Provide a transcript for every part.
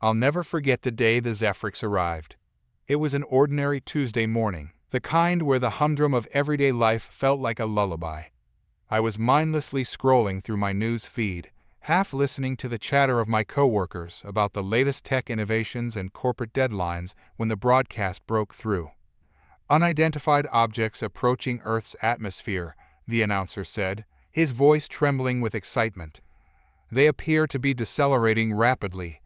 I'll never forget the day the Zephyrs arrived. It was an ordinary Tuesday morning, the kind where the humdrum of everyday life felt like a lullaby. I was mindlessly scrolling through my news feed, half listening to the chatter of my coworkers about the latest tech innovations and corporate deadlines when the broadcast broke through. "Unidentified objects approaching Earth's atmosphere," the announcer said, his voice trembling with excitement. "They appear to be decelerating rapidly."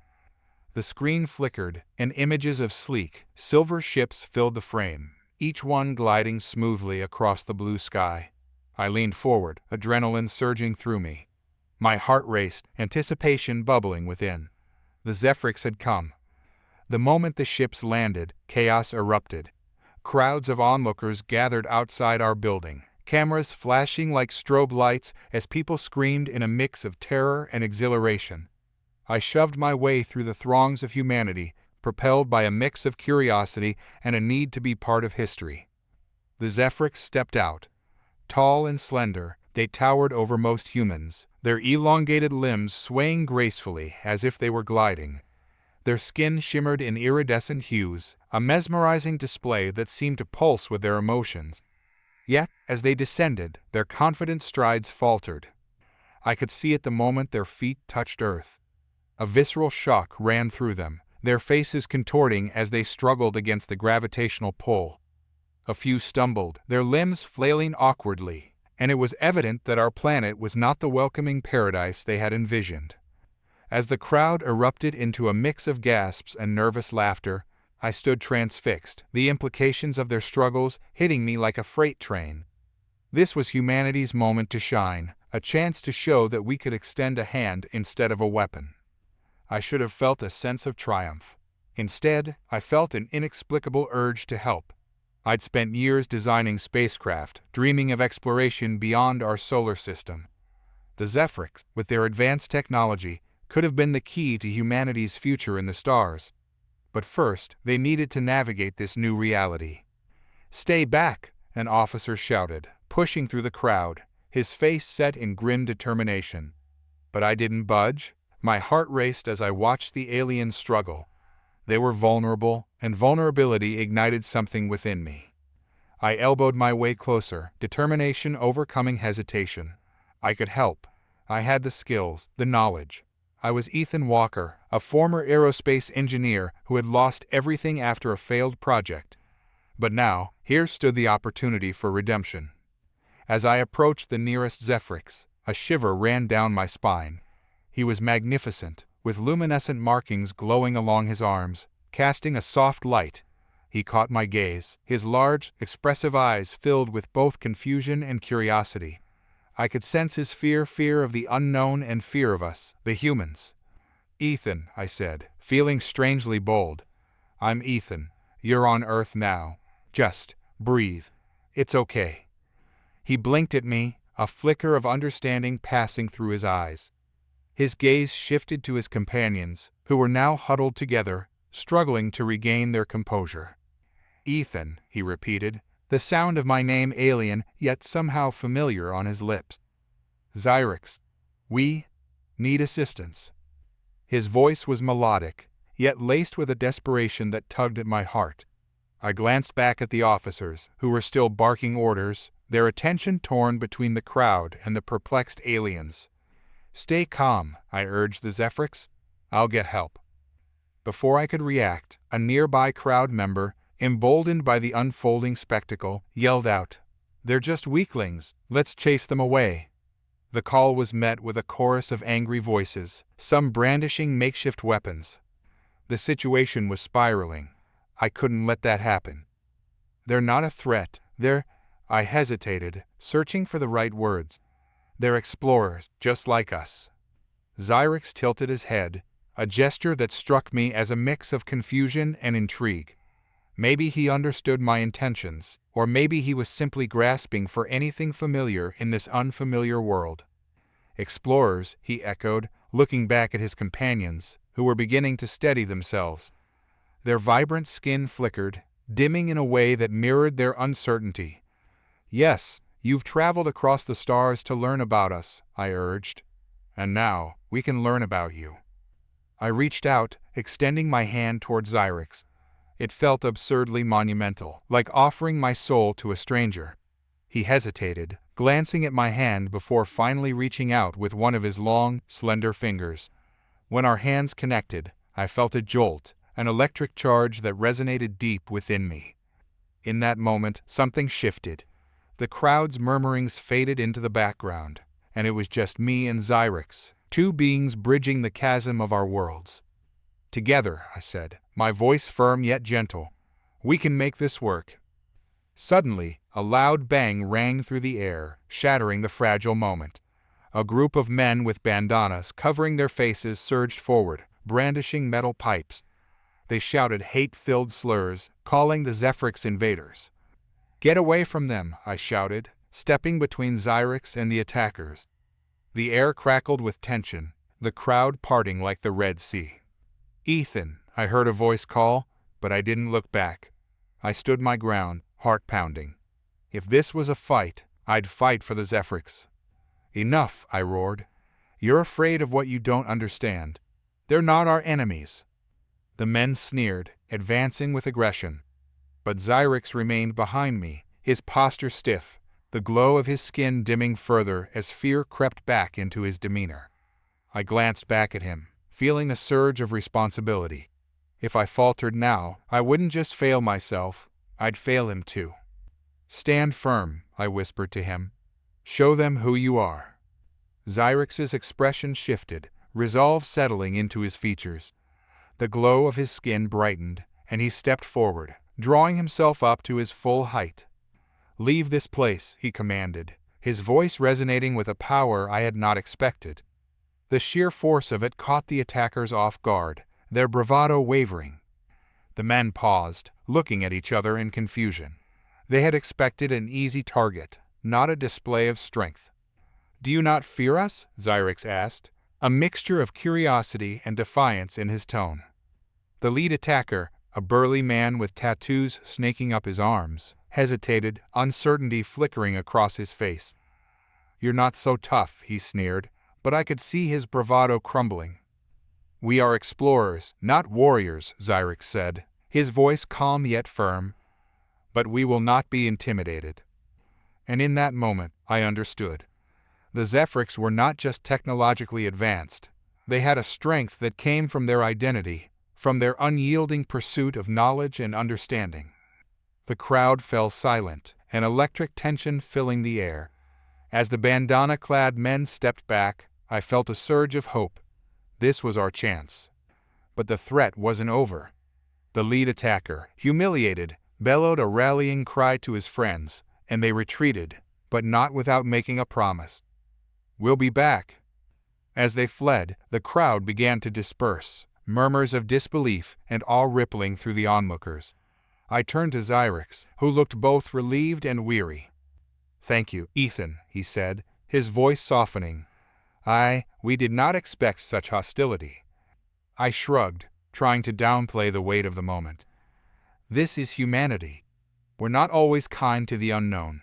The screen flickered, and images of sleek, silver ships filled the frame, each one gliding smoothly across the blue sky. I leaned forward, adrenaline surging through me. My heart raced, anticipation bubbling within. The Zephyrs had come. The moment the ships landed, chaos erupted. Crowds of onlookers gathered outside our building, cameras flashing like strobe lights as people screamed in a mix of terror and exhilaration. I shoved my way through the throngs of humanity, propelled by a mix of curiosity and a need to be part of history. The Zephyrs stepped out. Tall and slender, they towered over most humans, their elongated limbs swaying gracefully as if they were gliding. Their skin shimmered in iridescent hues, a mesmerizing display that seemed to pulse with their emotions. Yet, as they descended, their confident strides faltered. I could see at the moment their feet touched earth. A visceral shock ran through them, their faces contorting as they struggled against the gravitational pull. A few stumbled, their limbs flailing awkwardly, and it was evident that our planet was not the welcoming paradise they had envisioned. As the crowd erupted into a mix of gasps and nervous laughter, I stood transfixed, the implications of their struggles hitting me like a freight train. This was humanity's moment to shine, a chance to show that we could extend a hand instead of a weapon. I should have felt a sense of triumph. Instead, I felt an inexplicable urge to help. I'd spent years designing spacecraft, dreaming of exploration beyond our solar system. The Zephyrs, with their advanced technology, could have been the key to humanity's future in the stars. But first, they needed to navigate this new reality. "Stay back!" an officer shouted, pushing through the crowd, his face set in grim determination. But I didn't budge. My heart raced as I watched the aliens struggle. They were vulnerable, and vulnerability ignited something within me. I elbowed my way closer, determination overcoming hesitation. I could help. I had the skills, the knowledge. I was Ethan Walker, a former aerospace engineer who had lost everything after a failed project. But now, here stood the opportunity for redemption. As I approached the nearest Zephyrs, a shiver ran down my spine. He was magnificent, with luminescent markings glowing along his arms, casting a soft light. He caught my gaze, his large, expressive eyes filled with both confusion and curiosity. I could sense his fear of the unknown and fear of us, the humans. "Ethan," I said, feeling strangely bold. "I'm Ethan. You're on Earth now. Just breathe. It's okay." He blinked at me, a flicker of understanding passing through his eyes. His gaze shifted to his companions, who were now huddled together, struggling to regain their composure. "Ethan," he repeated, the sound of my name alien yet somehow familiar on his lips. "Zyrix, we need assistance." His voice was melodic, yet laced with a desperation that tugged at my heart. I glanced back at the officers, who were still barking orders, their attention torn between the crowd and the perplexed aliens. "Stay calm," I urged the Zephyrs. "I'll get help." Before I could react, a nearby crowd member, emboldened by the unfolding spectacle, yelled out, "They're just weaklings, let's chase them away." The call was met with a chorus of angry voices, some brandishing makeshift weapons. The situation was spiraling. I couldn't let that happen. "They're not a threat, I hesitated, searching for the right words. "They're explorers, just like us." Zyrix tilted his head, a gesture that struck me as a mix of confusion and intrigue. Maybe he understood my intentions, or maybe he was simply grasping for anything familiar in this unfamiliar world. "Explorers," he echoed, looking back at his companions, who were beginning to steady themselves. Their vibrant skin flickered, dimming in a way that mirrored their uncertainty. "Yes, you've traveled across the stars to learn about us," I urged. "And now, we can learn about you." I reached out, extending my hand toward Xyrix. It felt absurdly monumental, like offering my soul to a stranger. He hesitated, glancing at my hand before finally reaching out with one of his long, slender fingers. When our hands connected, I felt a jolt, an electric charge that resonated deep within me. In that moment, something shifted. The crowd's murmurings faded into the background, and it was just me and Xyrix, two beings bridging the chasm of our worlds. "Together," I said, my voice firm yet gentle, "we can make this work." Suddenly, a loud bang rang through the air, shattering the fragile moment. A group of men with bandanas covering their faces surged forward, brandishing metal pipes. They shouted hate-filled slurs, calling the Zephrix invaders. "Get away from them," I shouted, stepping between Xyrix and the attackers. The air crackled with tension, the crowd parting like the Red Sea. "Ethan," I heard a voice call, but I didn't look back. I stood my ground, heart pounding. If this was a fight, I'd fight for the Zephrix. "Enough," I roared. "You're afraid of what you don't understand. They're not our enemies." The men sneered, advancing with aggression. But Xyrix remained behind me, his posture stiff, the glow of his skin dimming further as fear crept back into his demeanor. I glanced back at him, feeling a surge of responsibility. If I faltered now, I wouldn't just fail myself, I'd fail him too. "Stand firm," I whispered to him. "Show them who you are." Xyrix's expression shifted, resolve settling into his features. The glow of his skin brightened, and he stepped forward, drawing himself up to his full height. "Leave this place," he commanded, his voice resonating with a power I had not expected. The sheer force of it caught the attackers off guard, their bravado wavering. The men paused, looking at each other in confusion. They had expected an easy target, not a display of strength. "Do you not fear us?" Xyrix asked, a mixture of curiosity and defiance in his tone. The lead attacker, a burly man with tattoos snaking up his arms, hesitated, uncertainty flickering across his face. "You're not so tough," he sneered, but I could see his bravado crumbling. "We are explorers, not warriors," Xyrix said, his voice calm yet firm. "But we will not be intimidated." And in that moment, I understood. The Zephrix were not just technologically advanced. They had a strength that came from their identity, from their unyielding pursuit of knowledge and understanding. The crowd fell silent, an electric tension filling the air. As the bandana-clad men stepped back, I felt a surge of hope. This was our chance. But the threat wasn't over. The lead attacker, humiliated, bellowed a rallying cry to his friends, and they retreated, but not without making a promise. "We'll be back." As they fled, the crowd began to disperse, murmurs of disbelief and awe rippling through the onlookers. I turned to Xyrix, who looked both relieved and weary. "Thank you, Ethan," he said, his voice softening. We did not expect such hostility." I shrugged, trying to downplay the weight of the moment. This is humanity. We're not always kind to the unknown.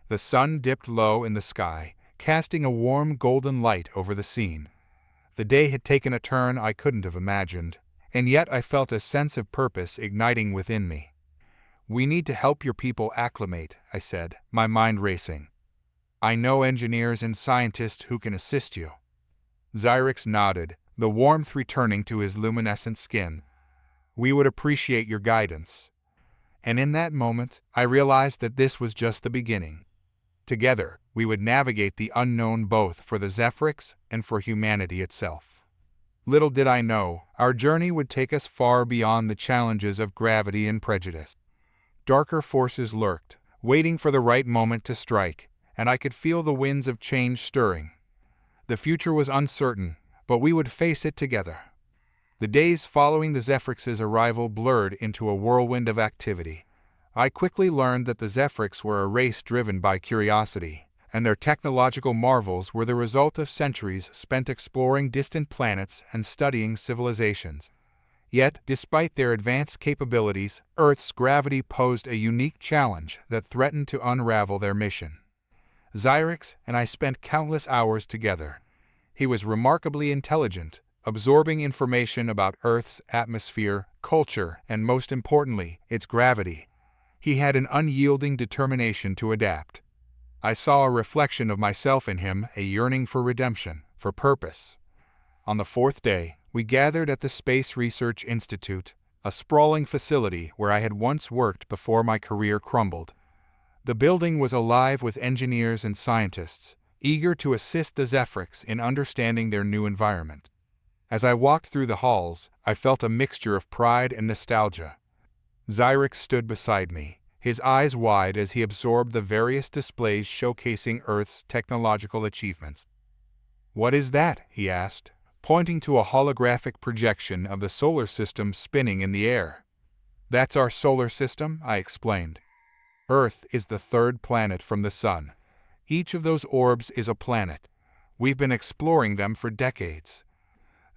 The sun dipped low in the sky, casting a warm golden light over the scene. The day had taken a turn I couldn't have imagined, and yet I felt a sense of purpose igniting within me. "We need to help your people acclimate," I said, my mind racing. "I know engineers and scientists who can assist you." Xyrix nodded, the warmth returning to his luminescent skin. "We would appreciate your guidance." And in that moment, I realized that this was just the beginning. Together, we would navigate the unknown both for the Zephrix and for humanity itself. Little did I know, our journey would take us far beyond the challenges of gravity and prejudice. Darker forces lurked, waiting for the right moment to strike, and I could feel the winds of change stirring. The future was uncertain, but we would face it together. The days following the Zephrix's arrival blurred into a whirlwind of activity. I quickly learned that the Zephrix were a race driven by curiosity, and their technological marvels were the result of centuries spent exploring distant planets and studying civilizations. Yet, despite their advanced capabilities, Earth's gravity posed a unique challenge that threatened to unravel their mission. Xyrix and I spent countless hours together. He was remarkably intelligent, absorbing information about Earth's atmosphere, culture, and most importantly, its gravity. He had an unyielding determination to adapt. I saw a reflection of myself in him, a yearning for redemption, for purpose. On the fourth day, we gathered at the Space Research Institute, a sprawling facility where I had once worked before my career crumbled. The building was alive with engineers and scientists, eager to assist the Zephyrs in understanding their new environment. As I walked through the halls, I felt a mixture of pride and nostalgia. Xyrix stood beside me, his eyes wide as he absorbed the various displays showcasing Earth's technological achievements. "What is that?" he asked, pointing to a holographic projection of the solar system spinning in the air. "That's our solar system," I explained. "Earth is the third planet from the Sun. Each of those orbs is a planet. We've been exploring them for decades."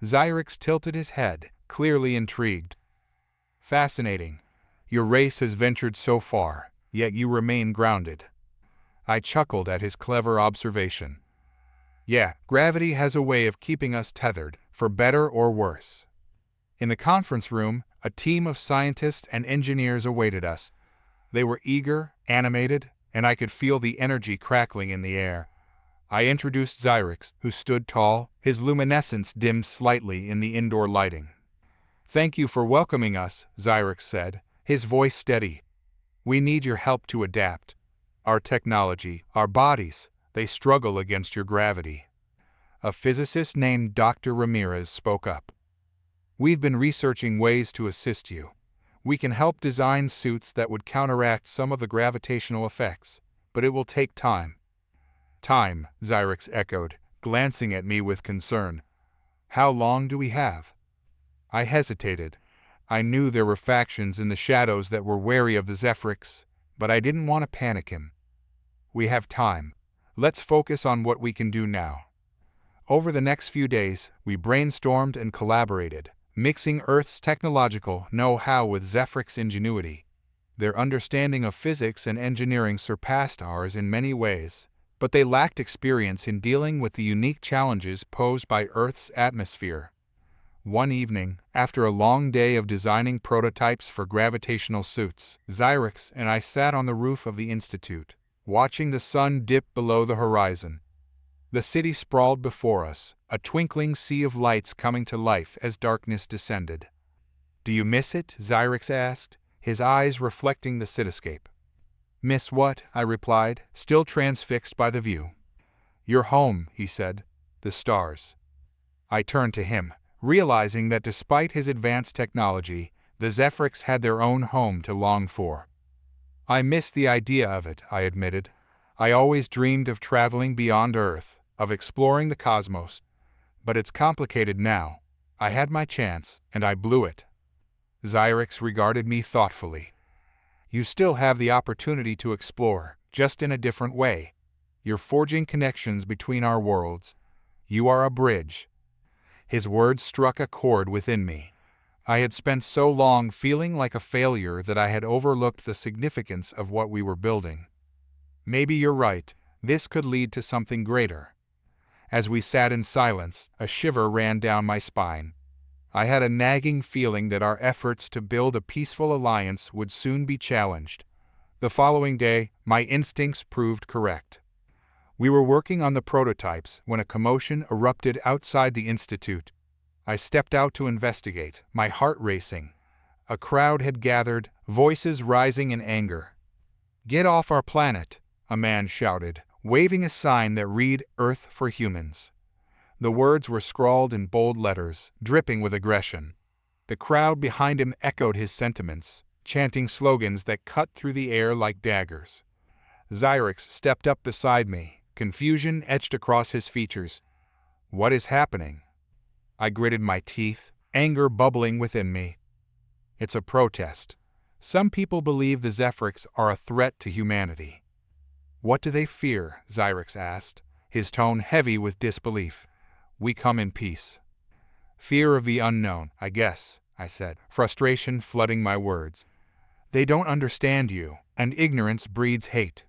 Xyrix tilted his head, clearly intrigued. "Fascinating. Your race has ventured so far, yet you remain grounded." I chuckled at his clever observation. "Yeah, gravity has a way of keeping us tethered, for better or worse." In the conference room, a team of scientists and engineers awaited us. They were eager, animated, and I could feel the energy crackling in the air. I introduced Xyrix, who stood tall, his luminescence dimmed slightly in the indoor lighting. "Thank you for welcoming us," Xyrix said, his voice steady. "We need your help to adapt. Our technology, our bodies, they struggle against your gravity." A physicist named Dr. Ramirez spoke up. "We've been researching ways to assist you. We can help design suits that would counteract some of the gravitational effects, but it will take time." "Time," Xyrix echoed, glancing at me with concern. "How long do we have?" I hesitated. I knew there were factions in the shadows that were wary of the Zephyrs, but I didn't want to panic him. "We have time. Let's focus on what we can do now." Over the next few days, we brainstormed and collaborated, mixing Earth's technological know-how with Zephyrs' ingenuity. Their understanding of physics and engineering surpassed ours in many ways, but they lacked experience in dealing with the unique challenges posed by Earth's atmosphere. One evening, after a long day of designing prototypes for gravitational suits, Xyrix and I sat on the roof of the institute, watching the sun dip below the horizon. The city sprawled before us, a twinkling sea of lights coming to life as darkness descended. "Do you miss it?" Xyrix asked, his eyes reflecting the cityscape. "Miss what?" I replied, still transfixed by the view. "Your home," he said, "the stars." I turned to him, realizing that despite his advanced technology, the Zephyrs had their own home to long for. "I miss the idea of it," I admitted. "I always dreamed of traveling beyond Earth, of exploring the cosmos. But it's complicated now. I had my chance, and I blew it." Xyrix regarded me thoughtfully. "You still have the opportunity to explore, just in a different way. You're forging connections between our worlds. You are a bridge." His words struck a chord within me. I had spent so long feeling like a failure that I had overlooked the significance of what we were building. "Maybe you're right. This could lead to something greater." As we sat in silence, a shiver ran down my spine. I had a nagging feeling that our efforts to build a peaceful alliance would soon be challenged. The following day, my instincts proved correct. We were working on the prototypes when a commotion erupted outside the institute. I stepped out to investigate, my heart racing. A crowd had gathered, voices rising in anger. "Get off our planet!" a man shouted, waving a sign that read "Earth for Humans." The words were scrawled in bold letters, dripping with aggression. The crowd behind him echoed his sentiments, chanting slogans that cut through the air like daggers. Xyrix stepped up beside me, confusion etched across his features. "What is happening?" I gritted my teeth, anger bubbling within me. "It's a protest. Some people believe the Zephyrs are a threat to humanity." "What do they fear?" Xyrix asked, his tone heavy with disbelief. "We come in peace." "Fear of the unknown, I guess," I said, frustration flooding my words. "They don't understand you, and ignorance breeds hate."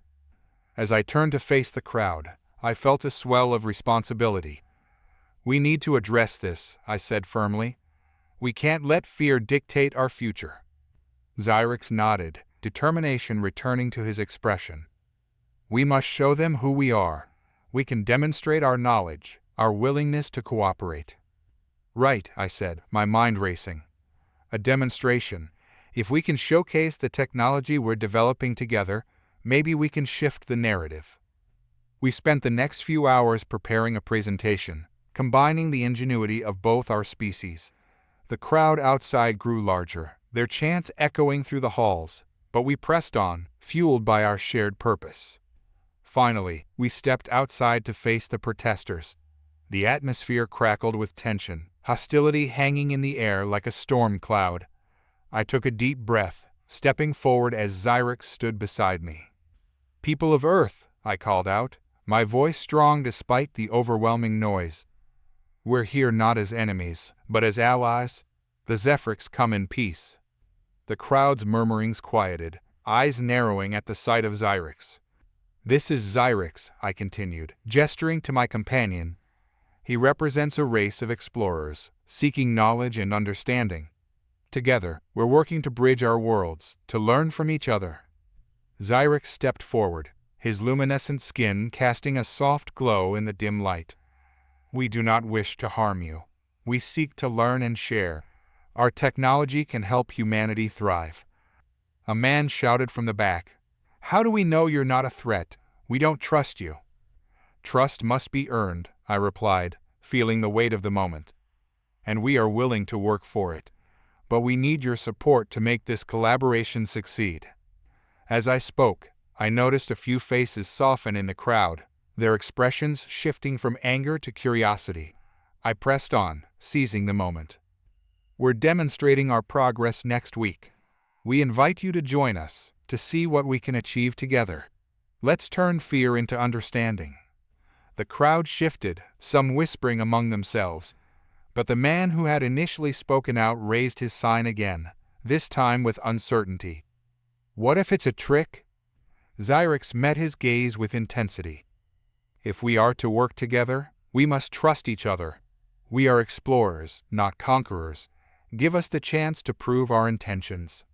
As I turned to face the crowd, I felt a swell of responsibility. We need to address this, I said firmly. We can't let fear dictate our future. Zyrex nodded, determination returning to his expression. We must show them who we are. We can demonstrate our knowledge, our willingness to cooperate. Right, I said, my mind racing. A demonstration. If we can showcase the technology we're developing together, maybe we can shift the narrative. We spent the next few hours preparing a presentation, combining the ingenuity of both our species. The crowd outside grew larger, their chants echoing through the halls, but we pressed on, fueled by our shared purpose. Finally, we stepped outside to face the protesters. The atmosphere crackled with tension, hostility hanging in the air like a storm cloud. I took a deep breath, stepping forward as Zyrex stood beside me. "People of Earth," I called out, my voice strong despite the overwhelming noise. "We're here not as enemies, but as allies. The Zephyrs come in peace." The crowd's murmurings quieted, eyes narrowing at the sight of Zyrex. "This is Zyrex," I continued, gesturing to my companion. "He represents a race of explorers, seeking knowledge and understanding. Together, we're working to bridge our worlds, to learn from each other." Zyrex stepped forward, his luminescent skin casting a soft glow in the dim light. "We do not wish to harm you. We seek to learn and share. Our technology can help humanity thrive." A man shouted from the back, "How do we know you're not a threat? We don't trust you." "Trust must be earned," I replied, feeling the weight of the moment. "And we are willing to work for it. But we need your support to make this collaboration succeed." As I spoke, I noticed a few faces soften in the crowd, their expressions shifting from anger to curiosity. I pressed on, seizing the moment. "We're demonstrating our progress next week. We invite you to join us, to see what we can achieve together. Let's turn fear into understanding." The crowd shifted, some whispering among themselves. But the man who had initially spoken out raised his sign again, this time with uncertainty. "What if it's a trick?" Zyrex met his gaze with intensity. "If we are to work together, we must trust each other. We are explorers, not conquerors. Give us the chance to prove our intentions."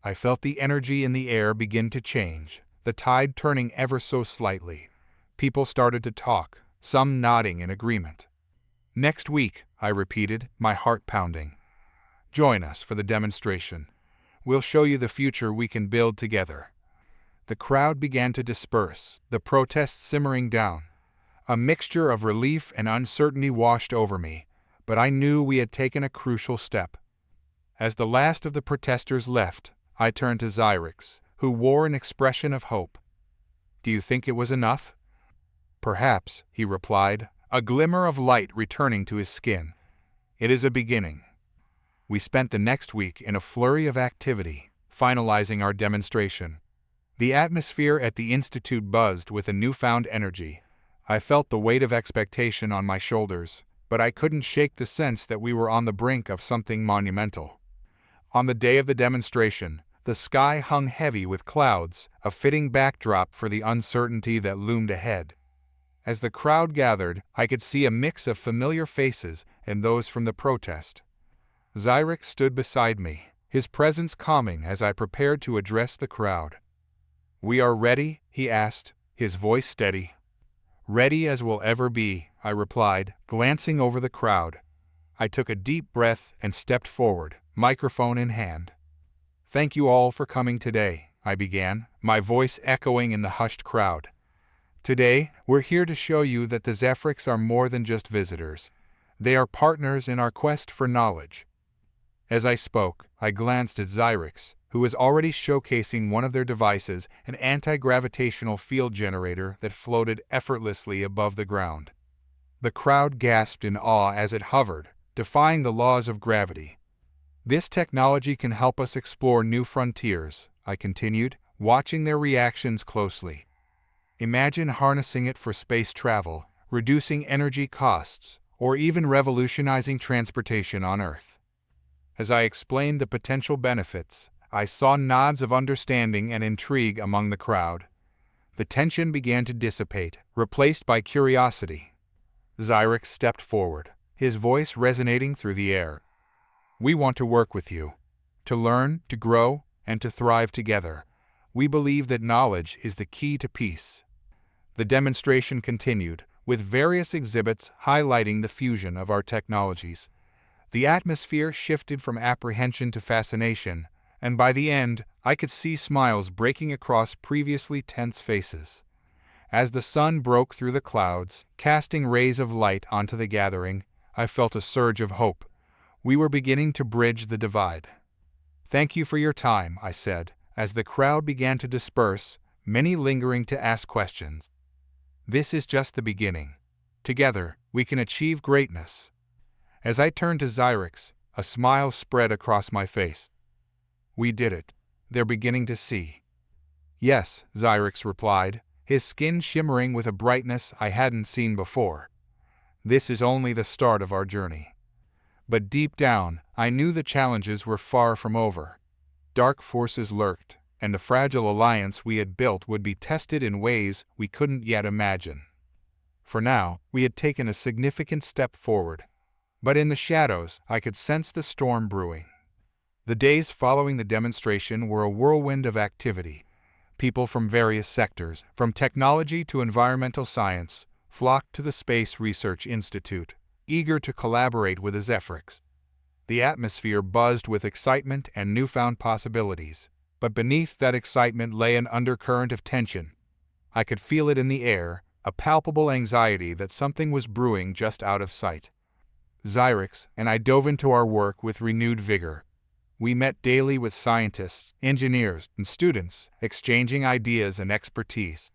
I felt the energy in the air begin to change, the tide turning ever so slightly. People started to talk, some nodding in agreement. "Next week," I repeated, my heart pounding. "Join us for the demonstration. We'll show you the future we can build together." The crowd began to disperse, the protests simmering down. A mixture of relief and uncertainty washed over me, but I knew we had taken a crucial step. As the last of the protesters left, I turned to Zyrex, who wore an expression of hope. "Do you think it was enough?" "Perhaps," he replied, a glimmer of light returning to his skin. "It is a beginning." We spent the next week in a flurry of activity, finalizing our demonstration. The atmosphere at the Institute buzzed with a newfound energy. I felt the weight of expectation on my shoulders, but I couldn't shake the sense that we were on the brink of something monumental. On the day of the demonstration, the sky hung heavy with clouds, a fitting backdrop for the uncertainty that loomed ahead. As the crowd gathered, I could see a mix of familiar faces and those from the protest. Zyrex stood beside me, his presence calming as I prepared to address the crowd. "We are ready?" he asked, his voice steady. "Ready as we'll ever be," I replied, glancing over the crowd. I took a deep breath and stepped forward, microphone in hand. "Thank you all for coming today," I began, my voice echoing in the hushed crowd. "Today, we're here to show you that the Zephyrs are more than just visitors. They are partners in our quest for knowledge." As I spoke, I glanced at Zyrex, who was already showcasing one of their devices, an anti-gravitational field generator that floated effortlessly above the ground. The crowd gasped in awe as it hovered, defying the laws of gravity. "This technology can help us explore new frontiers," I continued, watching their reactions closely. "Imagine harnessing it for space travel, reducing energy costs, or even revolutionizing transportation on Earth." As I explained the potential benefits, I saw nods of understanding and intrigue among the crowd. The tension began to dissipate, replaced by curiosity. Zyrex stepped forward, his voice resonating through the air. "We want to work with you. To learn, to grow, and to thrive together. We believe that knowledge is the key to peace." The demonstration continued, with various exhibits highlighting the fusion of our technologies. The atmosphere shifted from apprehension to fascination, and by the end, I could see smiles breaking across previously tense faces. As the sun broke through the clouds, casting rays of light onto the gathering, I felt a surge of hope. We were beginning to bridge the divide. "Thank you for your time," I said, as the crowd began to disperse, many lingering to ask questions. "This is just the beginning. Together, we can achieve greatness." As I turned to Zyrex, a smile spread across my face. "We did it. They're beginning to see." "Yes," Zyrex replied, his skin shimmering with a brightness I hadn't seen before. "This is only the start of our journey." But deep down, I knew the challenges were far from over. Dark forces lurked, and the fragile alliance we had built would be tested in ways we couldn't yet imagine. For now, we had taken a significant step forward. But in the shadows, I could sense the storm brewing. The days following the demonstration were a whirlwind of activity. People from various sectors, from technology to environmental science, flocked to the Space Research Institute, eager to collaborate with the Zephrix. The atmosphere buzzed with excitement and newfound possibilities, but beneath that excitement lay an undercurrent of tension. I could feel it in the air, a palpable anxiety that something was brewing just out of sight. Zyrex and I dove into our work with renewed vigor. We met daily with scientists, engineers, and students, exchanging ideas and expertise.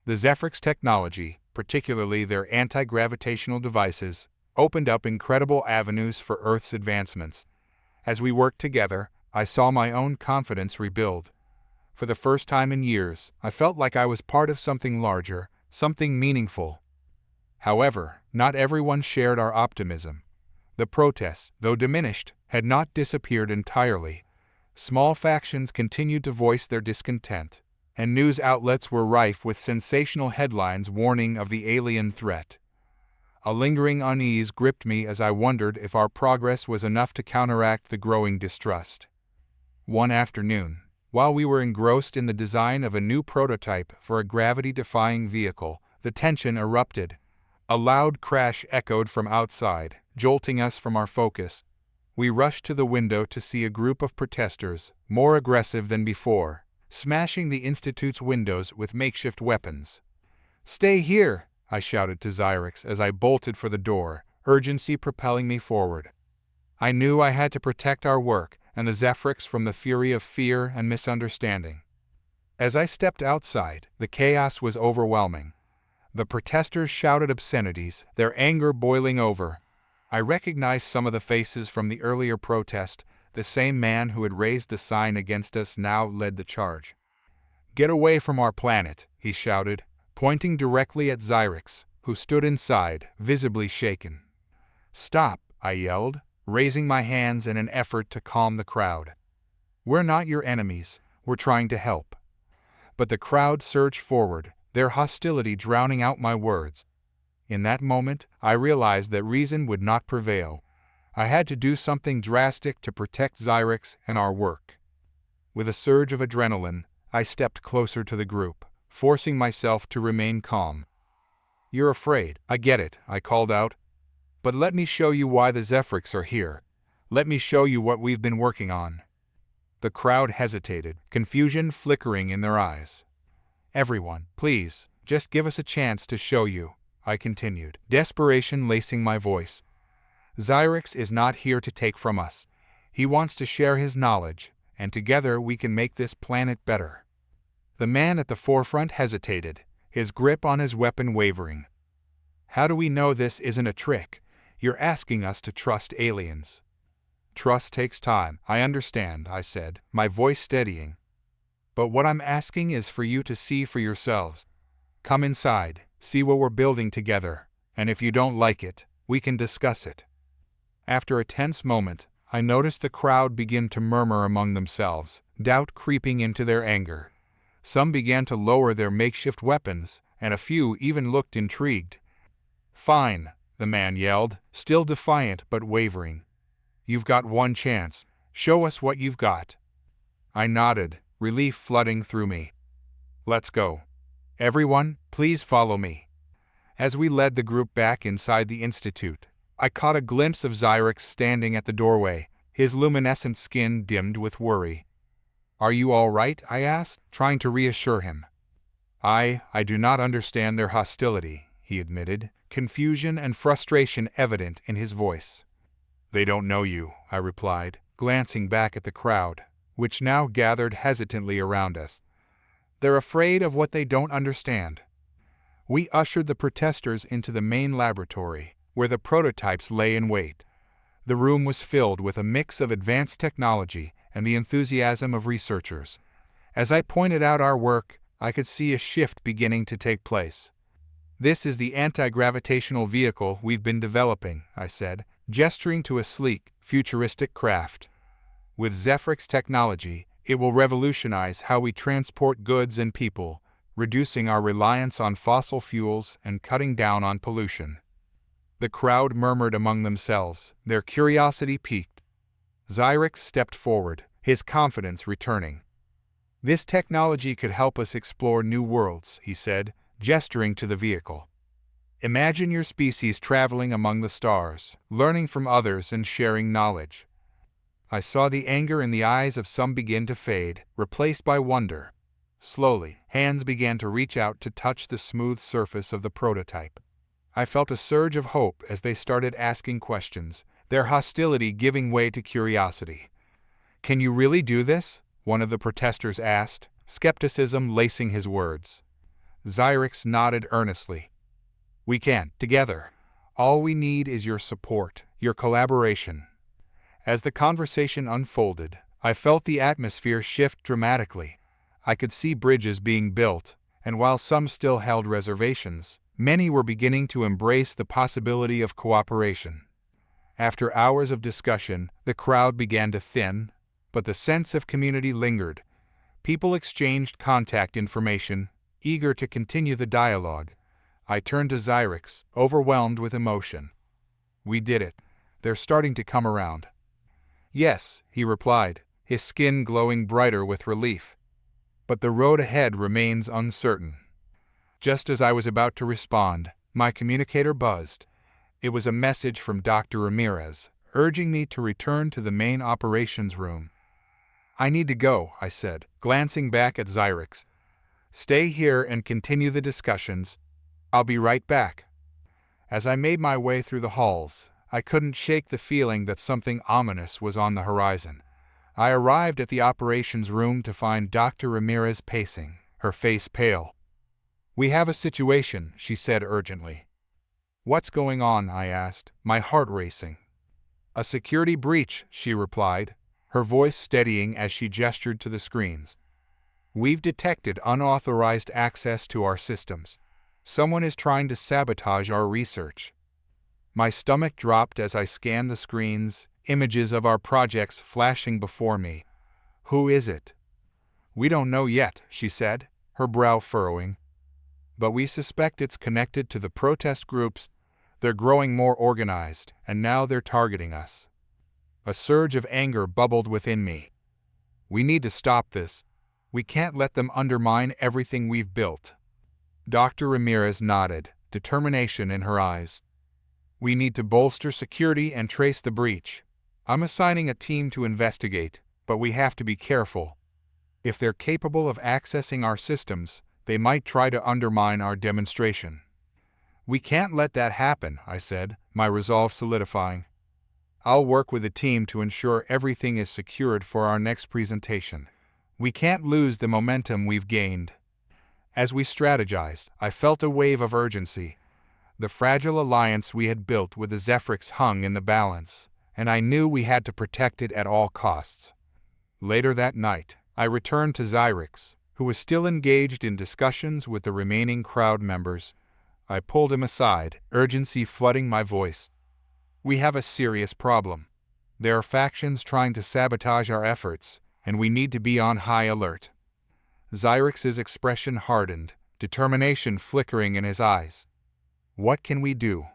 The Zephrix technology, particularly their anti-gravitational devices, opened up incredible avenues for Earth's advancements. As we worked together, I saw my own confidence rebuild. For the first time in years, I felt like I was part of something larger, something meaningful. However, not everyone shared our optimism. The protests, though diminished, had not disappeared entirely. Small factions continued to voice their discontent, and news outlets were rife with sensational headlines warning of the alien threat. A lingering unease gripped me as I wondered if our progress was enough to counteract the growing distrust. One afternoon, while we were engrossed in the design of a new prototype for a gravity-defying vehicle, the tension erupted. A loud crash echoed from outside, jolting us from our focus. We rushed to the window to see a group of protesters, more aggressive than before, smashing the Institute's windows with makeshift weapons. "Stay here!" I shouted to Zyrex as I bolted for the door, urgency propelling me forward. I knew I had to protect our work and the Zephrix from the fury of fear and misunderstanding. As I stepped outside, the chaos was overwhelming. The protesters shouted obscenities, their anger boiling over. I recognized some of the faces from the earlier protest. The same man who had raised the sign against us now led the charge. "Get away from our planet," he shouted, pointing directly at Zyrex, who stood inside, visibly shaken. "Stop," I yelled, raising my hands in an effort to calm the crowd. "We're not your enemies, we're trying to help." But the crowd surged forward, their hostility drowning out my words. In that moment, I realized that reason would not prevail. I had to do something drastic to protect Zyrex and our work. With a surge of adrenaline, I stepped closer to the group, forcing myself to remain calm. "You're afraid, I get it," I called out. "But let me show you why the Zephrix are here. Let me show you what we've been working on." The crowd hesitated, confusion flickering in their eyes. "Everyone, please, just give us a chance to show you," I continued, desperation lacing my voice. "Zyrex is not here to take from us. He wants to share his knowledge, and together we can make this planet better." The man at the forefront hesitated, his grip on his weapon wavering. "How do we know this isn't a trick? You're asking us to trust aliens." "Trust takes time, I understand," I said, my voice steadying. "But what I'm asking is for you to see for yourselves. Come inside, see what we're building together, and if you don't like it, we can discuss it." After a tense moment, I noticed the crowd begin to murmur among themselves, doubt creeping into their anger. Some began to lower their makeshift weapons, and a few even looked intrigued. "Fine," the man yelled, still defiant but wavering. "You've got one chance. Show us what you've got." I nodded, relief flooding through me. "Let's go. Everyone, please follow me." As we led the group back inside the institute, I caught a glimpse of Xyrix standing at the doorway, his luminescent skin dimmed with worry. "Are you all right?" I asked, trying to reassure him. I do not understand their hostility," he admitted, confusion and frustration evident in his voice. "They don't know you," I replied, glancing back at the crowd, which now gathered hesitantly around us. "They're afraid of what they don't understand." We ushered the protesters into the main laboratory, where the prototypes lay in wait. The room was filled with a mix of advanced technology and the enthusiasm of researchers. As I pointed out our work, I could see a shift beginning to take place. "This is the anti-gravitational vehicle we've been developing," I said, gesturing to a sleek, futuristic craft. "With Zephrix technology, it will revolutionize how we transport goods and people, reducing our reliance on fossil fuels and cutting down on pollution." The crowd murmured among themselves, their curiosity piqued. Xyrix stepped forward, his confidence returning. "This technology could help us explore new worlds," he said, gesturing to the vehicle. "Imagine your species traveling among the stars, learning from others and sharing knowledge." I saw the anger in the eyes of some begin to fade, replaced by wonder. Slowly, hands began to reach out to touch the smooth surface of the prototype. I felt a surge of hope as they started asking questions, their hostility giving way to curiosity. "Can you really do this?" one of the protesters asked, skepticism lacing his words. Xyrix nodded earnestly. "We can, together. All we need is your support, your collaboration." As the conversation unfolded, I felt the atmosphere shift dramatically. I could see bridges being built, and while some still held reservations, many were beginning to embrace the possibility of cooperation. After hours of discussion, the crowd began to thin, but the sense of community lingered. People exchanged contact information, eager to continue the dialogue. I turned to Xyrix, overwhelmed with emotion. "We did it. They're starting to come around." "Yes," he replied, his skin glowing brighter with relief. "But the road ahead remains uncertain." Just as I was about to respond, my communicator buzzed. It was a message from Dr. Ramirez, urging me to return to the main operations room. "I need to go," I said, glancing back at Xyrix. "Stay here and continue the discussions. I'll be right back." As I made my way through the halls, I couldn't shake the feeling that something ominous was on the horizon. I arrived at the operations room to find Dr. Ramirez pacing, her face pale. "We have a situation," she said urgently. "What's going on?" I asked, my heart racing. "A security breach," she replied, her voice steadying as she gestured to the screens. "We've detected unauthorized access to our systems. Someone is trying to sabotage our research." My stomach dropped as I scanned the screens, images of our projects flashing before me. "Who is it?" "We don't know yet," she said, her brow furrowing. "But we suspect it's connected to the protest groups. They're growing more organized, and now they're targeting us." A surge of anger bubbled within me. "We need to stop this. We can't let them undermine everything we've built." Dr. Ramirez nodded, determination in her eyes. "We need to bolster security and trace the breach. I'm assigning a team to investigate, but we have to be careful. If they're capable of accessing our systems, they might try to undermine our demonstration." "We can't let that happen," I said, my resolve solidifying. "I'll work with the team to ensure everything is secured for our next presentation. We can't lose the momentum we've gained." As we strategized, I felt a wave of urgency. The fragile alliance we had built with the Zephrix hung in the balance, and I knew we had to protect it at all costs. Later that night, I returned to Xyrix, who was still engaged in discussions with the remaining crowd members. I pulled him aside, urgency flooding my voice. "We have a serious problem. There are factions trying to sabotage our efforts, and we need to be on high alert." Xyrix's expression hardened, determination flickering in his eyes. "What can we do?"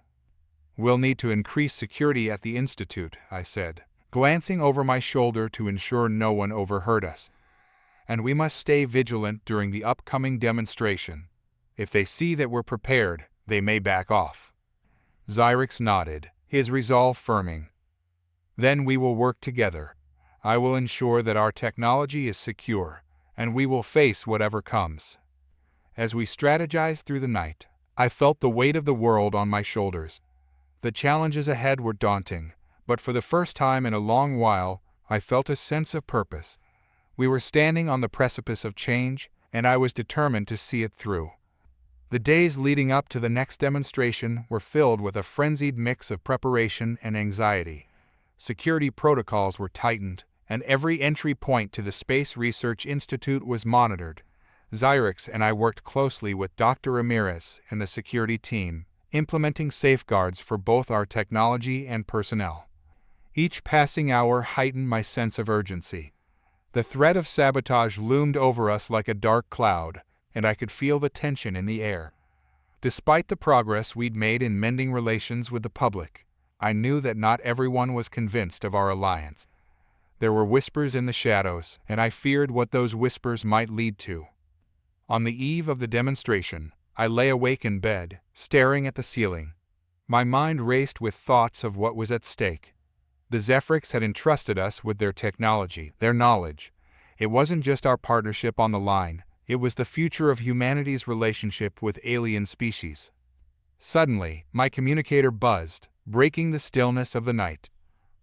We'll need to increase security at the Institute, I said, glancing over my shoulder to ensure no one overheard us. And we must stay vigilant during the upcoming demonstration. If they see that we're prepared, they may back off. Xyrix nodded, his resolve firming. Then we will work together. I will ensure that our technology is secure, and we will face whatever comes. As we strategized through the night, I felt the weight of the world on my shoulders. The challenges ahead were daunting, but for the first time in a long while, I felt a sense of purpose. We were standing on the precipice of change, and I was determined to see it through. The days leading up to the next demonstration were filled with a frenzied mix of preparation and anxiety. Security protocols were tightened, and every entry point to the Space Research Institute was monitored. Xyrix and I worked closely with Dr. Ramirez and the security team, implementing safeguards for both our technology and personnel. Each passing hour heightened my sense of urgency. The threat of sabotage loomed over us like a dark cloud, and I could feel the tension in the air. Despite the progress we'd made in mending relations with the public, I knew that not everyone was convinced of our alliance. There were whispers in the shadows, and I feared what those whispers might lead to. On the eve of the demonstration, I lay awake in bed, staring at the ceiling. My mind raced with thoughts of what was at stake. The Zephyrics had entrusted us with their technology, their knowledge. It wasn't just our partnership on the line, it was the future of humanity's relationship with alien species. Suddenly, my communicator buzzed, breaking the stillness of the night.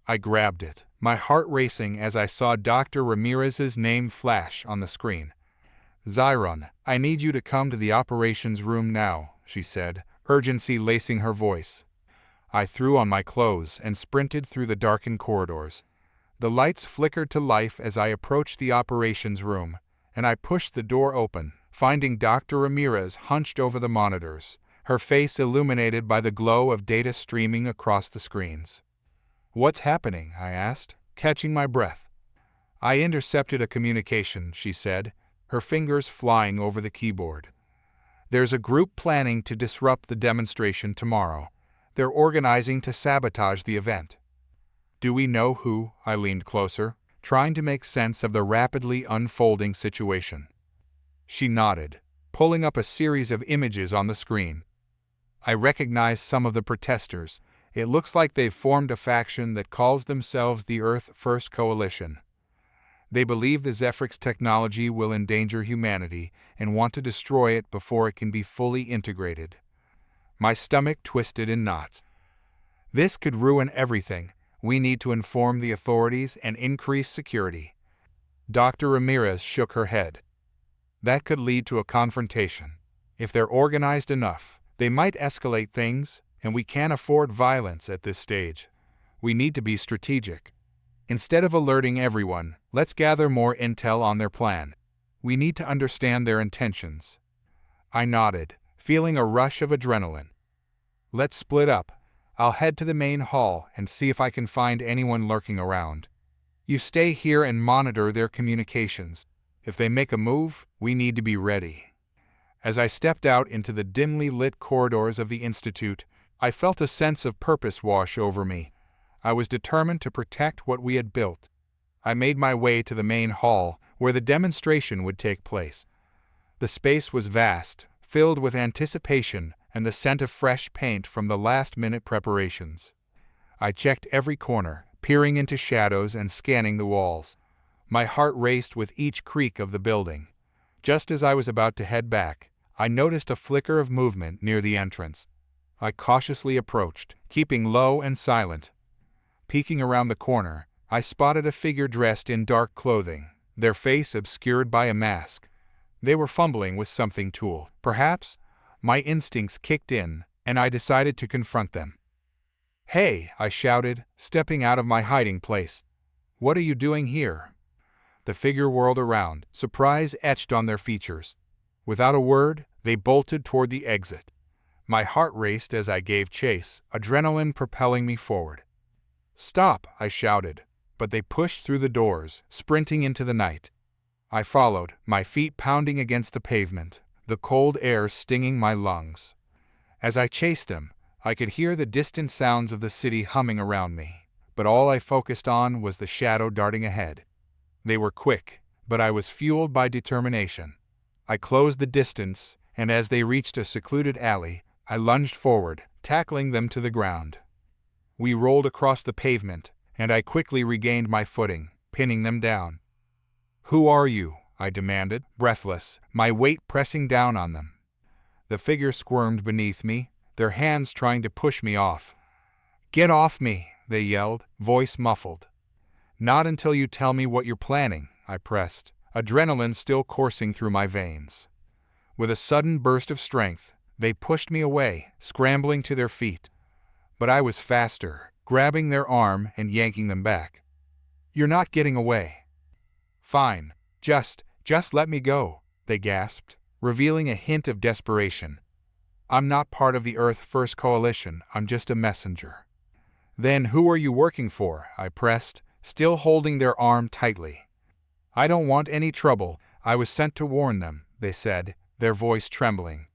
I grabbed it, my heart racing as I saw Dr. Ramirez's name flash on the screen. "Zyron, I need you to come to the operations room now," she said, urgency lacing her voice. I threw on my clothes and sprinted through the darkened corridors. The lights flickered to life as I approached the operations room, and I pushed the door open, finding Dr. Ramirez hunched over the monitors, her face illuminated by the glow of data streaming across the screens. "What's happening?" I asked, catching my breath. "I intercepted a communication," she said, her fingers flying over the keyboard. "There's a group planning to disrupt the demonstration tomorrow. They're organizing to sabotage the event." "Do we know who?" I leaned closer, trying to make sense of the rapidly unfolding situation. She nodded, pulling up a series of images on the screen. "I recognize some of the protesters. It looks like they've formed a faction that calls themselves the Earth First Coalition. They believe the Zephyrics technology will endanger humanity and want to destroy it before it can be fully integrated." My stomach twisted in knots. "This could ruin everything. We need to inform the authorities and increase security." Dr. Ramirez shook her head. "That could lead to a confrontation. If they're organized enough, they might escalate things, and we can't afford violence at this stage. We need to be strategic. Instead of alerting everyone, let's gather more intel on their plan. We need to understand their intentions." I nodded, feeling a rush of adrenaline. "Let's split up. I'll head to the main hall and see if I can find anyone lurking around. You stay here and monitor their communications. If they make a move, we need to be ready." As I stepped out into the dimly lit corridors of the Institute, I felt a sense of purpose wash over me. I was determined to protect what we had built. I made my way to the main hall, where the demonstration would take place. The space was vast, filled with anticipation and the scent of fresh paint from the last-minute preparations. I checked every corner, peering into shadows and scanning the walls. My heart raced with each creak of the building. Just as I was about to head back, I noticed a flicker of movement near the entrance. I cautiously approached, keeping low and silent. Peeking around the corner, I spotted a figure dressed in dark clothing, their face obscured by a mask. They were fumbling with something tool. Perhaps my instincts kicked in, and I decided to confront them. "Hey!" I shouted, stepping out of my hiding place. "What are you doing here?" The figure whirled around, surprise etched on their features. Without a word, they bolted toward the exit. My heart raced as I gave chase, adrenaline propelling me forward. "Stop!" I shouted, but they pushed through the doors, sprinting into the night. I followed, my feet pounding against the pavement, the cold air stinging my lungs. As I chased them, I could hear the distant sounds of the city humming around me, but all I focused on was the shadow darting ahead. They were quick, but I was fueled by determination. I closed the distance, and as they reached a secluded alley, I lunged forward, tackling them to the ground. We rolled across the pavement, and I quickly regained my footing, pinning them down. "Who are you?" I demanded, breathless, my weight pressing down on them. The figure squirmed beneath me, their hands trying to push me off. "Get off me!" they yelled, voice muffled. "Not until you tell me what you're planning," I pressed, adrenaline still coursing through my veins. With a sudden burst of strength, they pushed me away, scrambling to their feet. But I was faster, grabbing their arm and yanking them back. "You're not getting away." "Fine. Just let me go," they gasped, revealing a hint of desperation. "I'm not part of the Earth First Coalition, I'm just a messenger." "Then who are you working for?" I pressed, still holding their arm tightly. "I don't want any trouble, I was sent to warn them," they said, their voice trembling.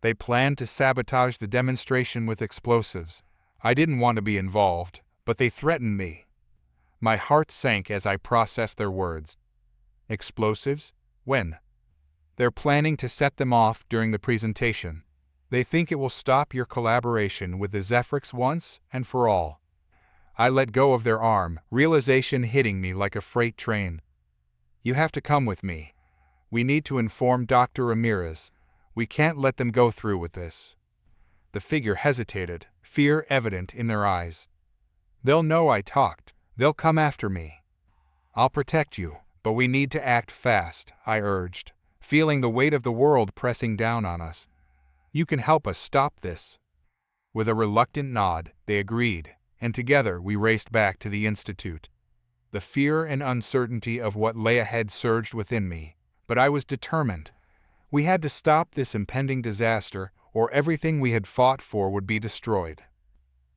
They planned to sabotage the demonstration with explosives. I didn't want to be involved, but they threatened me. My heart sank as I processed their words. Explosives? When? "They're planning to set them off during the presentation. They think it will stop your collaboration with the Zephyrs once and for all." I let go of their arm, realization hitting me like a freight train. "You have to come with me. We need to inform Dr. Ramirez. We can't let them go through with this." The figure hesitated, fear evident in their eyes. "They'll know I talked. They'll come after me." "I'll protect you, but we need to act fast," I urged, feeling the weight of the world pressing down on us. "You can help us stop this." With a reluctant nod, they agreed, and together we raced back to the Institute. The fear and uncertainty of what lay ahead surged within me, but I was determined. We had to stop this impending disaster, or everything we had fought for would be destroyed.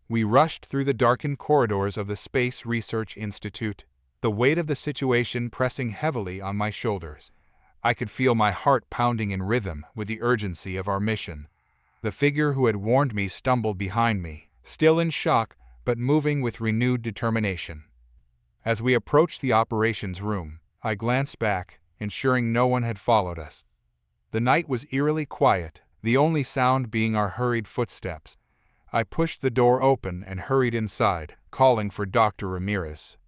We rushed through the darkened corridors of the Space Research Institute, the weight of the situation pressing heavily on my shoulders. I could feel my heart pounding in rhythm with the urgency of our mission. The figure who had warned me stumbled behind me, still in shock, but moving with renewed determination. As we approached the operations room, I glanced back, ensuring no one had followed us. The night was eerily quiet, the only sound being our hurried footsteps. I pushed the door open and hurried inside, calling for Dr. Ramirez.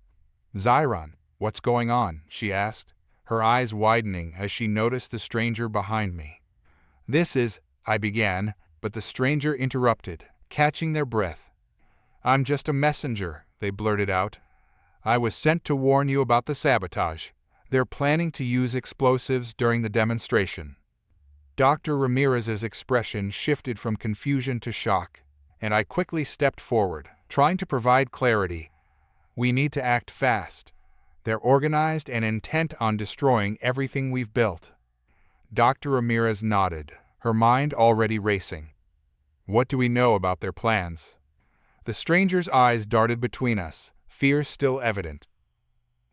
"Zyron, what's going on?" she asked, her eyes widening as she noticed the stranger behind me. "This is," I began, but the stranger interrupted, catching their breath. "I'm just a messenger," they blurted out. "I was sent to warn you about the sabotage. They're planning to use explosives during the demonstration." Dr. Ramirez's expression shifted from confusion to shock, and I quickly stepped forward, trying to provide clarity. "We need to act fast. They're organized and intent on destroying everything we've built." Dr. Ramirez nodded, her mind already racing. "What do we know about their plans?" The stranger's eyes darted between us, fear still evident.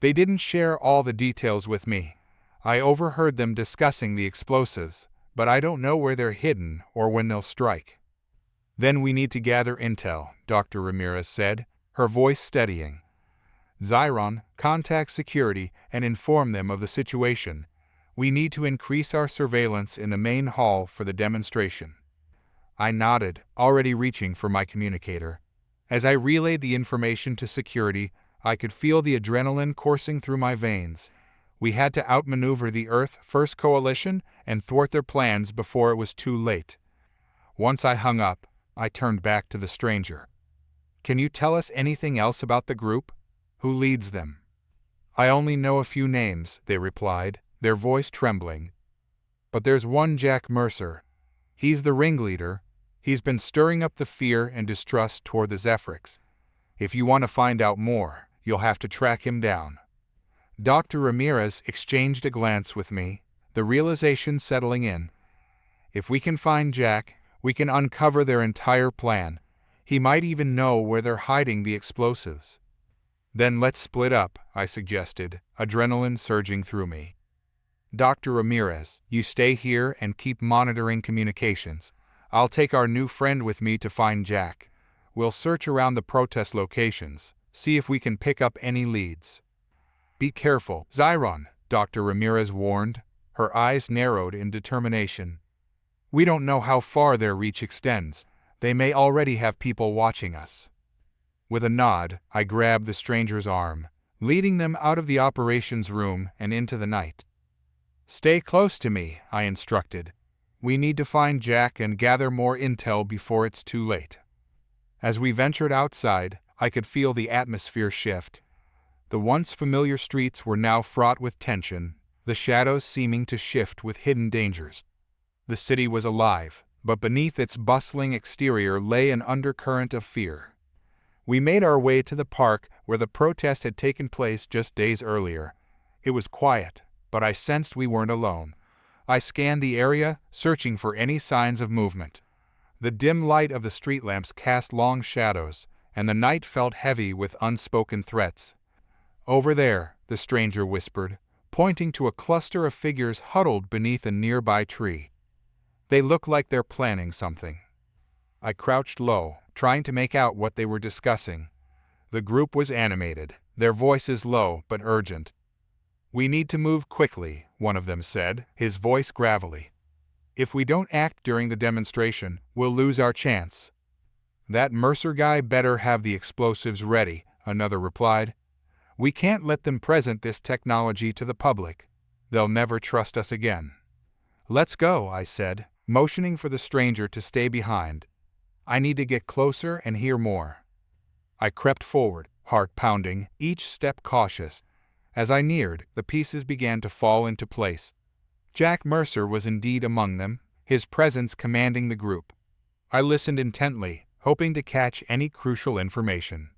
"They didn't share all the details with me. I overheard them discussing the explosives, but I don't know where they're hidden or when they'll strike." "Then we need to gather intel," Dr. Ramirez said, her voice steadying. "Zyron, contact security and inform them of the situation. We need to increase our surveillance in the main hall for the demonstration." I nodded, already reaching for my communicator. As I relayed the information to security, I could feel the adrenaline coursing through my veins. We had to outmaneuver the Earth First Coalition and thwart their plans before it was too late. Once I hung up, I turned back to the stranger. "Can you tell us anything else about the group? Who leads them?" "I only know a few names," they replied, their voice trembling. "But there's one Jack Mercer. He's the ringleader. He's been stirring up the fear and distrust toward the Zephyrs. If you want to find out more, you'll have to track him down." Dr. Ramirez exchanged a glance with me, the realization settling in. If we can find Jack, we can uncover their entire plan. He might even know where they're hiding the explosives. "Then let's split up," I suggested, adrenaline surging through me. "Dr. Ramirez, you stay here and keep monitoring communications. I'll take our new friend with me to find Jack. We'll search around the protest locations, see if we can pick up any leads. Be careful, Zyron, Dr. Ramirez warned, her eyes narrowed in determination. We don't know how far their reach extends. They may already have people watching us. With a nod, I grabbed the stranger's arm, leading them out of the operations room and into the night. Stay close to me, I instructed. We need to find Jack and gather more intel before it's too late. As we ventured outside, I could feel the atmosphere shift. The once familiar streets were now fraught with tension, the shadows seeming to shift with hidden dangers. The city was alive, but beneath its bustling exterior lay an undercurrent of fear. We made our way to the park where the protest had taken place just days earlier. It was quiet, but I sensed we weren't alone. I scanned the area, searching for any signs of movement. The dim light of the street lamps cast long shadows, and the night felt heavy with unspoken threats. Over there, the stranger whispered, pointing to a cluster of figures huddled beneath a nearby tree. They look like they're planning something. I crouched low, trying to make out what they were discussing. The group was animated, their voices low but urgent. We need to move quickly, one of them said, his voice gravelly. If we don't act during the demonstration, we'll lose our chance. That Mercer guy better have the explosives ready, another replied. We can't let them present this technology to the public. They'll never trust us again. Let's go, I said, motioning for the stranger to stay behind. I need to get closer and hear more. I crept forward, heart pounding, each step cautious. As I neared, the pieces began to fall into place. Jack Mercer was indeed among them, his presence commanding the group. I listened intently, hoping to catch any crucial information.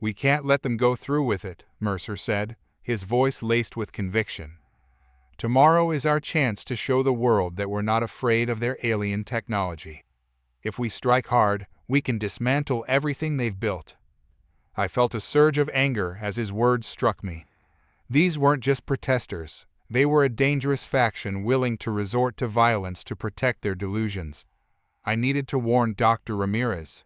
We can't let them go through with it, Mercer said, his voice laced with conviction. Tomorrow is our chance to show the world that we're not afraid of their alien technology. If we strike hard, we can dismantle everything they've built. I felt a surge of anger as his words struck me. These weren't just protesters, they were a dangerous faction willing to resort to violence to protect their delusions. I needed to warn Dr. Ramirez.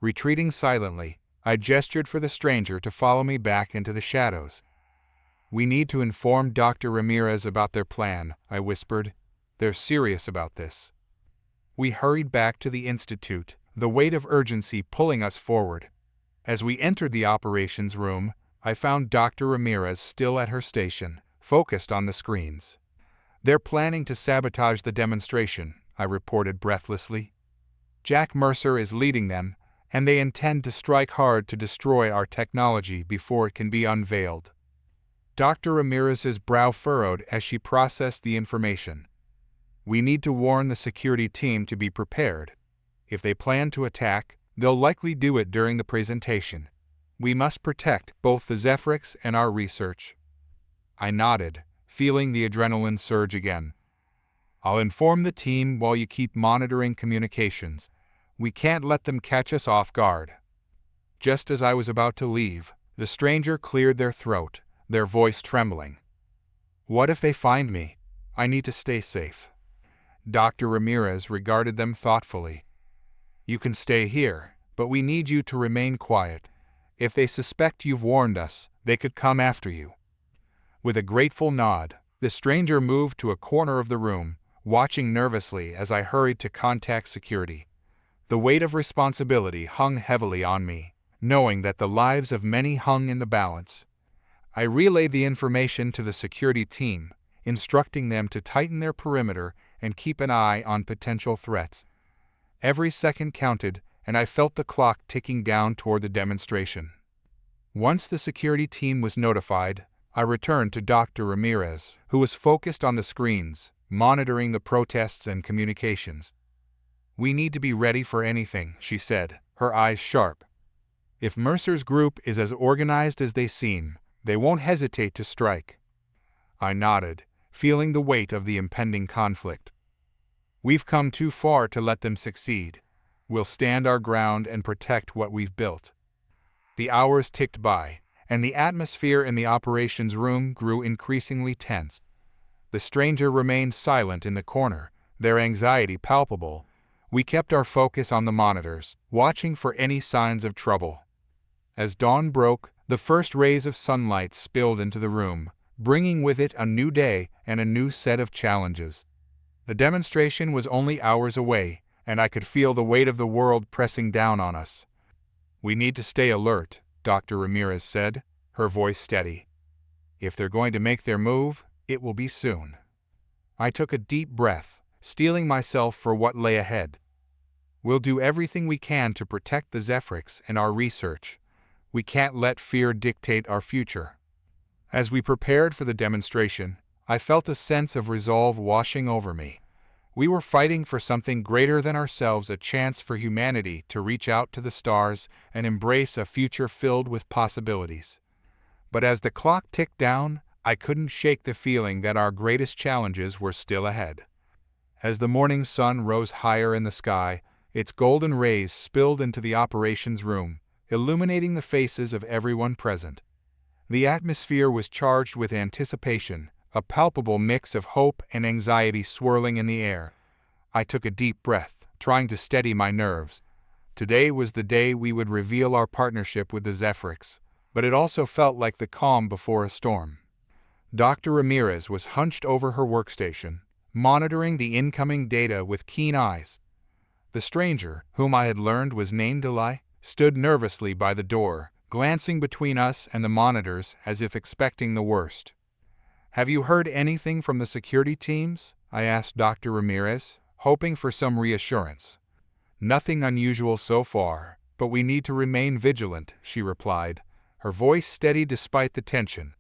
Retreating silently, I gestured for the stranger to follow me back into the shadows. We need to inform Dr. Ramirez about their plan, I whispered. They're serious about this. We hurried back to the institute, the weight of urgency pulling us forward. As we entered the operations room, I found Dr. Ramirez still at her station, focused on the screens. They're planning to sabotage the demonstration, I reported breathlessly. Jack Mercer is leading them, and they intend to strike hard to destroy our technology before it can be unveiled. Dr. Ramirez's brow furrowed as she processed the information. We need to warn the security team to be prepared. If they plan to attack, they'll likely do it during the presentation. We must protect both the Zephrix and our research. I nodded, feeling the adrenaline surge again. I'll inform the team while you keep monitoring communications. We can't let them catch us off guard. Just as I was about to leave, the stranger cleared their throat, their voice trembling. What if they find me? I need to stay safe. Dr. Ramirez regarded them thoughtfully. You can stay here, but we need you to remain quiet. If they suspect you've warned us, they could come after you. With a grateful nod, the stranger moved to a corner of the room, watching nervously as I hurried to contact security. The weight of responsibility hung heavily on me, knowing that the lives of many hung in the balance. I relayed the information to the security team, instructing them to tighten their perimeter and keep an eye on potential threats. Every second counted, and I felt the clock ticking down toward the demonstration. Once the security team was notified, I returned to Dr. Ramirez, who was focused on the screens, monitoring the protests and communications. We need to be ready for anything, she said, her eyes sharp. If Mercer's group is as organized as they seem, they won't hesitate to strike. I nodded, feeling the weight of the impending conflict. We've come too far to let them succeed. We'll stand our ground and protect what we've built. The hours ticked by, and the atmosphere in the operations room grew increasingly tense. The stranger remained silent in the corner, their anxiety palpable. We kept our focus on the monitors, watching for any signs of trouble. As dawn broke, the first rays of sunlight spilled into the room, bringing with it a new day and a new set of challenges. The demonstration was only hours away, and I could feel the weight of the world pressing down on us. "We need to stay alert," Dr. Ramirez said, her voice steady. "If they're going to make their move, it will be soon." I took a deep breath, steeling myself for what lay ahead. "We'll do everything we can to protect the Zephyrs and our research. We can't let fear dictate our future." As we prepared for the demonstration, I felt a sense of resolve washing over me. We were fighting for something greater than ourselves, a chance for humanity to reach out to the stars and embrace a future filled with possibilities. But as the clock ticked down, I couldn't shake the feeling that our greatest challenges were still ahead. As the morning sun rose higher in the sky, its golden rays spilled into the operations room, illuminating the faces of everyone present. The atmosphere was charged with anticipation, a palpable mix of hope and anxiety swirling in the air. I took a deep breath, trying to steady my nerves. Today was the day we would reveal our partnership with the Zephyrs, but it also felt like the calm before a storm. Dr. Ramirez was hunched over her workstation, monitoring the incoming data with keen eyes. The stranger, whom I had learned was named Eli, stood nervously by the door, glancing between us and the monitors as if expecting the worst. "Have you heard anything from the security teams?" I asked Dr. Ramirez, hoping for some reassurance. "Nothing unusual so far, but we need to remain vigilant," she replied, her voice steady despite the tension.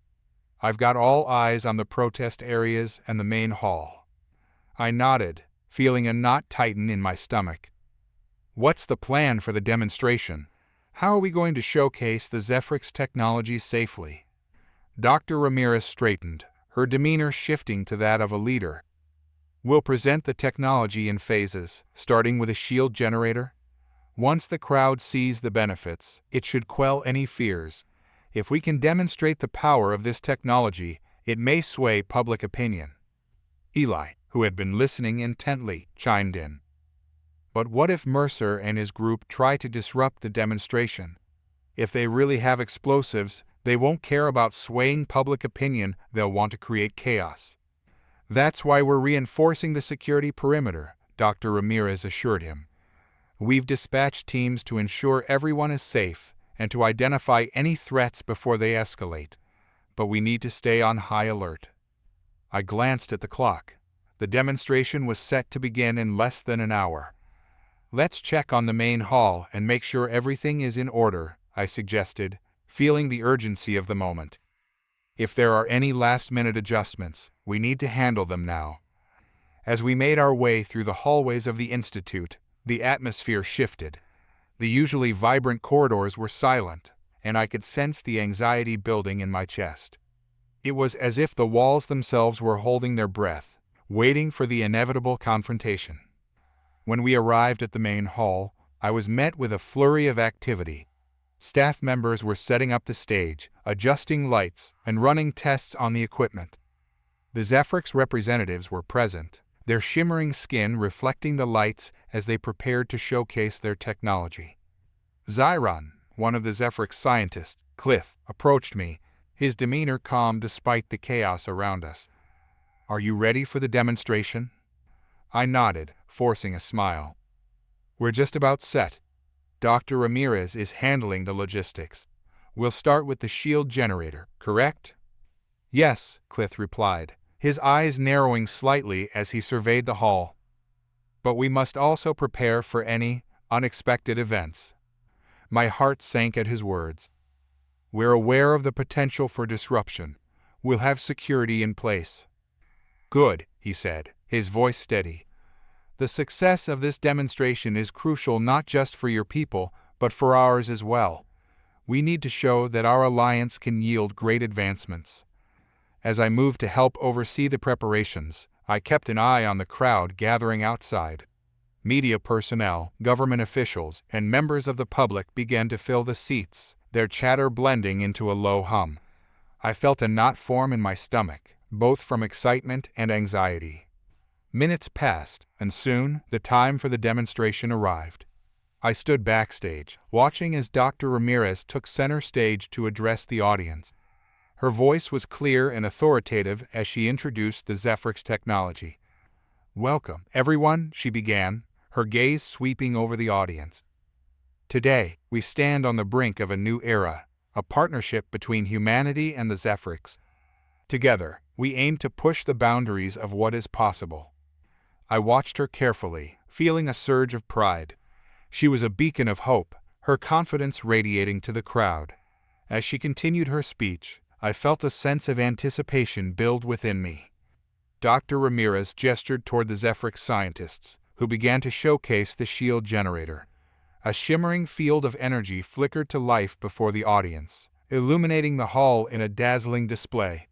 "I've got all eyes on the protest areas and the main hall." I nodded, feeling a knot tighten in my stomach. "What's the plan for the demonstration? How are we going to showcase the Zephyrs technology safely?" Dr. Ramirez straightened, her demeanor shifting to that of a leader. "We'll present the technology in phases, starting with a shield generator. Once the crowd sees the benefits, it should quell any fears. If we can demonstrate the power of this technology, it may sway public opinion." Eli, who had been listening intently, chimed in. "But what if Mercer and his group try to disrupt the demonstration? If they really have explosives, they won't care about swaying public opinion, they'll want to create chaos." "That's why we're reinforcing the security perimeter," Dr. Ramirez assured him. "We've dispatched teams to ensure everyone is safe and to identify any threats before they escalate. But we need to stay on high alert." I glanced at the clock. The demonstration was set to begin in less than an hour. "Let's check on the main hall and make sure everything is in order," I suggested, feeling the urgency of the moment. "If there are any last-minute adjustments, we need to handle them now." As we made our way through the hallways of the Institute, the atmosphere shifted. The usually vibrant corridors were silent, and I could sense the anxiety building in my chest. It was as if the walls themselves were holding their breath, waiting for the inevitable confrontation. When we arrived at the main hall, I was met with a flurry of activity. Staff members were setting up the stage, adjusting lights, and running tests on the equipment. The Zephyrs representatives were present, their shimmering skin reflecting the lights as they prepared to showcase their technology. Zyron, one of the Zephyrs scientists, Cliff, approached me, his demeanor calm despite the chaos around us. "Are you ready for the demonstration?" I nodded, forcing a smile. "We're just about set. Dr. Ramirez is handling the logistics. We'll start with the shield generator, correct?" "Yes," Cliff replied, his eyes narrowing slightly as he surveyed the hall. "But we must also prepare for any unexpected events." My heart sank at his words. "We're aware of the potential for disruption. We'll have security in place." "Good," he said, his voice steady. "The success of this demonstration is crucial not just for your people, but for ours as well. We need to show that our alliance can yield great advancements." As I moved to help oversee the preparations, I kept an eye on the crowd gathering outside. Media personnel, government officials, and members of the public began to fill the seats, their chatter blending into a low hum. I felt a knot form in my stomach, both from excitement and anxiety. Minutes passed, and soon, the time for the demonstration arrived. I stood backstage, watching as Dr. Ramirez took center stage to address the audience. Her voice was clear and authoritative as she introduced the Zephrix technology. "Welcome, everyone," she began, her gaze sweeping over the audience. "Today, we stand on the brink of a new era, a partnership between humanity and the Zephrix. Together, we aim to push the boundaries of what is possible." I watched her carefully, feeling a surge of pride. She was a beacon of hope, her confidence radiating to the crowd. As she continued her speech, I felt a sense of anticipation build within me. Dr. Ramirez gestured toward the Zephrix scientists, who began to showcase the shield generator. A shimmering field of energy flickered to life before the audience, illuminating the hall in a dazzling display.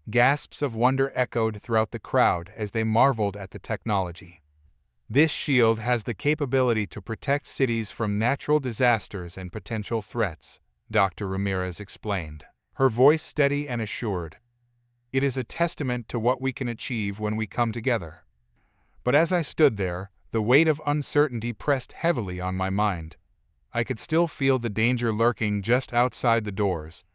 Gasps of wonder echoed throughout the crowd as they marveled at the technology. "This shield has the capability to protect cities from natural disasters and potential threats," Dr. Ramirez explained, her voice steady and assured. "It is a testament to what we can achieve when we come together." But as I stood there, the weight of uncertainty pressed heavily on my mind. I could still feel the danger lurking just outside the doors.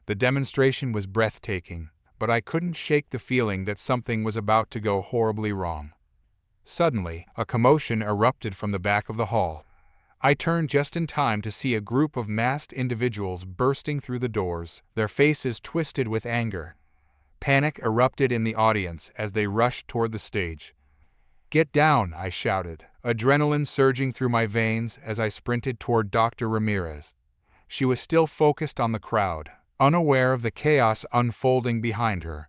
The demonstration was breathtaking, but I couldn't shake the feeling that something was about to go horribly wrong. Suddenly, a commotion erupted from the back of the hall. I turned just in time to see a group of masked individuals bursting through the doors, their faces twisted with anger. Panic erupted in the audience as they rushed toward the stage. "Get down!" I shouted, adrenaline surging through my veins as I sprinted toward Dr. Ramirez. She was still focused on the crowd, unaware of the chaos unfolding behind her.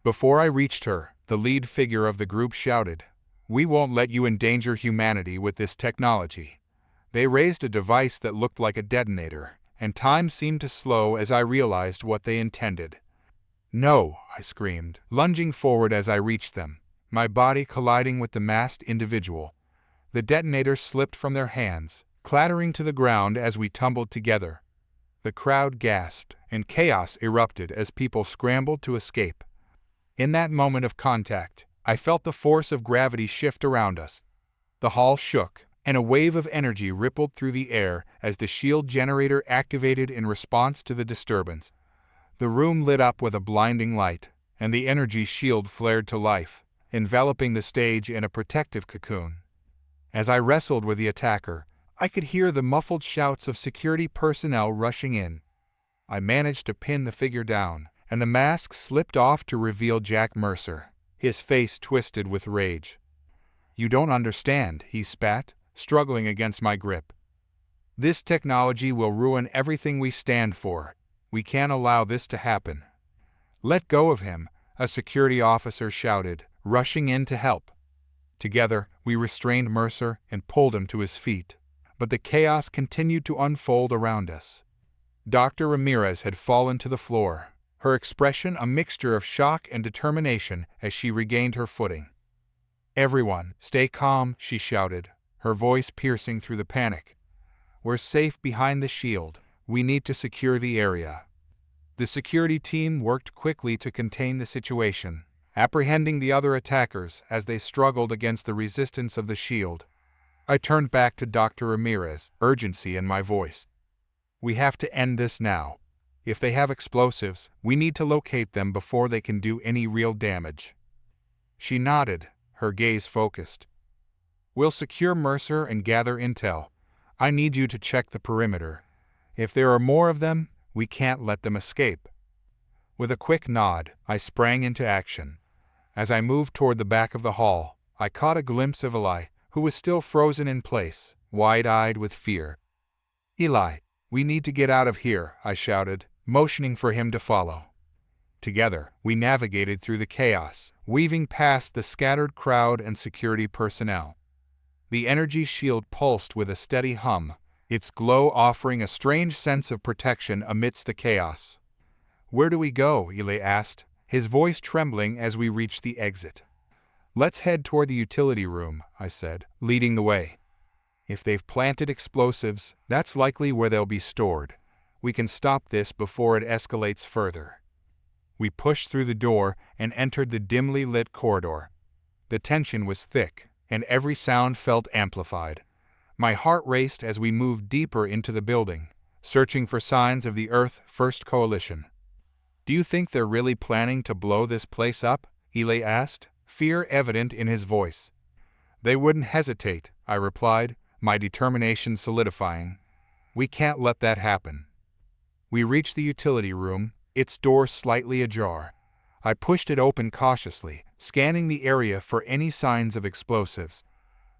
Before I reached her, the lead figure of the group shouted, "We won't let you endanger humanity with this technology." They raised a device that looked like a detonator, and time seemed to slow as I realized what they intended. "No!" I screamed, lunging forward as I reached them, my body colliding with the masked individual. The detonator slipped from their hands, clattering to the ground as we tumbled together. The crowd gasped, and chaos erupted as people scrambled to escape. In that moment of contact, I felt the force of gravity shift around us. The hall shook, and a wave of energy rippled through the air as the shield generator activated in response to the disturbance. The room lit up with a blinding light, and the energy shield flared to life, enveloping the stage in a protective cocoon. As I wrestled with the attacker, I could hear the muffled shouts of security personnel rushing in. I managed to pin the figure down, and the mask slipped off to reveal Jack Mercer, his face twisted with rage. "You don't understand," he spat, struggling against my grip. "This technology will ruin everything we stand for. We can't allow this to happen." "Let go of him," a security officer shouted, rushing in to help. Together, we restrained Mercer and pulled him to his feet. But the chaos continued to unfold around us. Dr. Ramirez had fallen to the floor, her expression a mixture of shock and determination as she regained her footing. "Everyone, stay calm," she shouted, her voice piercing through the panic. "We're safe behind the shield. We need to secure the area." The security team worked quickly to contain the situation, apprehending the other attackers as they struggled against the resistance of the shield. I turned back to Dr. Ramirez, urgency in my voice. "We have to end this now. If they have explosives, we need to locate them before they can do any real damage." She nodded, her gaze focused. "We'll secure Mercer and gather intel. I need you to check the perimeter. If there are more of them, we can't let them escape." With a quick nod, I sprang into action. As I moved toward the back of the hall, I caught a glimpse of Eli, who was still frozen in place, wide-eyed with fear. "Eli, we need to get out of here," I shouted, motioning for him to follow. Together, we navigated through the chaos, weaving past the scattered crowd and security personnel. The energy shield pulsed with a steady hum, its glow offering a strange sense of protection amidst the chaos. "Where do we go?" Eli asked, his voice trembling as we reached the exit. "Let's head toward the utility room," I said, leading the way. "If they've planted explosives, that's likely where they'll be stored. We can stop this before it escalates further." We pushed through the door and entered the dimly lit corridor. The tension was thick, and every sound felt amplified. My heart raced as we moved deeper into the building, searching for signs of the Earth First Coalition. "Do you think they're really planning to blow this place up?" Eli asked, fear evident in his voice. "They wouldn't hesitate," I replied, my determination solidifying. "We can't let that happen." We reached the utility room, its door slightly ajar. I pushed it open cautiously, scanning the area for any signs of explosives.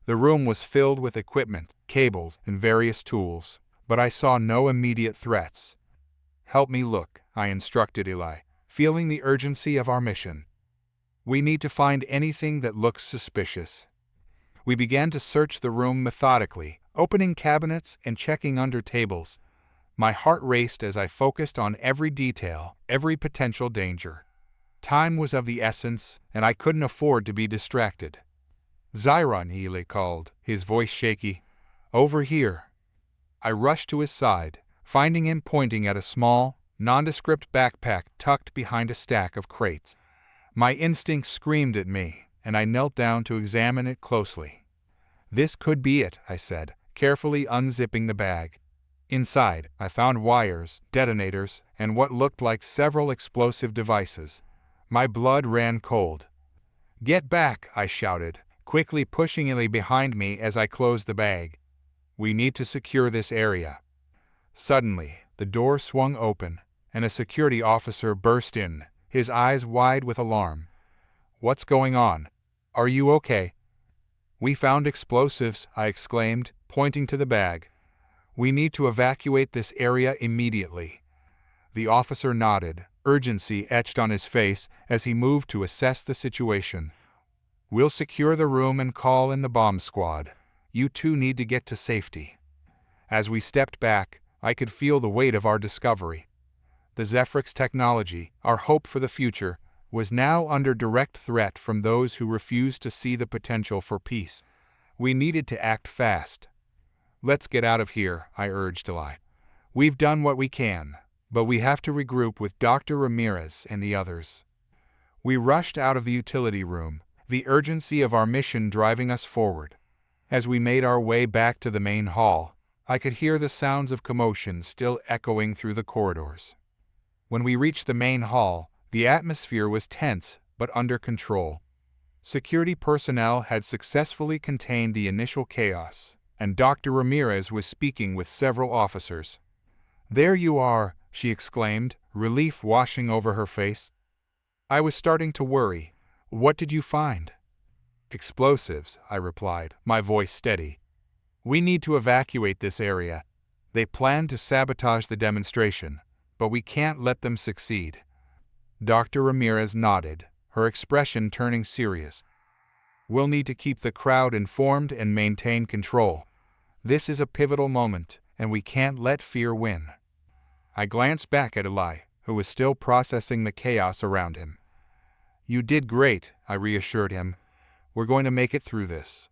The room was filled with equipment, cables, and various tools, but I saw no immediate threats. "Help me look," I instructed Eli, feeling the urgency of our mission. "We need to find anything that looks suspicious." We began to search the room methodically, opening cabinets and checking under tables. My heart raced as I focused on every detail, every potential danger. Time was of the essence, and I couldn't afford to be distracted. "Zyron," Eli called, his voice shaky. "Over here." I rushed to his side, finding him pointing at a small, nondescript backpack tucked behind a stack of crates. My instincts screamed at me, and I knelt down to examine it closely. "This could be it," I said, carefully unzipping the bag. Inside, I found wires, detonators, and what looked like several explosive devices. My blood ran cold. "Get back!" I shouted, quickly pushing Eli behind me as I closed the bag. "We need to secure this area." Suddenly, the door swung open, and a security officer burst in, his eyes wide with alarm. "What's going on? Are you okay?" "We found explosives," I exclaimed, pointing to the bag. "We need to evacuate this area immediately." The officer nodded, urgency etched on his face as he moved to assess the situation. "We'll secure the room and call in the bomb squad. You two need to get to safety." As we stepped back, I could feel the weight of our discovery. The Zephrix technology, our hope for the future, was now under direct threat from those who refused to see the potential for peace. We needed to act fast. "Let's get out of here," I urged Eli. "We've done what we can, but we have to regroup with Dr. Ramirez and the others." We rushed out of the utility room, the urgency of our mission driving us forward. As we made our way back to the main hall, I could hear the sounds of commotion still echoing through the corridors. When we reached the main hall, the atmosphere was tense but under control. Security personnel had successfully contained the initial chaos, and Dr. Ramirez was speaking with several officers. "There you are," she exclaimed, relief washing over her face. I was starting to worry. "What did you find?" "Explosives," I replied, my voice steady. "We need to evacuate this area. They plan to sabotage the demonstration, but we can't let them succeed." Dr. Ramirez nodded, her expression turning serious. "We'll need to keep the crowd informed and maintain control. This is a pivotal moment, and we can't let fear win." I glanced back at Eli, who was still processing the chaos around him. "You did great," I reassured him. "We're going to make it through this."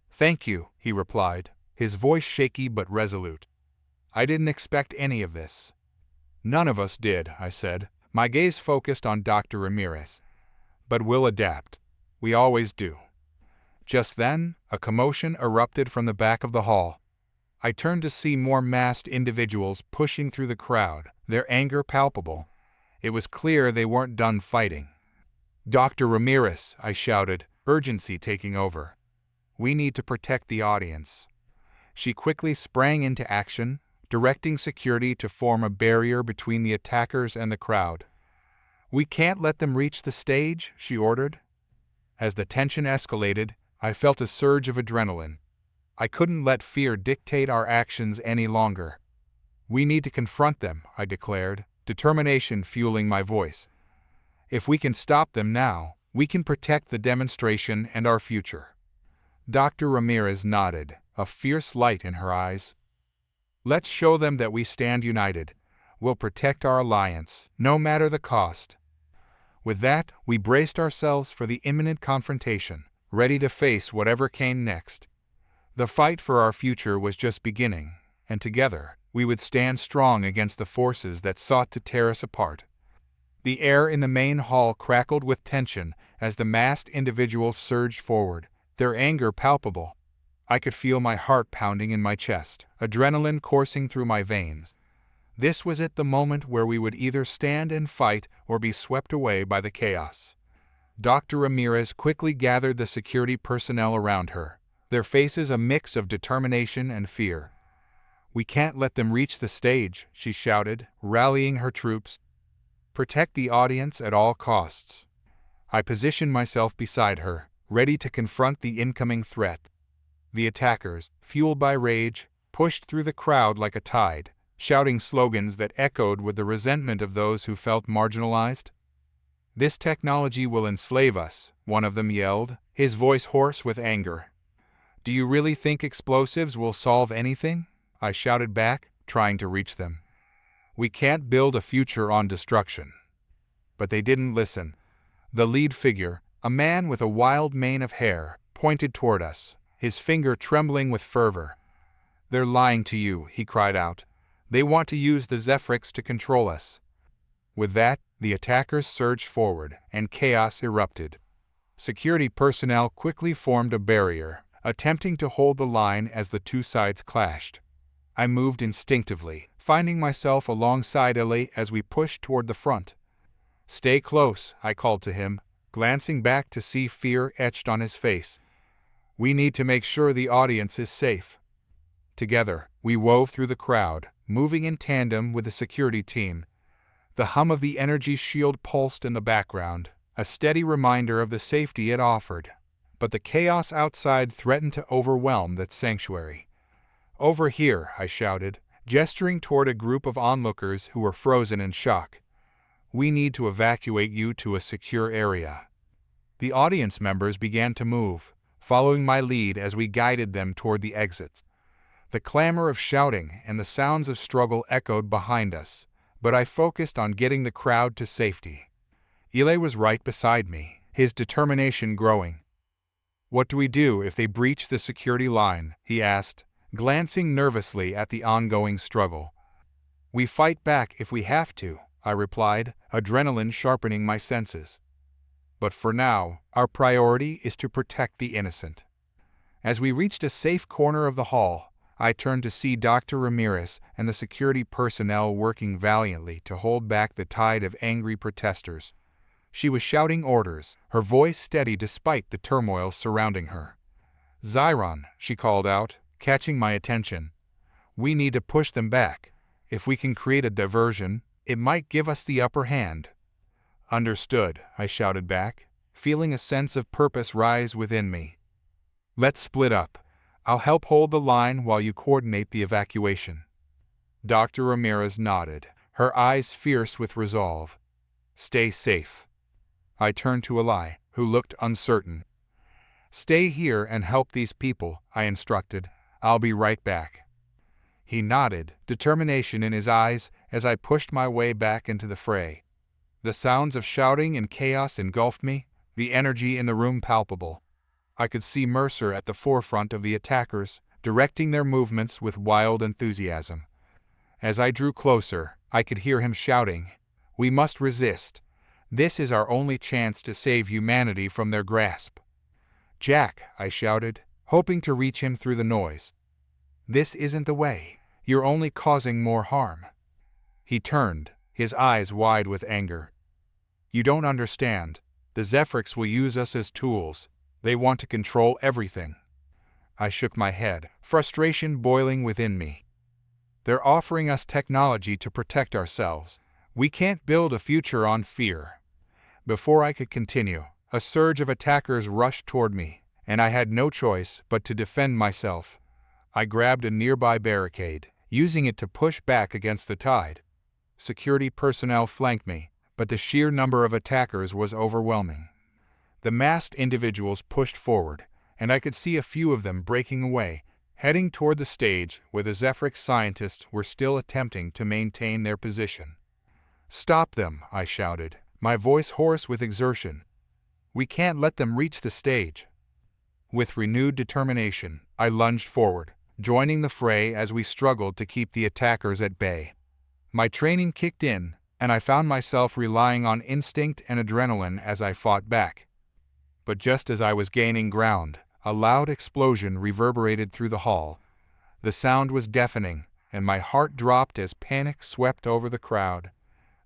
"Thank you," he replied, his voice shaky but resolute. "I didn't expect any of this." "None of us did," I said, my gaze focused on Dr. Ramirez. "But we'll adapt. We always do." Just then, a commotion erupted from the back of the hall. I turned to see more masked individuals pushing through the crowd, their anger palpable. It was clear they weren't done fighting. "Dr. Ramirez," I shouted, urgency taking over. "We need to protect the audience." She quickly sprang into action, directing security to form a barrier between the attackers and the crowd. "We can't let them reach the stage," she ordered. As the tension escalated, I felt a surge of adrenaline. I couldn't let fear dictate our actions any longer. "We need to confront them," I declared, determination fueling my voice. "If we can stop them now, we can protect the demonstration and our future." Dr. Ramirez nodded, a fierce light in her eyes. "Let's show them that we stand united. We'll protect our alliance, no matter the cost." With that, we braced ourselves for the imminent confrontation, ready to face whatever came next. The fight for our future was just beginning, and together, we would stand strong against the forces that sought to tear us apart. The air in the main hall crackled with tension as the masked individuals surged forward, their anger palpable. I could feel my heart pounding in my chest, adrenaline coursing through my veins. This was the moment where we would either stand and fight or be swept away by the chaos. Dr. Ramirez quickly gathered the security personnel around her, their faces a mix of determination and fear. "We can't let them reach the stage," she shouted, rallying her troops. "Protect the audience at all costs." I positioned myself beside her, ready to confront the incoming threat. The attackers, fueled by rage, pushed through the crowd like a tide, shouting slogans that echoed with the resentment of those who felt marginalized. "This technology will enslave us," one of them yelled, his voice hoarse with anger. "Do you really think explosives will solve anything?" I shouted back, trying to reach them. "We can't build a future on destruction." But they didn't listen. The lead figure, a man with a wild mane of hair, pointed toward us, his finger trembling with fervor. "They're lying to you," he cried out. "They want to use the Zephyrs to control us." With that, the attackers surged forward, and chaos erupted. Security personnel quickly formed a barrier, attempting to hold the line as the two sides clashed. I moved instinctively, finding myself alongside Ellie as we pushed toward the front. "Stay close," I called to him, glancing back to see fear etched on his face. "We need to make sure the audience is safe." Together, we wove through the crowd, moving in tandem with the security team. The hum of the energy shield pulsed in the background, a steady reminder of the safety it offered. But the chaos outside threatened to overwhelm that sanctuary. "Over here," I shouted, gesturing toward a group of onlookers who were frozen in shock. "We need to evacuate you to a secure area." The audience members began to move, following my lead as we guided them toward the exits. The clamor of shouting and the sounds of struggle echoed behind us, but I focused on getting the crowd to safety. Eli was right beside me, his determination growing. "What do we do if they breach the security line?" he asked, glancing nervously at the ongoing struggle. "We fight back if we have to," I replied, adrenaline sharpening my senses. "But for now, our priority is to protect the innocent." As we reached a safe corner of the hall, I turned to see Dr. Ramirez and the security personnel working valiantly to hold back the tide of angry protesters. She was shouting orders, her voice steady despite the turmoil surrounding her. "Zyron," she called out, catching my attention. "We need to push them back. If we can create a diversion, it might give us the upper hand." "Understood," I shouted back, feeling a sense of purpose rise within me. "Let's split up. I'll help hold the line while you coordinate the evacuation." Dr. Ramirez nodded, her eyes fierce with resolve. "Stay safe." I turned to Eli, who looked uncertain. "Stay here and help these people," I instructed. "I'll be right back." He nodded, determination in his eyes, as I pushed my way back into the fray. The sounds of shouting and chaos engulfed me, the energy in the room palpable. I could see Mercer at the forefront of the attackers, directing their movements with wild enthusiasm. As I drew closer, I could hear him shouting, "We must resist. This is our only chance to save humanity from their grasp." "Jack," I shouted, hoping to reach him through the noise. "This isn't the way. You're only causing more harm." He turned, his eyes wide with anger. "You don't understand. The Zephyrs will use us as tools. They want to control everything." I shook my head, frustration boiling within me. "They're offering us technology to protect ourselves. We can't build a future on fear." Before I could continue, a surge of attackers rushed toward me, and I had no choice but to defend myself. I grabbed a nearby barricade, using it to push back against the tide. Security personnel flanked me, but the sheer number of attackers was overwhelming. The masked individuals pushed forward, and I could see a few of them breaking away, heading toward the stage where the Zephyr scientists were still attempting to maintain their position. "Stop them," I shouted, my voice hoarse with exertion. "We can't let them reach the stage." With renewed determination, I lunged forward, joining the fray as we struggled to keep the attackers at bay. My training kicked in, and I found myself relying on instinct and adrenaline as I fought back. But just as I was gaining ground, a loud explosion reverberated through the hall. The sound was deafening, and my heart dropped as panic swept over the crowd.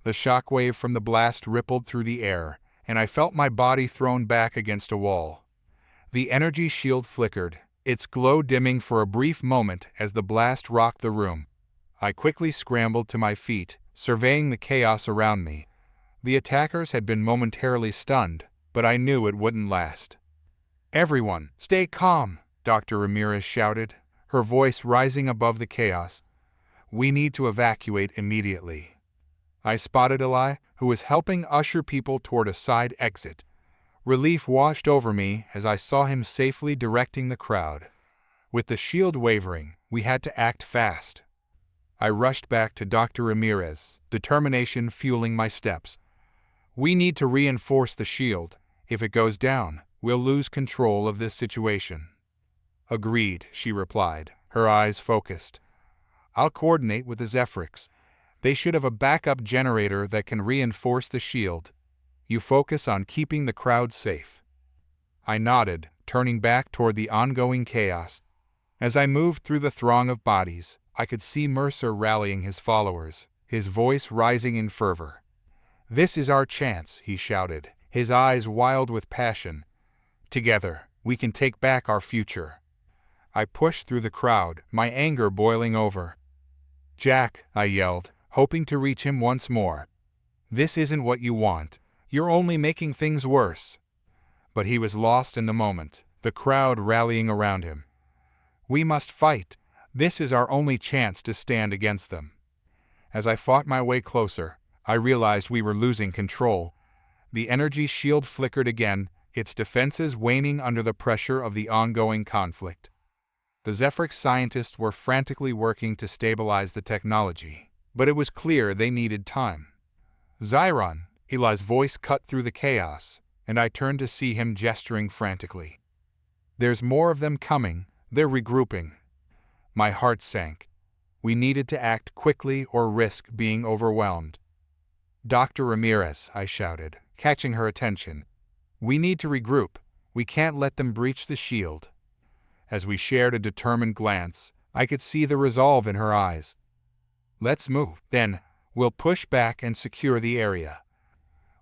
The shockwave from the blast rippled through the air, and I felt my body thrown back against a wall. The energy shield flickered, its glow dimming for a brief moment as the blast rocked the room. I quickly scrambled to my feet, surveying the chaos around me. The attackers had been momentarily stunned, but I knew it wouldn't last. "Everyone, stay calm," Dr. Ramirez shouted, her voice rising above the chaos. "We need to evacuate immediately." I spotted Eli, who was helping usher people toward a side exit. Relief washed over me as I saw him safely directing the crowd. With the shield wavering, we had to act fast. I rushed back to Dr. Ramirez, determination fueling my steps. "We need to reinforce the shield. If it goes down, we'll lose control of this situation." "Agreed," she replied, her eyes focused. "I'll coordinate with the Zephyrs. They should have a backup generator that can reinforce the shield. You focus on keeping the crowd safe." I nodded, turning back toward the ongoing chaos. As I moved through the throng of bodies, I could see Mercer rallying his followers, his voice rising in fervor. "This is our chance," he shouted, his eyes wild with passion. "Together, we can take back our future." I pushed through the crowd, my anger boiling over. "Jack," I yelled, hoping to reach him once more. "This isn't what you want. You're only making things worse." But he was lost in the moment, the crowd rallying around him. "We must fight. This is our only chance to stand against them." As I fought my way closer, I realized we were losing control. The energy shield flickered again, its defenses waning under the pressure of the ongoing conflict. The Zephyr scientists were frantically working to stabilize the technology, but it was clear they needed time. "Zyron," Eli's voice cut through the chaos, and I turned to see him gesturing frantically. "There's more of them coming. They're regrouping." My heart sank. We needed to act quickly or risk being overwhelmed. "Dr. Ramirez," I shouted, catching her attention. "We need to regroup. We can't let them breach the shield." As we shared a determined glance, I could see the resolve in her eyes. "Let's move, then. We'll push back and secure the area."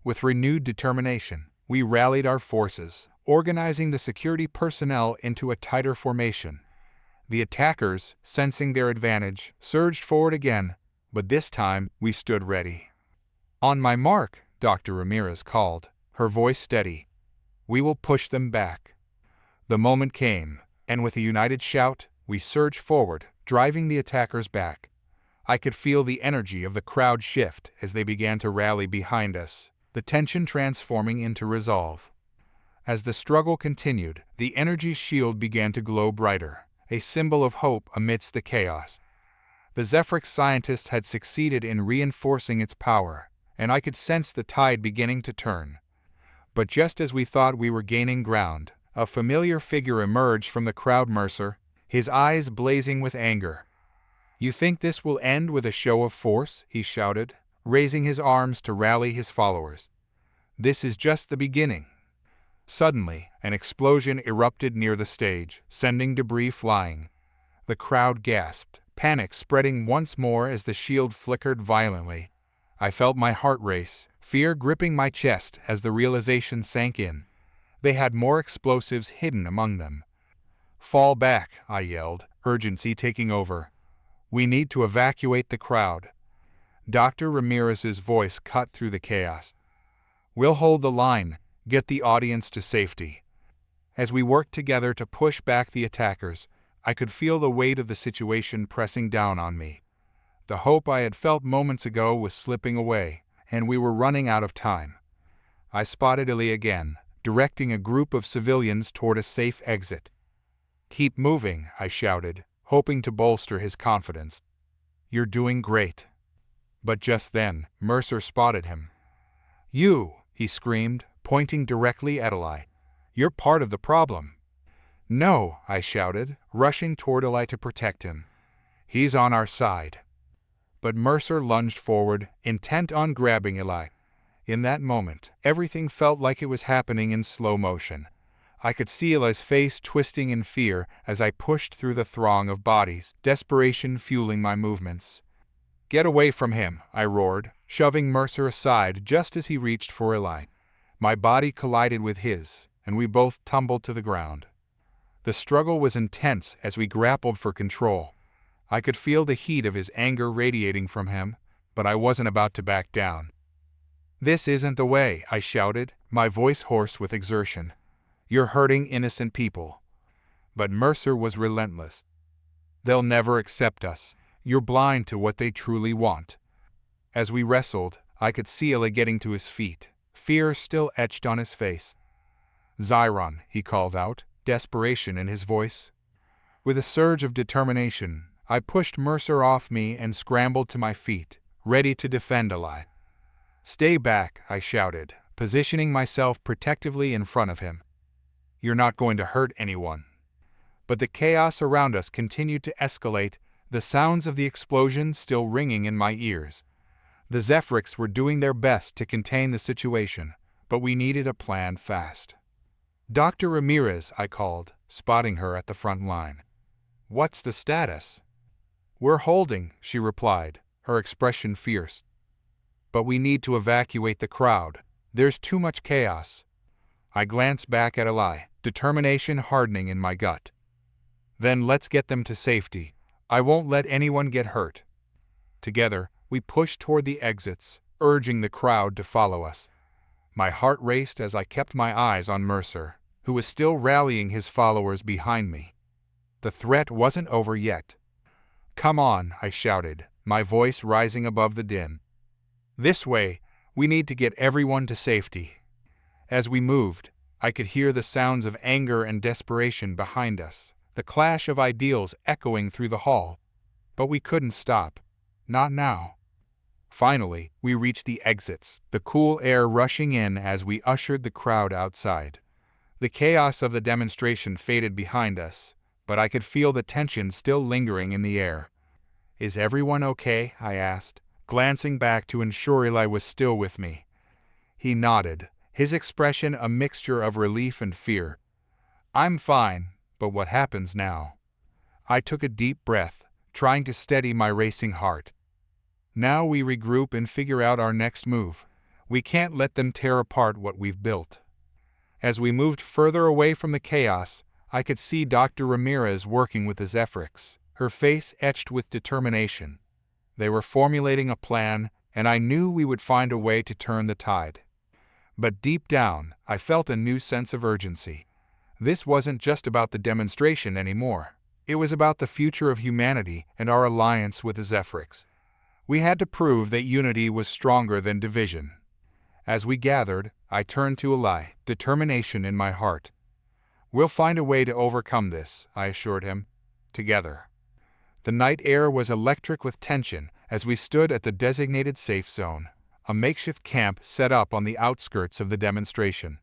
With renewed determination, we rallied our forces, organizing the security personnel into a tighter formation. The attackers, sensing their advantage, surged forward again, but this time we stood ready. "On my mark," Dr. Ramirez called, her voice steady. "We will push them back." The moment came, and with a united shout, we surged forward, driving the attackers back. I could feel the energy of the crowd shift as they began to rally behind us, the tension transforming into resolve. As the struggle continued, the energy shield began to glow brighter, a symbol of hope amidst the chaos. The Zephyr scientists had succeeded in reinforcing its power, and I could sense the tide beginning to turn. But just as we thought we were gaining ground, a familiar figure emerged from the crowd. Mercer, his eyes blazing with anger. "You think this will end with a show of force?" he shouted, raising his arms to rally his followers. "This is just the beginning." Suddenly, an explosion erupted near the stage, sending debris flying. The crowd gasped, panic spreading once more as the shield flickered violently. I felt my heart race, fear gripping my chest as the realization sank in. They had more explosives hidden among them. "Fall back," I yelled, urgency taking over. "We need to evacuate the crowd." Dr. Ramirez's voice cut through the chaos. "We'll hold the line. Get the audience to safety." As we worked together to push back the attackers, I could feel the weight of the situation pressing down on me. The hope I had felt moments ago was slipping away, and we were running out of time. I spotted Eli again, directing a group of civilians toward a safe exit. "Keep moving," I shouted, hoping to bolster his confidence. "You're doing great." But just then, Mercer spotted him. "You!" he screamed, pointing directly at Eli. "You're part of the problem." "No," I shouted, rushing toward Eli to protect him. "He's on our side." But Mercer lunged forward, intent on grabbing Eli. In that moment, everything felt like it was happening in slow motion. I could see Eli's face twisting in fear as I pushed through the throng of bodies, desperation fueling my movements. "Get away from him," I roared, shoving Mercer aside just as he reached for Eli. My body collided with his, and we both tumbled to the ground. The struggle was intense as we grappled for control. I could feel the heat of his anger radiating from him, but I wasn't about to back down. "This isn't the way," I shouted, my voice hoarse with exertion. "You're hurting innocent people." But Mercer was relentless. "They'll never accept us. You're blind to what they truly want." As we wrestled, I could see Eli getting to his feet, fear still etched on his face. "Zyron," he called out, desperation in his voice. With a surge of determination, I pushed Mercer off me and scrambled to my feet, ready to defend Eli. "Stay back," I shouted, positioning myself protectively in front of him. "You're not going to hurt anyone." But the chaos around us continued to escalate, the sounds of the explosion still ringing in my ears. The Zephyrics were doing their best to contain the situation, but we needed a plan fast. "Dr. Ramirez," I called, spotting her at the front line. "What's the status?" "We're holding," she replied, her expression fierce. "But we need to evacuate the crowd. There's too much chaos." I glanced back at Eli, determination hardening in my gut. "Then let's get them to safety. I won't let anyone get hurt." Together, we pushed toward the exits, urging the crowd to follow us. My heart raced as I kept my eyes on Mercer, who was still rallying his followers behind me. The threat wasn't over yet. "Come on," I shouted, my voice rising above the din. "This way, we need to get everyone to safety." As we moved, I could hear the sounds of anger and desperation behind us, the clash of ideals echoing through the hall. But we couldn't stop. Not now. Finally, we reached the exits, the cool air rushing in as we ushered the crowd outside. The chaos of the demonstration faded behind us, but I could feel the tension still lingering in the air. "Is everyone okay?" I asked, glancing back to ensure Eli was still with me. He nodded, his expression a mixture of relief and fear. "I'm fine, but what happens now?" I took a deep breath, trying to steady my racing heart. "Now we regroup and figure out our next move. We can't let them tear apart what we've built." As we moved further away from the chaos, I could see Dr. Ramirez working with the Zephyrics, her face etched with determination. They were formulating a plan, and I knew we would find a way to turn the tide. But deep down, I felt a new sense of urgency. This wasn't just about the demonstration anymore. It was about the future of humanity and our alliance with the Zephyrics. We had to prove that unity was stronger than division. As we gathered, I turned to Eli, determination in my heart. "We'll find a way to overcome this," I assured him. Together. The night air was electric with tension as we stood at the designated safe zone, a makeshift camp set up on the outskirts of the demonstration.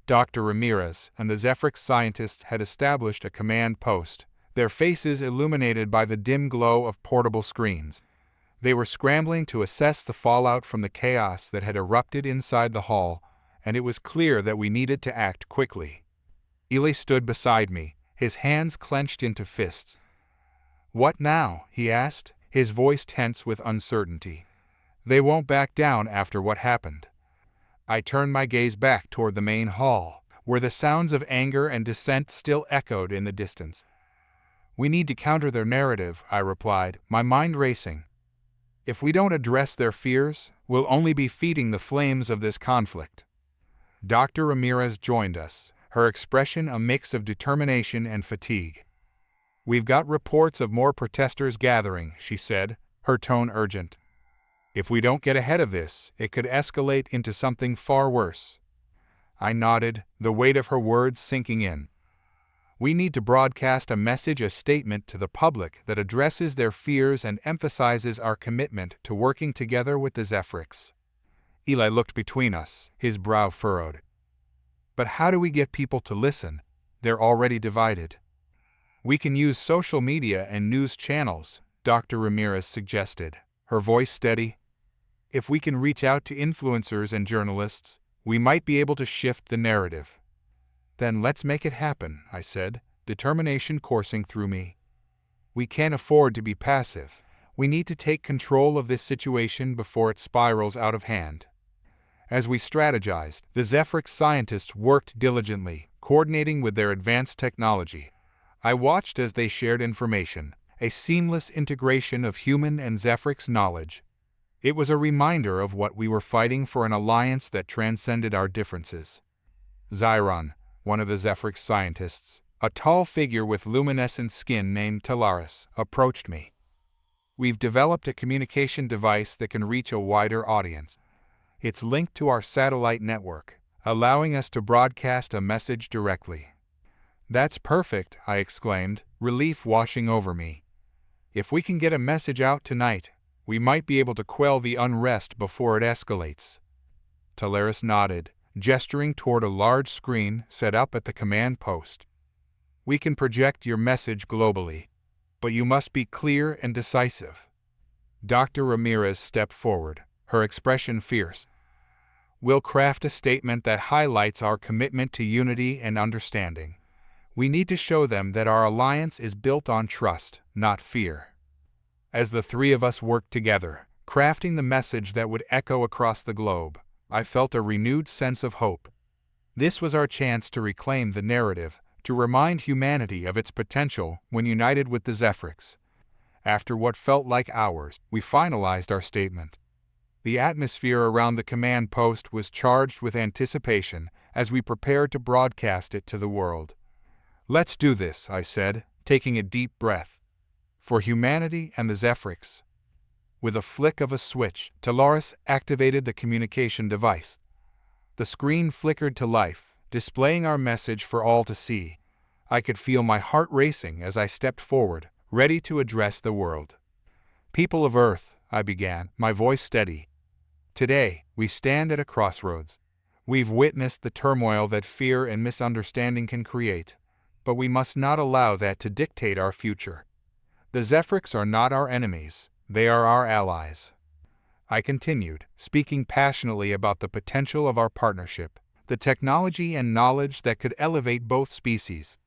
Dr. Ramirez and the Zephyric scientists had established a command post, their faces illuminated by the dim glow of portable screens. They were scrambling to assess the fallout from the chaos that had erupted inside the hall, and it was clear that we needed to act quickly. Eli stood beside me, his hands clenched into fists. "What now?" he asked, his voice tense with uncertainty. "They won't back down after what happened." I turned my gaze back toward the main hall, where the sounds of anger and dissent still echoed in the distance. "We need to counter their narrative," I replied, my mind racing. "If we don't address their fears, we'll only be feeding the flames of this conflict." Dr. Ramirez joined us, her expression a mix of determination and fatigue. "We've got reports of more protesters gathering," she said, her tone urgent. "If we don't get ahead of this, it could escalate into something far worse." I nodded, the weight of her words sinking in. "We need to broadcast a statement to the public that addresses their fears and emphasizes our commitment to working together with the Zephyrics." Eli looked between us, his brow furrowed. "But how do we get people to listen? They're already divided." "We can use social media and news channels," Dr. Ramirez suggested, her voice steady. If we can reach out to influencers and journalists, we might be able to shift the narrative. Then let's make it happen, I said, determination coursing through me. We can't afford to be passive. We need to take control of this situation before it spirals out of hand. As we strategized, the Zephrix scientists worked diligently, coordinating with their advanced technology. I watched as they shared information, a seamless integration of human and Zephrix knowledge. It was a reminder of what we were fighting for, an alliance that transcended our differences. Zyron, one of the Zephrix scientists, a tall figure with luminescent skin named Talaris, approached me. We've developed a communication device that can reach a wider audience. It's linked to our satellite network, allowing us to broadcast a message directly. That's perfect, I exclaimed, relief washing over me. If we can get a message out tonight, we might be able to quell the unrest before it escalates. Talaris nodded, gesturing toward a large screen set up at the command post. We can project your message globally, but you must be clear and decisive. Dr. Ramirez stepped forward, her expression fierce. We'll craft a statement that highlights our commitment to unity and understanding. We need to show them that our alliance is built on trust, not fear. As the three of us worked together, crafting the message that would echo across the globe, I felt a renewed sense of hope. This was our chance to reclaim the narrative, to remind humanity of its potential when united with the Zephrix. After what felt like hours, we finalized our statement. The atmosphere around the command post was charged with anticipation as we prepared to broadcast it to the world. Let's do this, I said, taking a deep breath. For humanity and the Zephrix. With a flick of a switch, Talaris activated the communication device. The screen flickered to life, displaying our message for all to see. I could feel my heart racing as I stepped forward, ready to address the world. People of Earth, I began, my voice steady. Today, we stand at a crossroads. We've witnessed the turmoil that fear and misunderstanding can create, but we must not allow that to dictate our future. The Zephrix are not our enemies, they are our allies. I continued, speaking passionately about the potential of our partnership, the technology and knowledge that could elevate both species.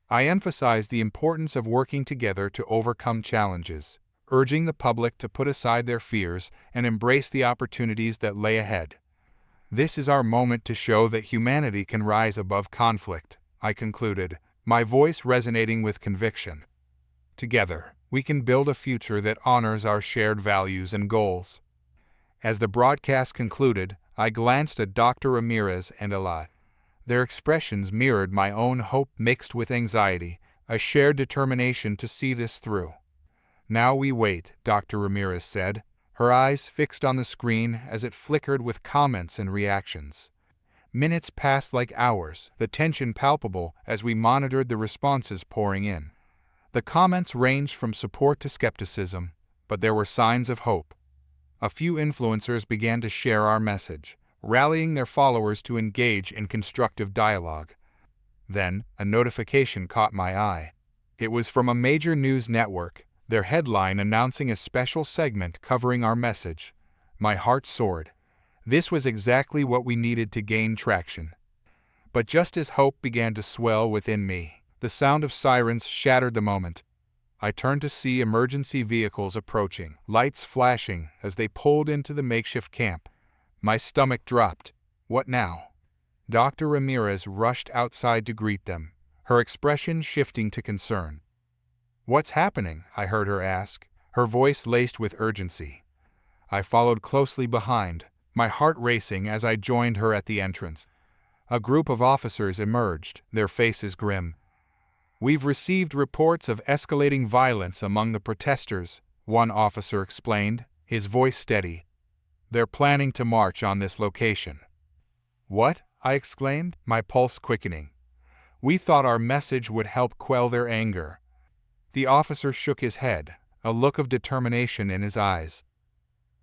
I emphasized the importance of working together to overcome challenges, urging the public to put aside their fears and embrace the opportunities that lay ahead. This is our moment to show that humanity can rise above conflict, I concluded, my voice resonating with conviction. Together, we can build a future that honors our shared values and goals. As the broadcast concluded, I glanced at Dr. Ramirez and Elad. Their expressions mirrored my own hope mixed with anxiety, a shared determination to see this through. Now we wait, Dr. Ramirez said, her eyes fixed on the screen as it flickered with comments and reactions. Minutes passed like hours, the tension palpable as we monitored the responses pouring in. The comments ranged from support to skepticism, but there were signs of hope. A few influencers began to share our message, rallying their followers to engage in constructive dialogue. Then, a notification caught my eye. It was from a major news network, their headline announcing a special segment covering our message. My heart soared. This was exactly what we needed to gain traction. But just as hope began to swell within me, the sound of sirens shattered the moment. I turned to see emergency vehicles approaching, lights flashing as they pulled into the makeshift camp. My stomach dropped. What now? Dr. Ramirez rushed outside to greet them, her expression shifting to concern. What's happening? I heard her ask, her voice laced with urgency. I followed closely behind, my heart racing as I joined her at the entrance. A group of officers emerged, their faces grim. We've received reports of escalating violence among the protesters, one officer explained, his voice steady. They're planning to march on this location. What? I exclaimed, my pulse quickening. We thought our message would help quell their anger. The officer shook his head, a look of determination in his eyes.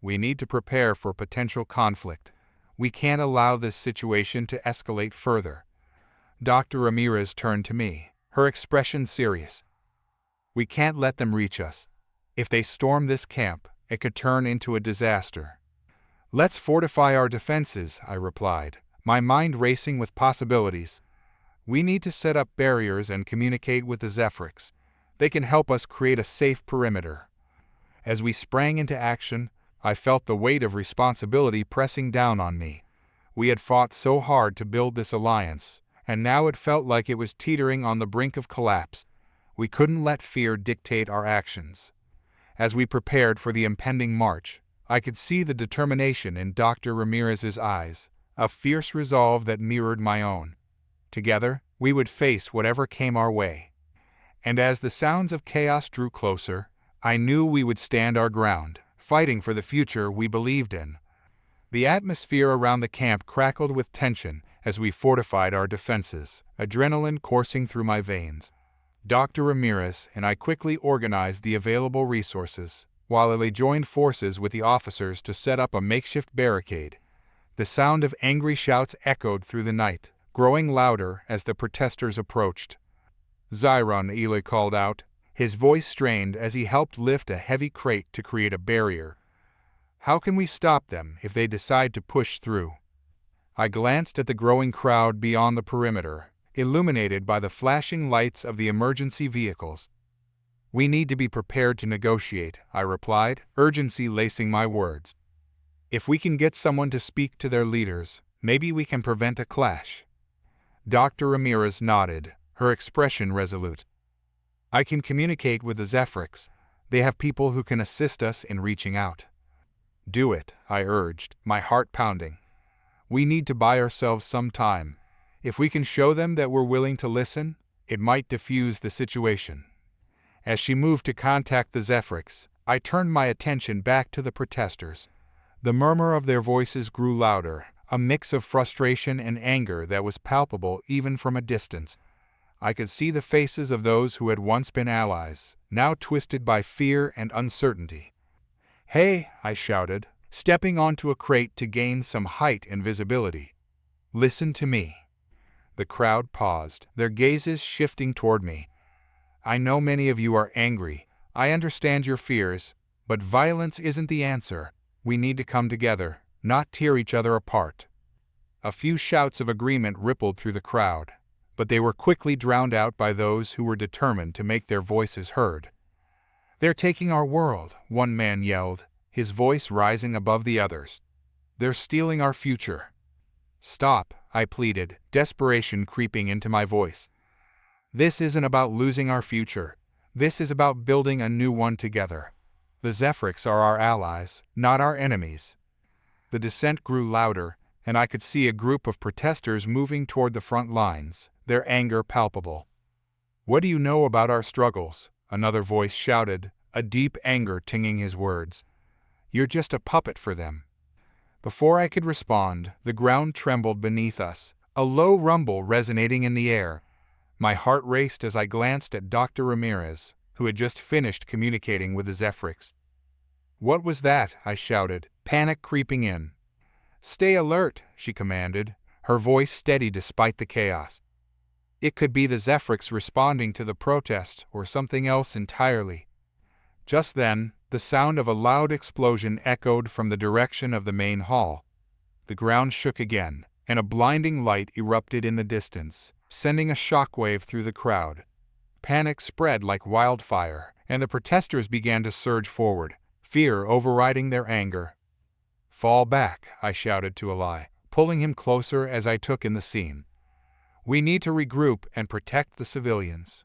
We need to prepare for potential conflict. We can't allow this situation to escalate further. Dr. Ramirez turned to me, her expression serious. We can't let them reach us. If they storm this camp, it could turn into a disaster. Let's fortify our defenses, I replied, my mind racing with possibilities. We need to set up barriers and communicate with the Zephyrs. They can help us create a safe perimeter. As we sprang into action, I felt the weight of responsibility pressing down on me. We had fought so hard to build this alliance, and now it felt like it was teetering on the brink of collapse. We couldn't let fear dictate our actions. As we prepared for the impending march, I could see the determination in Dr. Ramirez's eyes, a fierce resolve that mirrored my own. Together, we would face whatever came our way. And as the sounds of chaos drew closer, I knew we would stand our ground, fighting for the future we believed in. The atmosphere around the camp crackled with tension as we fortified our defenses, adrenaline coursing through my veins. Dr. Ramirez and I quickly organized the available resources, while I joined forces with the officers to set up a makeshift barricade. The sound of angry shouts echoed through the night, growing louder as the protesters approached. "Zyron," Eli called out, his voice strained as he helped lift a heavy crate to create a barrier. "How can we stop them if they decide to push through?" I glanced at the growing crowd beyond the perimeter, illuminated by the flashing lights of the emergency vehicles. "We need to be prepared to negotiate," I replied, urgency lacing my words. "If we can get someone to speak to their leaders, maybe we can prevent a clash." Dr. Ramirez nodded, her expression resolute. "I can communicate with the Zephyrs. They have people who can assist us in reaching out." "Do it," I urged, my heart pounding. "We need to buy ourselves some time. If we can show them that we're willing to listen, it might diffuse the situation." As she moved to contact the Zephyrs, I turned my attention back to the protesters. The murmur of their voices grew louder, a mix of frustration and anger that was palpable even from a distance. I could see the faces of those who had once been allies, now twisted by fear and uncertainty. "Hey," I shouted, stepping onto a crate to gain some height and visibility. "Listen to me." The crowd paused, their gazes shifting toward me. "I know many of you are angry. I understand your fears, but violence isn't the answer. We need to come together, not tear each other apart." A few shouts of agreement rippled through the crowd, but they were quickly drowned out by those who were determined to make their voices heard. "They're taking our world," one man yelled, his voice rising above the others. "They're stealing our future." "Stop," I pleaded, desperation creeping into my voice. "This isn't about losing our future. This is about building a new one together. The Zephyrs are our allies, not our enemies." The dissent grew louder, and I could see a group of protesters moving toward the front lines, their anger palpable. "What do you know about our struggles?" another voice shouted, a deep anger tinging his words. "You're just a puppet for them." Before I could respond, the ground trembled beneath us, a low rumble resonating in the air. My heart raced as I glanced at Dr. Ramirez, who had just finished communicating with the Zephyrs. "What was that?" I shouted, panic creeping in. "Stay alert," she commanded, her voice steady despite the chaos. It could be the Zephyrs responding to the protest or something else entirely. Just then, the sound of a loud explosion echoed from the direction of the main hall. The ground shook again, and a blinding light erupted in the distance, sending a shockwave through the crowd. Panic spread like wildfire, and the protesters began to surge forward, fear overriding their anger. "Fall back," I shouted to Eli, pulling him closer as I took in the scene. "We need to regroup and protect the civilians."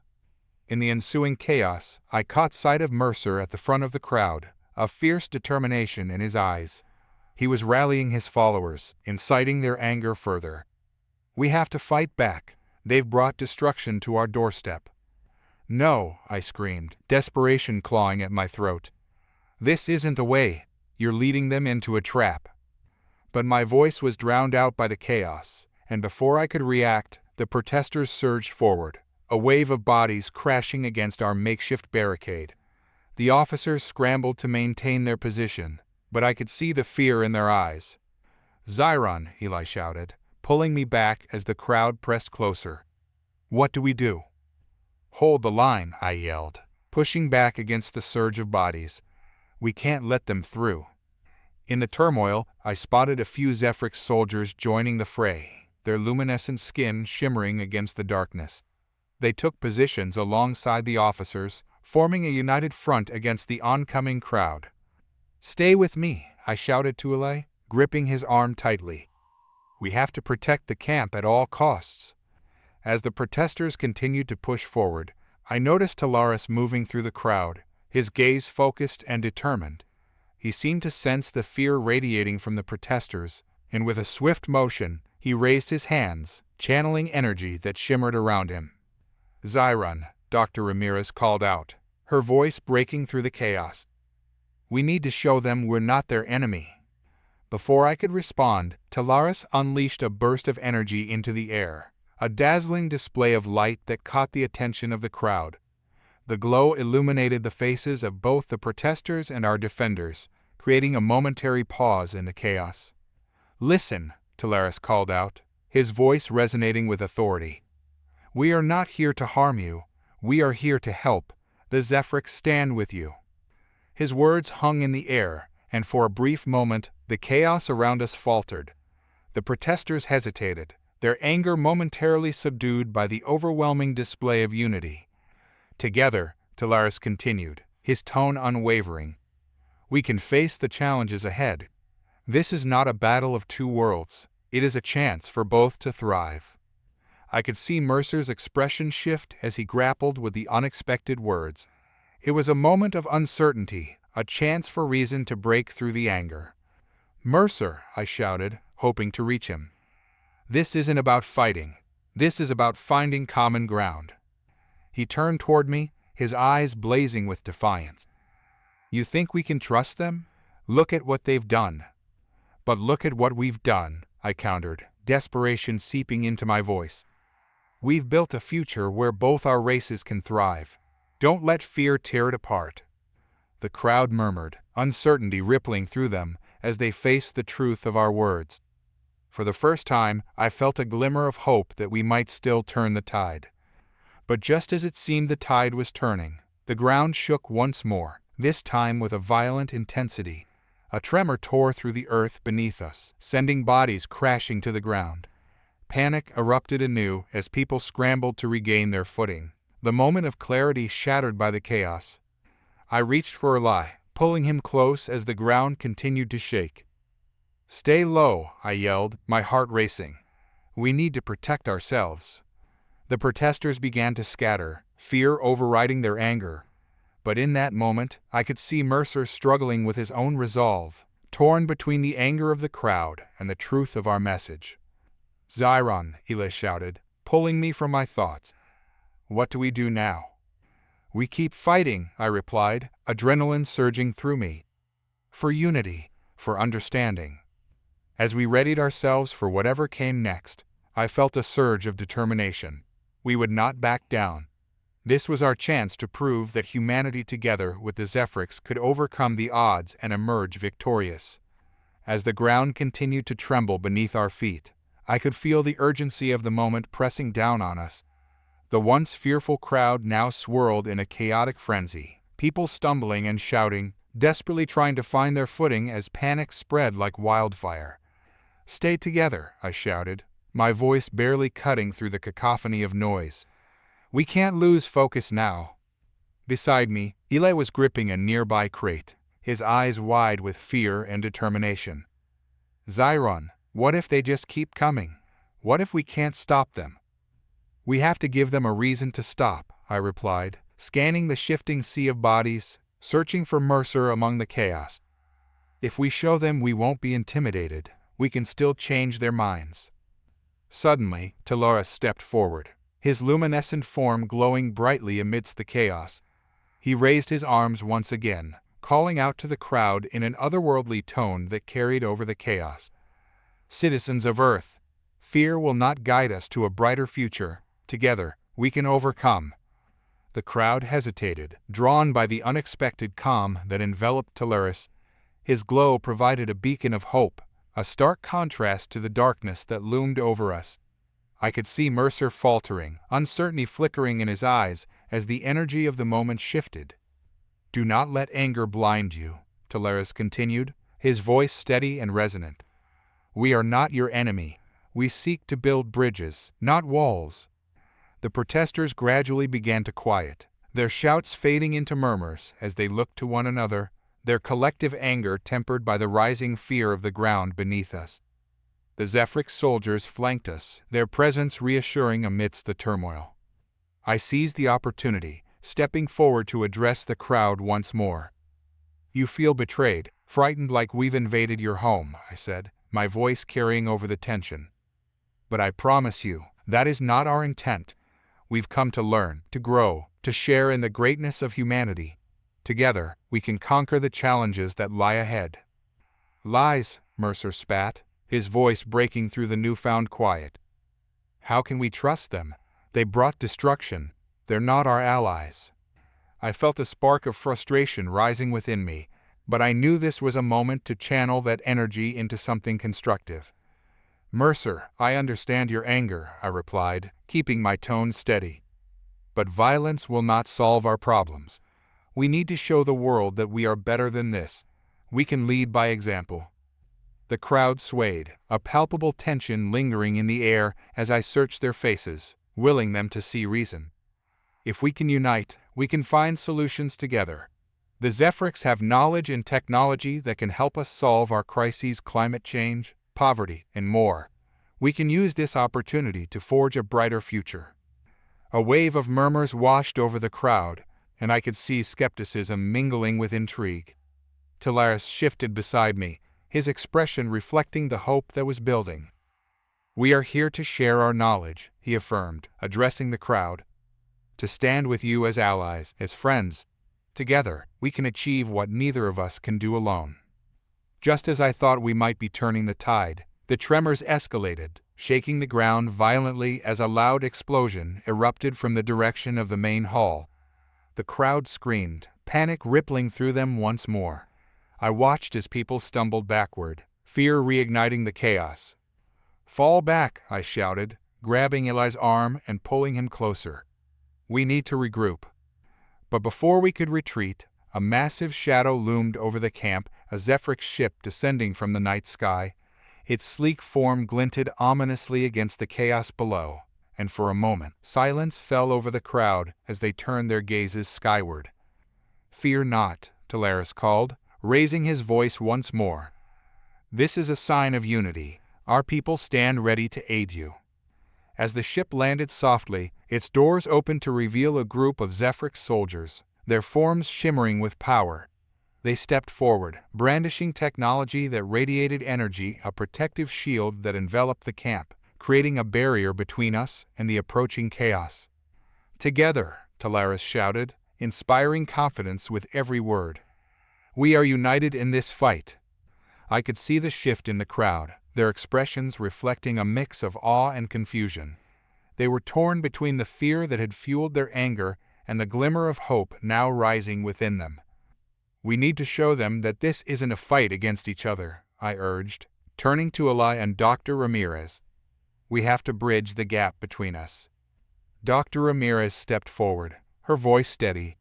In the ensuing chaos, I caught sight of Mercer at the front of the crowd, a fierce determination in his eyes. He was rallying his followers, inciting their anger further. "We have to fight back. They've brought destruction to our doorstep." "No," I screamed, desperation clawing at my throat. "This isn't the way. You're leading them into a trap." But my voice was drowned out by the chaos, and before I could react, the protesters surged forward, a wave of bodies crashing against our makeshift barricade. The officers scrambled to maintain their position, but I could see the fear in their eyes. "Zyron," Eli shouted, pulling me back as the crowd pressed closer. "What do we do?" "Hold the line," I yelled, pushing back against the surge of bodies. "We can't let them through." In the turmoil, I spotted a few Zephrix soldiers joining the fray, their luminescent skin shimmering against the darkness. They took positions alongside the officers, forming a united front against the oncoming crowd. "Stay with me," I shouted to Eli, gripping his arm tightly. "We have to protect the camp at all costs." As the protesters continued to push forward, I noticed Talaris moving through the crowd, his gaze focused and determined. He seemed to sense the fear radiating from the protesters, and with a swift motion, he raised his hands, channeling energy that shimmered around him. "Zyron," Dr. Ramirez called out, her voice breaking through the chaos. "We need to show them we're not their enemy." Before I could respond, Talaris unleashed a burst of energy into the air, a dazzling display of light that caught the attention of the crowd. The glow illuminated the faces of both the protesters and our defenders, creating a momentary pause in the chaos. "Listen," Talaris called out, his voice resonating with authority. "We are not here to harm you. We are here to help. The Zephrix stand with you." His words hung in the air, and for a brief moment, the chaos around us faltered. The protesters hesitated, their anger momentarily subdued by the overwhelming display of unity. "Together," Talaris continued, his tone unwavering, "we can face the challenges ahead. This is not a battle of two worlds. It is a chance for both to thrive." I could see Mercer's expression shift as he grappled with the unexpected words. It was a moment of uncertainty, a chance for reason to break through the anger. "Mercer," I shouted, hoping to reach him. "This isn't about fighting. This is about finding common ground." He turned toward me, his eyes blazing with defiance. "You think we can trust them? Look at what they've done." "But look at what we've done," I countered, desperation seeping into my voice. "We've built a future where both our races can thrive. Don't let fear tear it apart." The crowd murmured, uncertainty rippling through them as they faced the truth of our words. For the first time, I felt a glimmer of hope that we might still turn the tide. But just as it seemed the tide was turning, the ground shook once more, this time with a violent intensity. A tremor tore through the earth beneath us, sending bodies crashing to the ground. Panic erupted anew as people scrambled to regain their footing, the moment of clarity shattered by the chaos. I reached for Eli, pulling him close as the ground continued to shake. "Stay low," I yelled, my heart racing. "We need to protect ourselves." The protesters began to scatter, fear overriding their anger. But in that moment, I could see Mercer struggling with his own resolve, torn between the anger of the crowd and the truth of our message. "Zyron," Eli shouted, pulling me from my thoughts. "What do we do now?" "We keep fighting," I replied, adrenaline surging through me. "For unity, for understanding." As we readied ourselves for whatever came next, I felt a surge of determination. We would not back down. This was our chance to prove that humanity together with the Zephrix could overcome the odds and emerge victorious. As the ground continued to tremble beneath our feet, I could feel the urgency of the moment pressing down on us. The once fearful crowd now swirled in a chaotic frenzy, people stumbling and shouting, desperately trying to find their footing as panic spread like wildfire. "Stay together," I shouted, my voice barely cutting through the cacophony of noise. "We can't lose focus now." Beside me, Eli was gripping a nearby crate, his eyes wide with fear and determination. "Zyron, what if they just keep coming? What if we can't stop them?" "We have to give them a reason to stop," I replied, scanning the shifting sea of bodies, searching for Mercer among the chaos. "If we show them we won't be intimidated, we can still change their minds." Suddenly, Talaris stepped forward, his luminescent form glowing brightly amidst the chaos. He raised his arms once again, calling out to the crowd in an otherworldly tone that carried over the chaos. "Citizens of Earth, fear will not guide us to a brighter future. Together, we can overcome." The crowd hesitated, drawn by the unexpected calm that enveloped Talaris. His glow provided a beacon of hope, a stark contrast to the darkness that loomed over us. I could see Mercer faltering, uncertainty flickering in his eyes as the energy of the moment shifted. "Do not let anger blind you," Talaris continued, his voice steady and resonant. "We are not your enemy. We seek to build bridges, not walls." The protesters gradually began to quiet, their shouts fading into murmurs as they looked to one another, their collective anger tempered by the rising fear of the ground beneath us. The Zephrix soldiers flanked us, their presence reassuring amidst the turmoil. I seized the opportunity, stepping forward to address the crowd once more. "You feel betrayed, frightened like we've invaded your home," I said, my voice carrying over the tension. "But I promise you, that is not our intent. We've come to learn, to grow, to share in the greatness of humanity. Together, we can conquer the challenges that lie ahead." "Lies," Mercer spat, his voice breaking through the newfound quiet. "How can we trust them? They brought destruction. They're not our allies." I felt a spark of frustration rising within me, but I knew this was a moment to channel that energy into something constructive. "Mercer, I understand your anger," I replied, keeping my tone steady. "But violence will not solve our problems. We need to show the world that we are better than this. We can lead by example." The crowd swayed, a palpable tension lingering in the air as I searched their faces, willing them to see reason. If we can unite, we can find solutions together. The Zephrix have knowledge and technology that can help us solve our crises: climate change, poverty, and more. We can use this opportunity to forge a brighter future. A wave of murmurs washed over the crowd, and I could see skepticism mingling with intrigue. Talaris shifted beside me, his expression reflecting the hope that was building. "We are here to share our knowledge," he affirmed, addressing the crowd. "To stand with you as allies, as friends. Together, we can achieve what neither of us can do alone." Just as I thought we might be turning the tide, the tremors escalated, shaking the ground violently as a loud explosion erupted from the direction of the main hall. The crowd screamed, panic rippling through them once more. I watched as people stumbled backward, fear reigniting the chaos. "Fall back," I shouted, grabbing Eli's arm and pulling him closer. "We need to regroup." But before we could retreat, a massive shadow loomed over the camp, a Zephrix ship descending from the night sky. Its sleek form glinted ominously against the chaos below, and for a moment, silence fell over the crowd as they turned their gazes skyward. "Fear not," Talaris called, raising his voice once more. "This is a sign of unity. Our people stand ready to aid you." As the ship landed softly, its doors opened to reveal a group of Zephrix soldiers, their forms shimmering with power. They stepped forward, brandishing technology that radiated energy, a protective shield that enveloped the camp, creating a barrier between us and the approaching chaos. "Together," Talaris shouted, inspiring confidence with every word. "We are united in this fight." I could see the shift in the crowd, their expressions reflecting a mix of awe and confusion. They were torn between the fear that had fueled their anger and the glimmer of hope now rising within them. "We need to show them that this isn't a fight against each other," I urged, turning to Eli and Dr. Ramirez. "We have to bridge the gap between us." Dr. Ramirez stepped forward, her voice steady.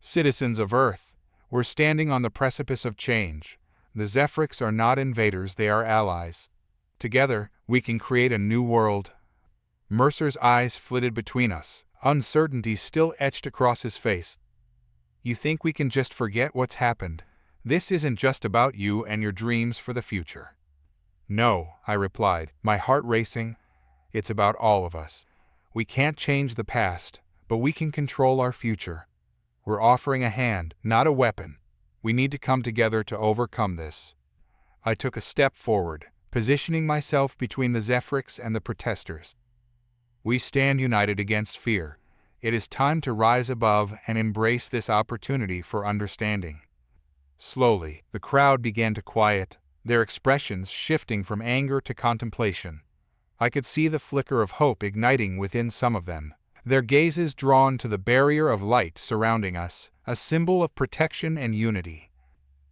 "Citizens of Earth, we're standing on the precipice of change. The Zephrix are not invaders, they are allies. Together, we can create a new world." Mercer's eyes flitted between us, uncertainty still etched across his face. "You think we can just forget what's happened? This isn't just about you and your dreams for the future." "No," I replied, my heart racing. "It's about all of us. We can't change the past, but we can control our future. We're offering a hand, not a weapon. We need to come together to overcome this." I took a step forward, positioning myself between the Zephrix and the protesters. "We stand united against fear. It is time to rise above and embrace this opportunity for understanding." Slowly, the crowd began to quiet, their expressions shifting from anger to contemplation. I could see the flicker of hope igniting within some of them, their gazes drawn to the barrier of light surrounding us, a symbol of protection and unity.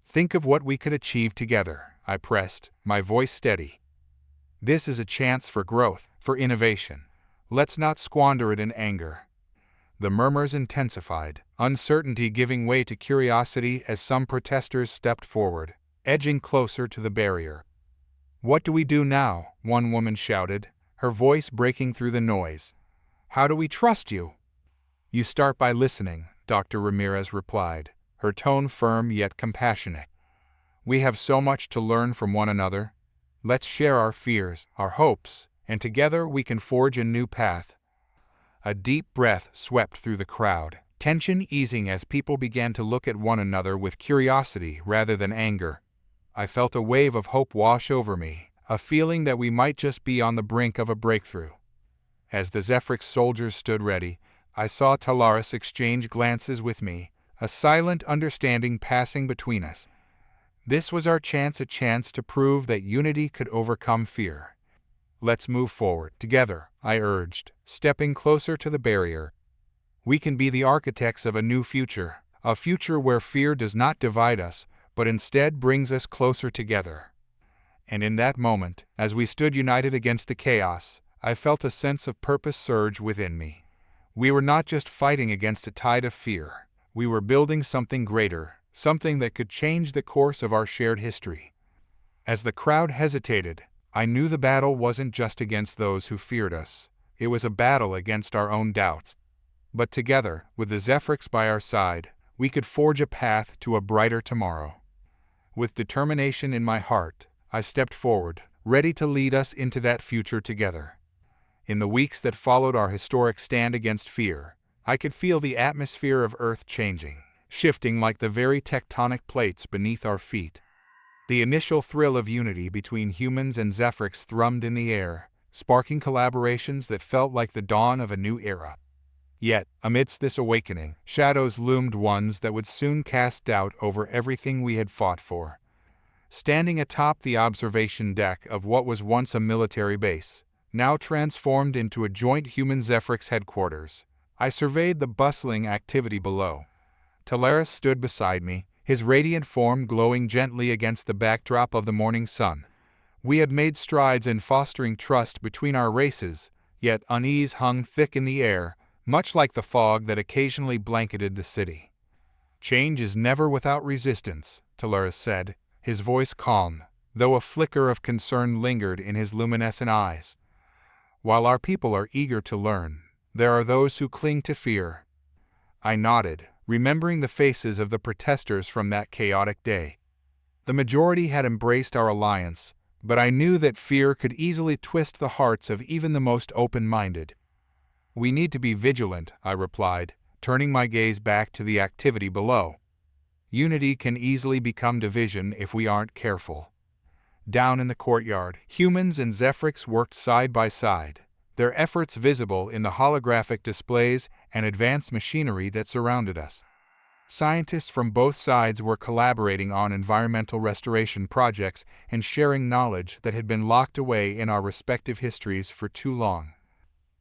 "Think of what we could achieve together," I pressed, my voice steady. "This is a chance for growth, for innovation. Let's not squander it in anger." The murmurs intensified, uncertainty giving way to curiosity as some protesters stepped forward. edging closer to the barrier. "What do we do now?" one woman shouted, her voice breaking through the noise. "How do we trust you?" "You start by listening," Dr. Ramirez replied, her tone firm yet compassionate. "We have so much to learn from one another. Let's share our fears, our hopes, and together we can forge a new path." A deep breath swept through the crowd, tension easing as people began to look at one another with curiosity rather than anger. I felt a wave of hope wash over me, a feeling that we might just be on the brink of a breakthrough. As the Zephrix soldiers stood ready, I saw Talaris exchange glances with me, a silent understanding passing between us. This was our chance, a chance to prove that unity could overcome fear. "Let's move forward, together," I urged, stepping closer to the barrier. "We can be the architects of a new future, a future where fear does not divide us, but instead brings us closer together." And in that moment, as we stood united against the chaos, I felt a sense of purpose surge within me. We were not just fighting against a tide of fear. We were building something greater, something that could change the course of our shared history. As the crowd hesitated, I knew the battle wasn't just against those who feared us. It was a battle against our own doubts. But together, with the Zephrix by our side, we could forge a path to a brighter tomorrow. With determination in my heart, I stepped forward, ready to lead us into that future together. In the weeks that followed our historic stand against fear, I could feel the atmosphere of Earth changing, shifting like the very tectonic plates beneath our feet. The initial thrill of unity between humans and Zephrix thrummed in the air, sparking collaborations that felt like the dawn of a new era. Yet, amidst this awakening, shadows loomed, ones that would soon cast doubt over everything we had fought for. Standing atop the observation deck of what was once a military base, now transformed into a joint human Zephrix headquarters, I surveyed the bustling activity below. Talaris stood beside me, his radiant form glowing gently against the backdrop of the morning sun. We had made strides in fostering trust between our races, yet unease hung thick in the air, much like the fog that occasionally blanketed the city. "Change is never without resistance," Talaris said, his voice calm, though a flicker of concern lingered in his luminescent eyes. "While our people are eager to learn, there are those who cling to fear." I nodded, remembering the faces of the protesters from that chaotic day. The majority had embraced our alliance, but I knew that fear could easily twist the hearts of even the most open-minded. "We need to be vigilant," I replied, turning my gaze back to the activity below. "Unity can easily become division if we aren't careful." Down in the courtyard, humans and Zephrix worked side by side, their efforts visible in the holographic displays and advanced machinery that surrounded us. Scientists from both sides were collaborating on environmental restoration projects and sharing knowledge that had been locked away in our respective histories for too long.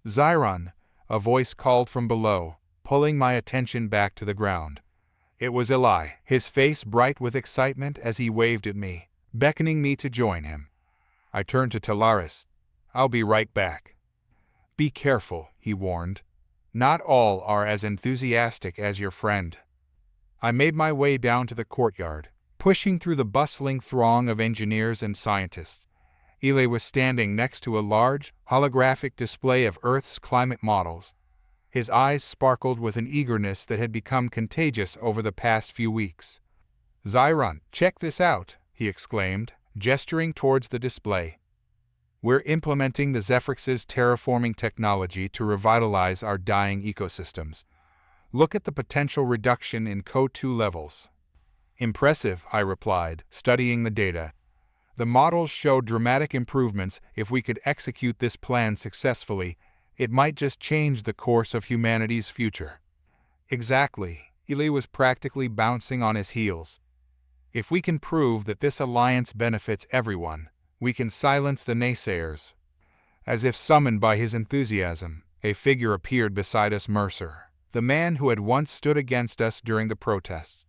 "Zyron," a voice called from below, pulling my attention back to the ground. It was Eli, his face bright with excitement as he waved at me, beckoning me to join him. I turned to Talaris. "I'll be right back." "Be careful," he warned. "Not all are as enthusiastic as your friend." I made my way down to the courtyard, pushing through the bustling throng of engineers and scientists. Eli was standing next to a large, holographic display of Earth's climate models. His eyes sparkled with an eagerness that had become contagious over the past few weeks. "Zyron, check this out," he exclaimed, gesturing towards the display. "We're implementing the Zephrix's terraforming technology to revitalize our dying ecosystems. Look at the potential reduction in CO2 levels." "Impressive," I replied, studying the data. "The models show dramatic improvements. If we could execute this plan successfully, it might just change the course of humanity's future." "Exactly," Eli was practically bouncing on his heels. "If we can prove that this alliance benefits everyone, we can silence the naysayers." As if summoned by his enthusiasm, a figure appeared beside us, Mercer, the man who had once stood against us during the protests.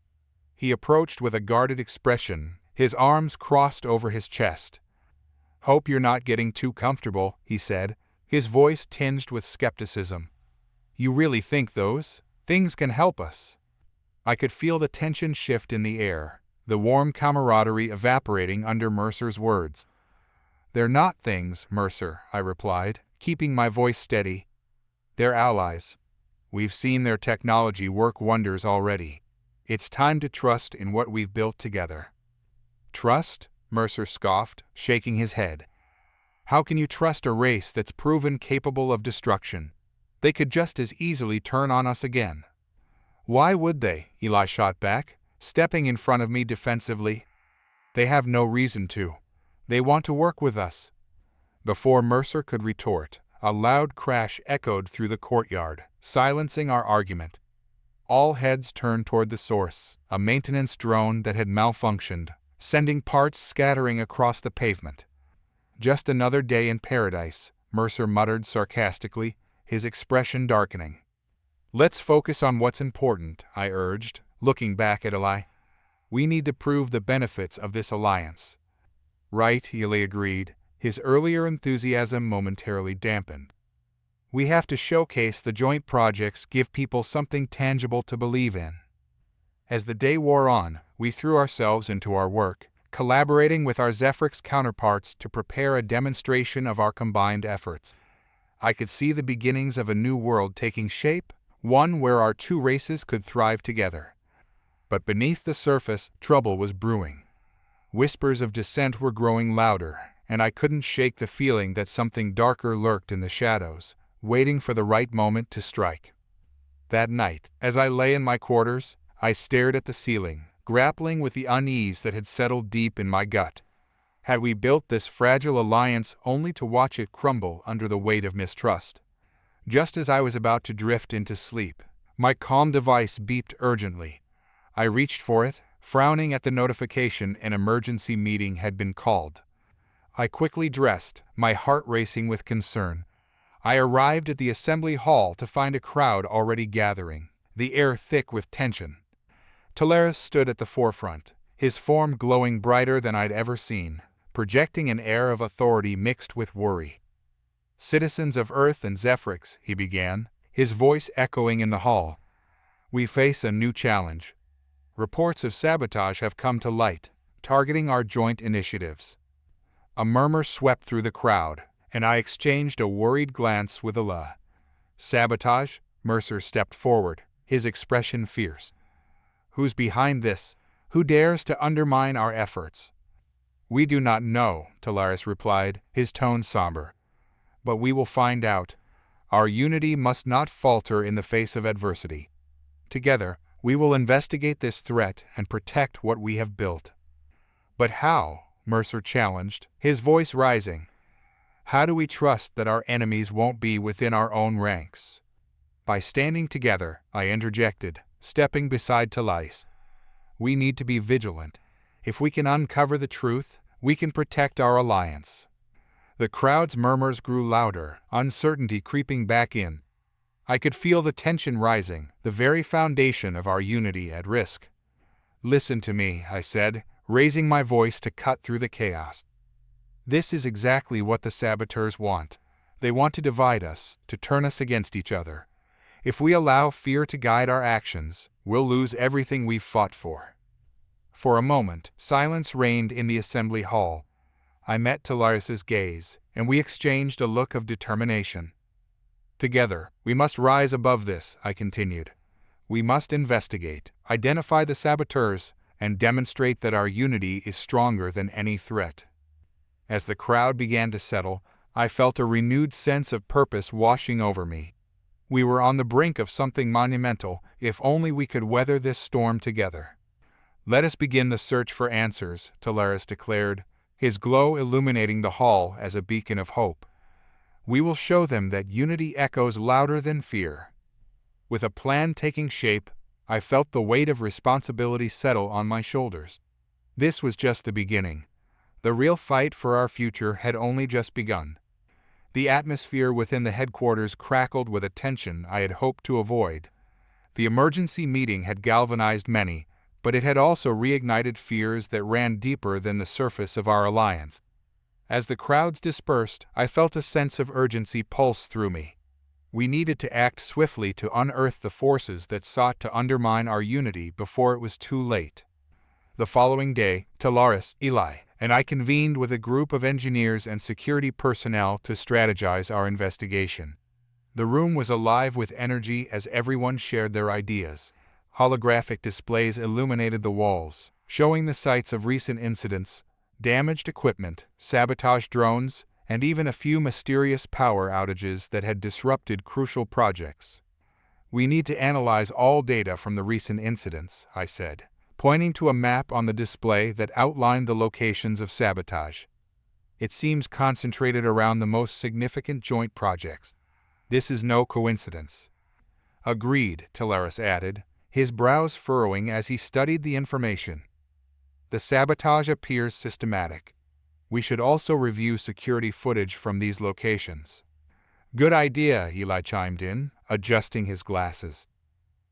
He approached with a guarded expression, his arms crossed over his chest. "Hope you're not getting too comfortable," he said, his voice tinged with skepticism. "You really think those things can help us?" I could feel the tension shift in the air, the warm camaraderie evaporating under Mercer's words. "They're not things, Mercer," I replied, keeping my voice steady. "They're allies. We've seen their technology work wonders already. It's time to trust in what we've built together." "Trust?" Mercer scoffed, shaking his head. "How can you trust a race that's proven capable of destruction? They could just as easily turn on us again." "Why would they?" Eli shot back, stepping in front of me defensively. "They have no reason to. They want to work with us." Before Mercer could retort, a loud crash echoed through the courtyard, silencing our argument. All heads turned toward the source, a maintenance drone that had malfunctioned, sending parts scattering across the pavement. "Just another day in paradise," Mercer muttered sarcastically, his expression darkening. "Let's focus on what's important," I urged, looking back at Eli. "We need to prove the benefits of this alliance." "Right," Eli agreed, his earlier enthusiasm momentarily dampened. "We have to showcase the joint projects, give people something tangible to believe in." As the day wore on, we threw ourselves into our work, collaborating with our Zephrix counterparts to prepare a demonstration of our combined efforts. I could see the beginnings of a new world taking shape, one where our two races could thrive together. But beneath the surface, trouble was brewing. Whispers of dissent were growing louder, and I couldn't shake the feeling that something darker lurked in the shadows, waiting for the right moment to strike. That night, as I lay in my quarters, I stared at the ceiling, grappling with the unease that had settled deep in my gut. Had we built this fragile alliance only to watch it crumble under the weight of mistrust? Just as I was about to drift into sleep, my comm device beeped urgently. I reached for it, frowning at the notification an emergency meeting had been called. I quickly dressed, my heart racing with concern. I arrived at the assembly hall to find a crowd already gathering, the air thick with tension. Talaris stood at the forefront, his form glowing brighter than I'd ever seen, projecting an air of authority mixed with worry. "Citizens of Earth and Zephrix," he began, his voice echoing in the hall, "we face a new challenge. Reports of sabotage have come to light, targeting our joint initiatives." A murmur swept through the crowd, and I exchanged a worried glance with Ala. "Sabotage?" Mercer stepped forward, his expression fierce. "Who's behind this? Who dares to undermine our efforts?" "We do not know," Talaris replied, his tone somber. "But we will find out. Our unity must not falter in the face of adversity. Together, we will investigate this threat and protect what we have built." "But how?" Mercer challenged, his voice rising. "How do we trust that our enemies won't be within our own ranks?" "By standing together," I interjected, stepping beside Talais. "We need to be vigilant. If we can uncover the truth, we can protect our alliance." The crowd's murmurs grew louder, uncertainty creeping back in. I could feel the tension rising, the very foundation of our unity at risk. "Listen to me," I said, raising my voice to cut through the chaos. "This is exactly what the saboteurs want. They want to divide us, to turn us against each other. If we allow fear to guide our actions, we'll lose everything we've fought for." For a moment, silence reigned in the assembly hall. I met Talaris's gaze, and we exchanged a look of determination. "Together, we must rise above this," I continued. "We must investigate, identify the saboteurs, and demonstrate that our unity is stronger than any threat." As the crowd began to settle, I felt a renewed sense of purpose washing over me. We were on the brink of something monumental, if only we could weather this storm together. "Let us begin the search for answers," Talaris declared, his glow illuminating the hall as a beacon of hope. "We will show them that unity echoes louder than fear." With a plan taking shape, I felt the weight of responsibility settle on my shoulders. This was just the beginning. The real fight for our future had only just begun. The atmosphere within the headquarters crackled with a tension I had hoped to avoid. The emergency meeting had galvanized many, but it had also reignited fears that ran deeper than the surface of our alliance. As the crowds dispersed, I felt a sense of urgency pulse through me. We needed to act swiftly to unearth the forces that sought to undermine our unity before it was too late. The following day, Talaris, Eli, and I convened with a group of engineers and security personnel to strategize our investigation. The room was alive with energy as everyone shared their ideas. Holographic displays illuminated the walls, showing the sites of recent incidents, damaged equipment, sabotage drones, and even a few mysterious power outages that had disrupted crucial projects. "We need to analyze all data from the recent incidents," I said, pointing to a map on the display that outlined the locations of sabotage. "It seems concentrated around the most significant joint projects. This is no coincidence." "Agreed," Talaris added, his brows furrowing as he studied the information. "The sabotage appears systematic. We should also review security footage from these locations." "Good idea," Eli chimed in, adjusting his glasses.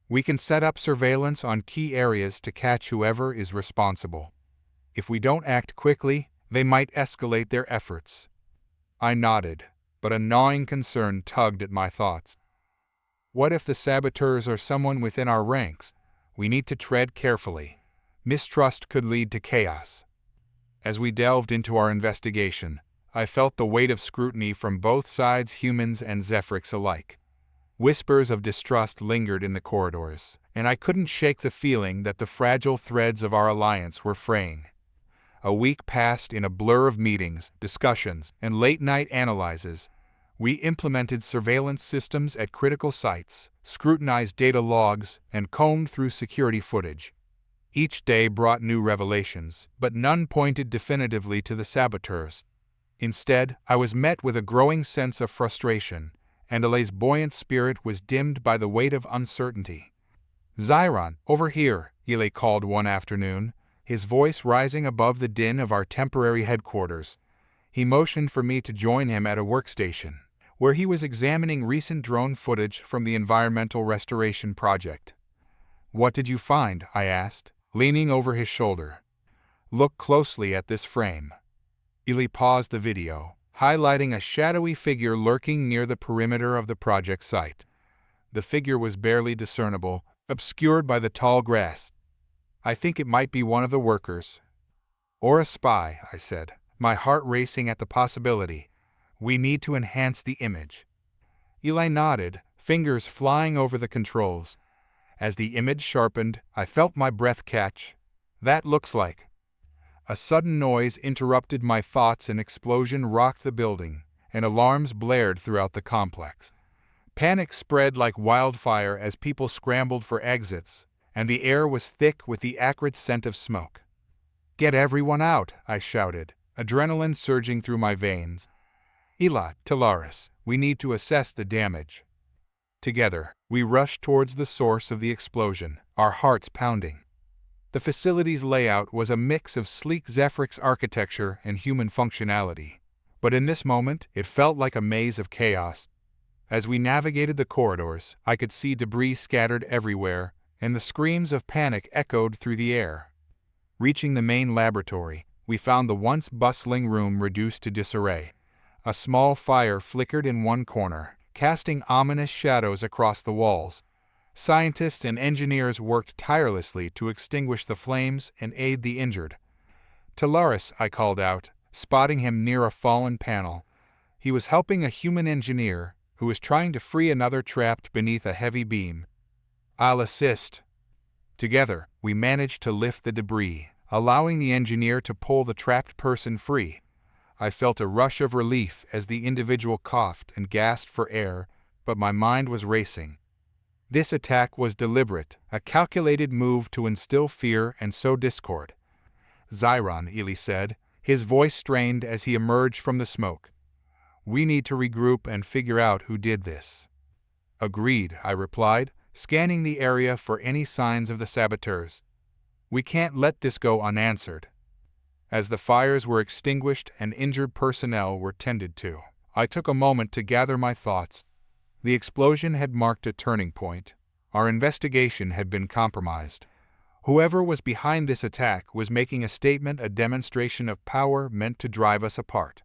"We can set up surveillance on key areas to catch whoever is responsible. If we don't act quickly, they might escalate their efforts." I nodded, but a gnawing concern tugged at my thoughts. What if the saboteurs are someone within our ranks? We need to tread carefully. Mistrust could lead to chaos. As we delved into our investigation, I felt the weight of scrutiny from both sides, humans and Zephrix alike. Whispers of distrust lingered in the corridors, and I couldn't shake the feeling that the fragile threads of our alliance were fraying. A week passed in a blur of meetings, discussions, and late-night analyses. We implemented surveillance systems at critical sites, scrutinized data logs, and combed through security footage. Each day brought new revelations, but none pointed definitively to the saboteurs. Instead, I was met with a growing sense of frustration, and Eli's buoyant spirit was dimmed by the weight of uncertainty. "Zyron, over here," Eli called one afternoon, his voice rising above the din of our temporary headquarters. He motioned for me to join him at a workstation, where he was examining recent drone footage from the environmental restoration project. "What did you find?" I asked, leaning over his shoulder. "Look closely at this frame." Eli paused the video, highlighting a shadowy figure lurking near the perimeter of the project site. The figure was barely discernible, obscured by the tall grass. "I think it might be one of the workers." "Or a spy," I said, my heart racing at the possibility. "We need to enhance the image." Eli nodded, fingers flying over the controls. As the image sharpened, I felt my breath catch. "That looks like..." A sudden noise interrupted my thoughts. An explosion rocked the building, and alarms blared throughout the complex. Panic spread like wildfire as people scrambled for exits, and the air was thick with the acrid scent of smoke. "Get everyone out," I shouted, adrenaline surging through my veins. "Eli, Talaris, we need to assess the damage." Together, we rushed towards the source of the explosion, our hearts pounding. The facility's layout was a mix of sleek Zephrix architecture and human functionality, but in this moment it felt like a maze of chaos. As we navigated the corridors, I could see debris scattered everywhere, and the screams of panic echoed through the air. Reaching the main laboratory, we found the once bustling room reduced to disarray. A small fire flickered in one corner, casting ominous shadows across the walls. Scientists and engineers worked tirelessly to extinguish the flames and aid the injured. "Talaris," I called out, spotting him near a fallen panel. He was helping a human engineer who was trying to free another trapped beneath a heavy beam. "I'll assist." Together, we managed to lift the debris, allowing the engineer to pull the trapped person free. I felt a rush of relief as the individual coughed and gasped for air, but my mind was racing. This attack was deliberate, a calculated move to instill fear and sow discord. "Zyron," Eli said, his voice strained as he emerged from the smoke. "We need to regroup and figure out who did this." "Agreed," I replied, scanning the area for any signs of the saboteurs. "We can't let this go unanswered." As the fires were extinguished and injured personnel were tended to, I took a moment to gather my thoughts. The explosion had marked a turning point. Our investigation had been compromised. Whoever was behind this attack was making a statement, a demonstration of power meant to drive us apart.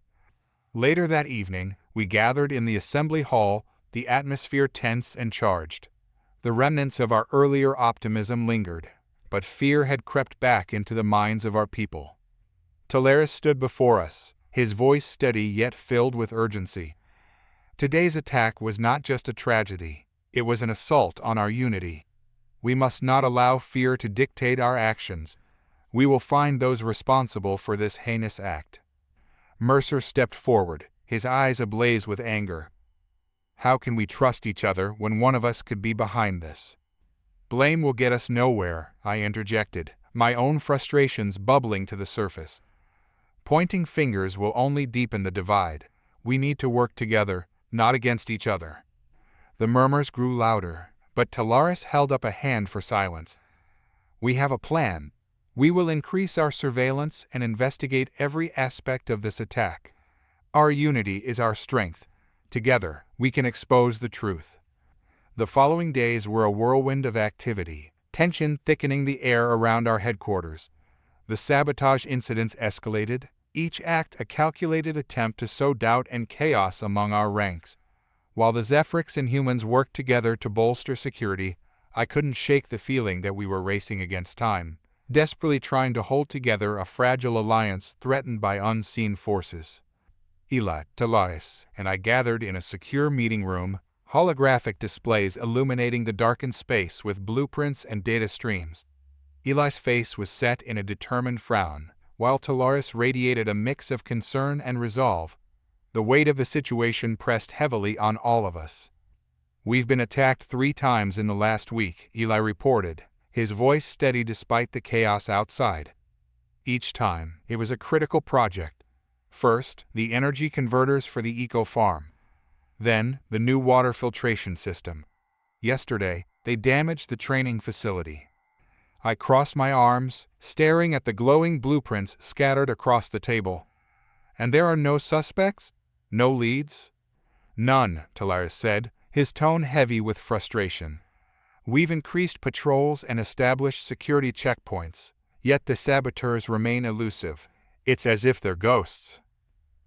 Later that evening, we gathered in the assembly hall, the atmosphere tense and charged. The remnants of our earlier optimism lingered. but fear had crept back into the minds of our people. Talaris stood before us, his voice steady yet filled with urgency. Today's attack was not just a tragedy, it was an assault on our unity. We must not allow fear to dictate our actions. We will find those responsible for this heinous act. Mercer stepped forward, his eyes ablaze with anger. How can we trust each other when one of us could be behind this? Blame will get us nowhere, I interjected, my own frustrations bubbling to the surface. Pointing fingers will only deepen the divide. We need to work together, not against each other. The murmurs grew louder, but Talaris held up a hand for silence. We have a plan. We will increase our surveillance and investigate every aspect of this attack. Our unity is our strength. Together, we can expose the truth. The following days were a whirlwind of activity, tension thickening the air around our headquarters. The sabotage incidents escalated, each act a calculated attempt to sow doubt and chaos among our ranks. While the Zephyrics and humans worked together to bolster security, I couldn't shake the feeling that we were racing against time, desperately trying to hold together a fragile alliance threatened by unseen forces. Eli, Talaris, and I gathered in a secure meeting room, holographic displays illuminating the darkened space with blueprints and data streams. Eli's face was set in a determined frown, while Talaris radiated a mix of concern and resolve. The weight of the situation pressed heavily on all of us. We've been attacked 3 times in the last week, Eli reported, his voice steady despite the chaos outside. Each time, it was a critical project. First, the energy converters for the eco-farm. Then, the new water filtration system. Yesterday, they damaged the training facility. I crossed my arms, staring at the glowing blueprints scattered across the table. And there are no suspects? No leads? None, Talaris said, his tone heavy with frustration. We've increased patrols and established security checkpoints, yet the saboteurs remain elusive. It's as if they're ghosts.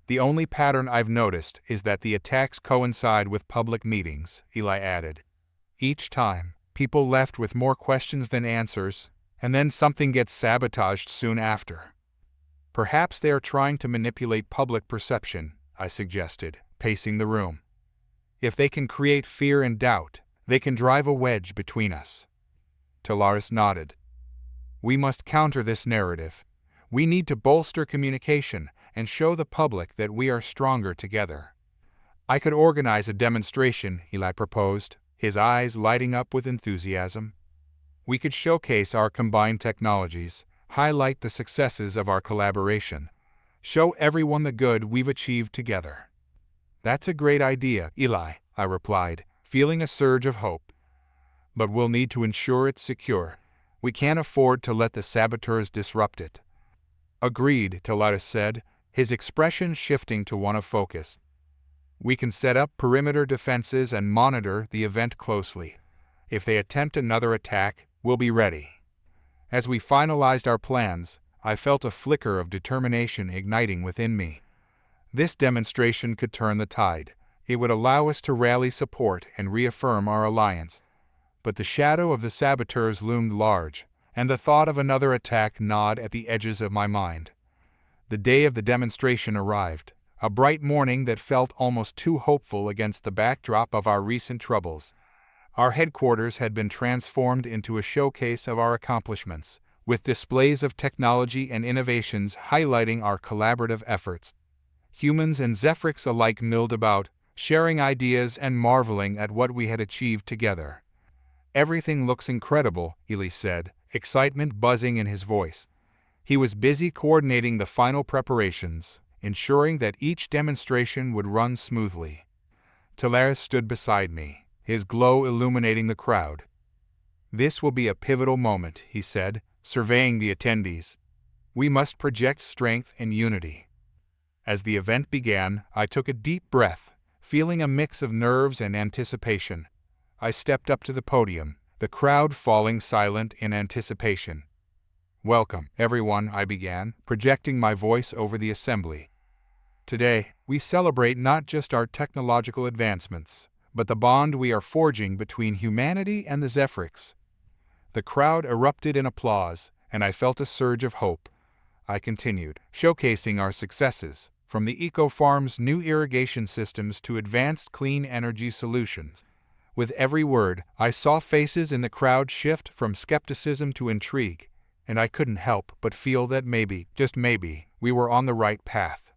The only pattern I've noticed is that the attacks coincide with public meetings, Eli added. Each time, people left with more questions than answers, and then something gets sabotaged soon after. Perhaps they are trying to manipulate public perception, I suggested, pacing the room. If they can create fear and doubt, they can drive a wedge between us. Talaris nodded. We must counter this narrative. We need to bolster communication and show the public that we are stronger together. I could organize a demonstration, Eli proposed, his eyes lighting up with enthusiasm. We could showcase our combined technologies, highlight the successes of our collaboration, show everyone the good we've achieved together. That's a great idea, Eli, I replied, feeling a surge of hope. But we'll need to ensure it's secure. We can't afford to let the saboteurs disrupt it. Agreed, Talaris said, his expression shifting to one of focus. We can set up perimeter defenses and monitor the event closely. If they attempt another attack, we'll be ready. As we finalized our plans, I felt a flicker of determination igniting within me. This demonstration could turn the tide. It would allow us to rally support and reaffirm our alliance. But the shadow of the saboteurs loomed large, and the thought of another attack gnawed at the edges of my mind. The day of the demonstration arrived, a bright morning that felt almost too hopeful against the backdrop of our recent troubles. Our headquarters had been transformed into a showcase of our accomplishments, with displays of technology and innovations highlighting our collaborative efforts. Humans and Zephyrics alike milled about, sharing ideas and marveling at what we had achieved together. Everything looks incredible, Eli said, excitement buzzing in his voice. He was busy coordinating the final preparations, ensuring that each demonstration would run smoothly. Talaris stood beside me, his glow illuminating the crowd. This will be a pivotal moment, he said, surveying the attendees. We must project strength and unity. As the event began, I took a deep breath, feeling a mix of nerves and anticipation. I stepped up to the podium, the crowd falling silent in anticipation. Welcome, everyone, I began, projecting my voice over the assembly. Today, we celebrate not just our technological advancements, but the bond we are forging between humanity and the Zephyrics. The crowd erupted in applause, and I felt a surge of hope. I continued, showcasing our successes, from the eco-farm's new irrigation systems to advanced clean energy solutions. With every word, I saw faces in the crowd shift from skepticism to intrigue, and I couldn't help but feel that maybe, just maybe, we were on the right path.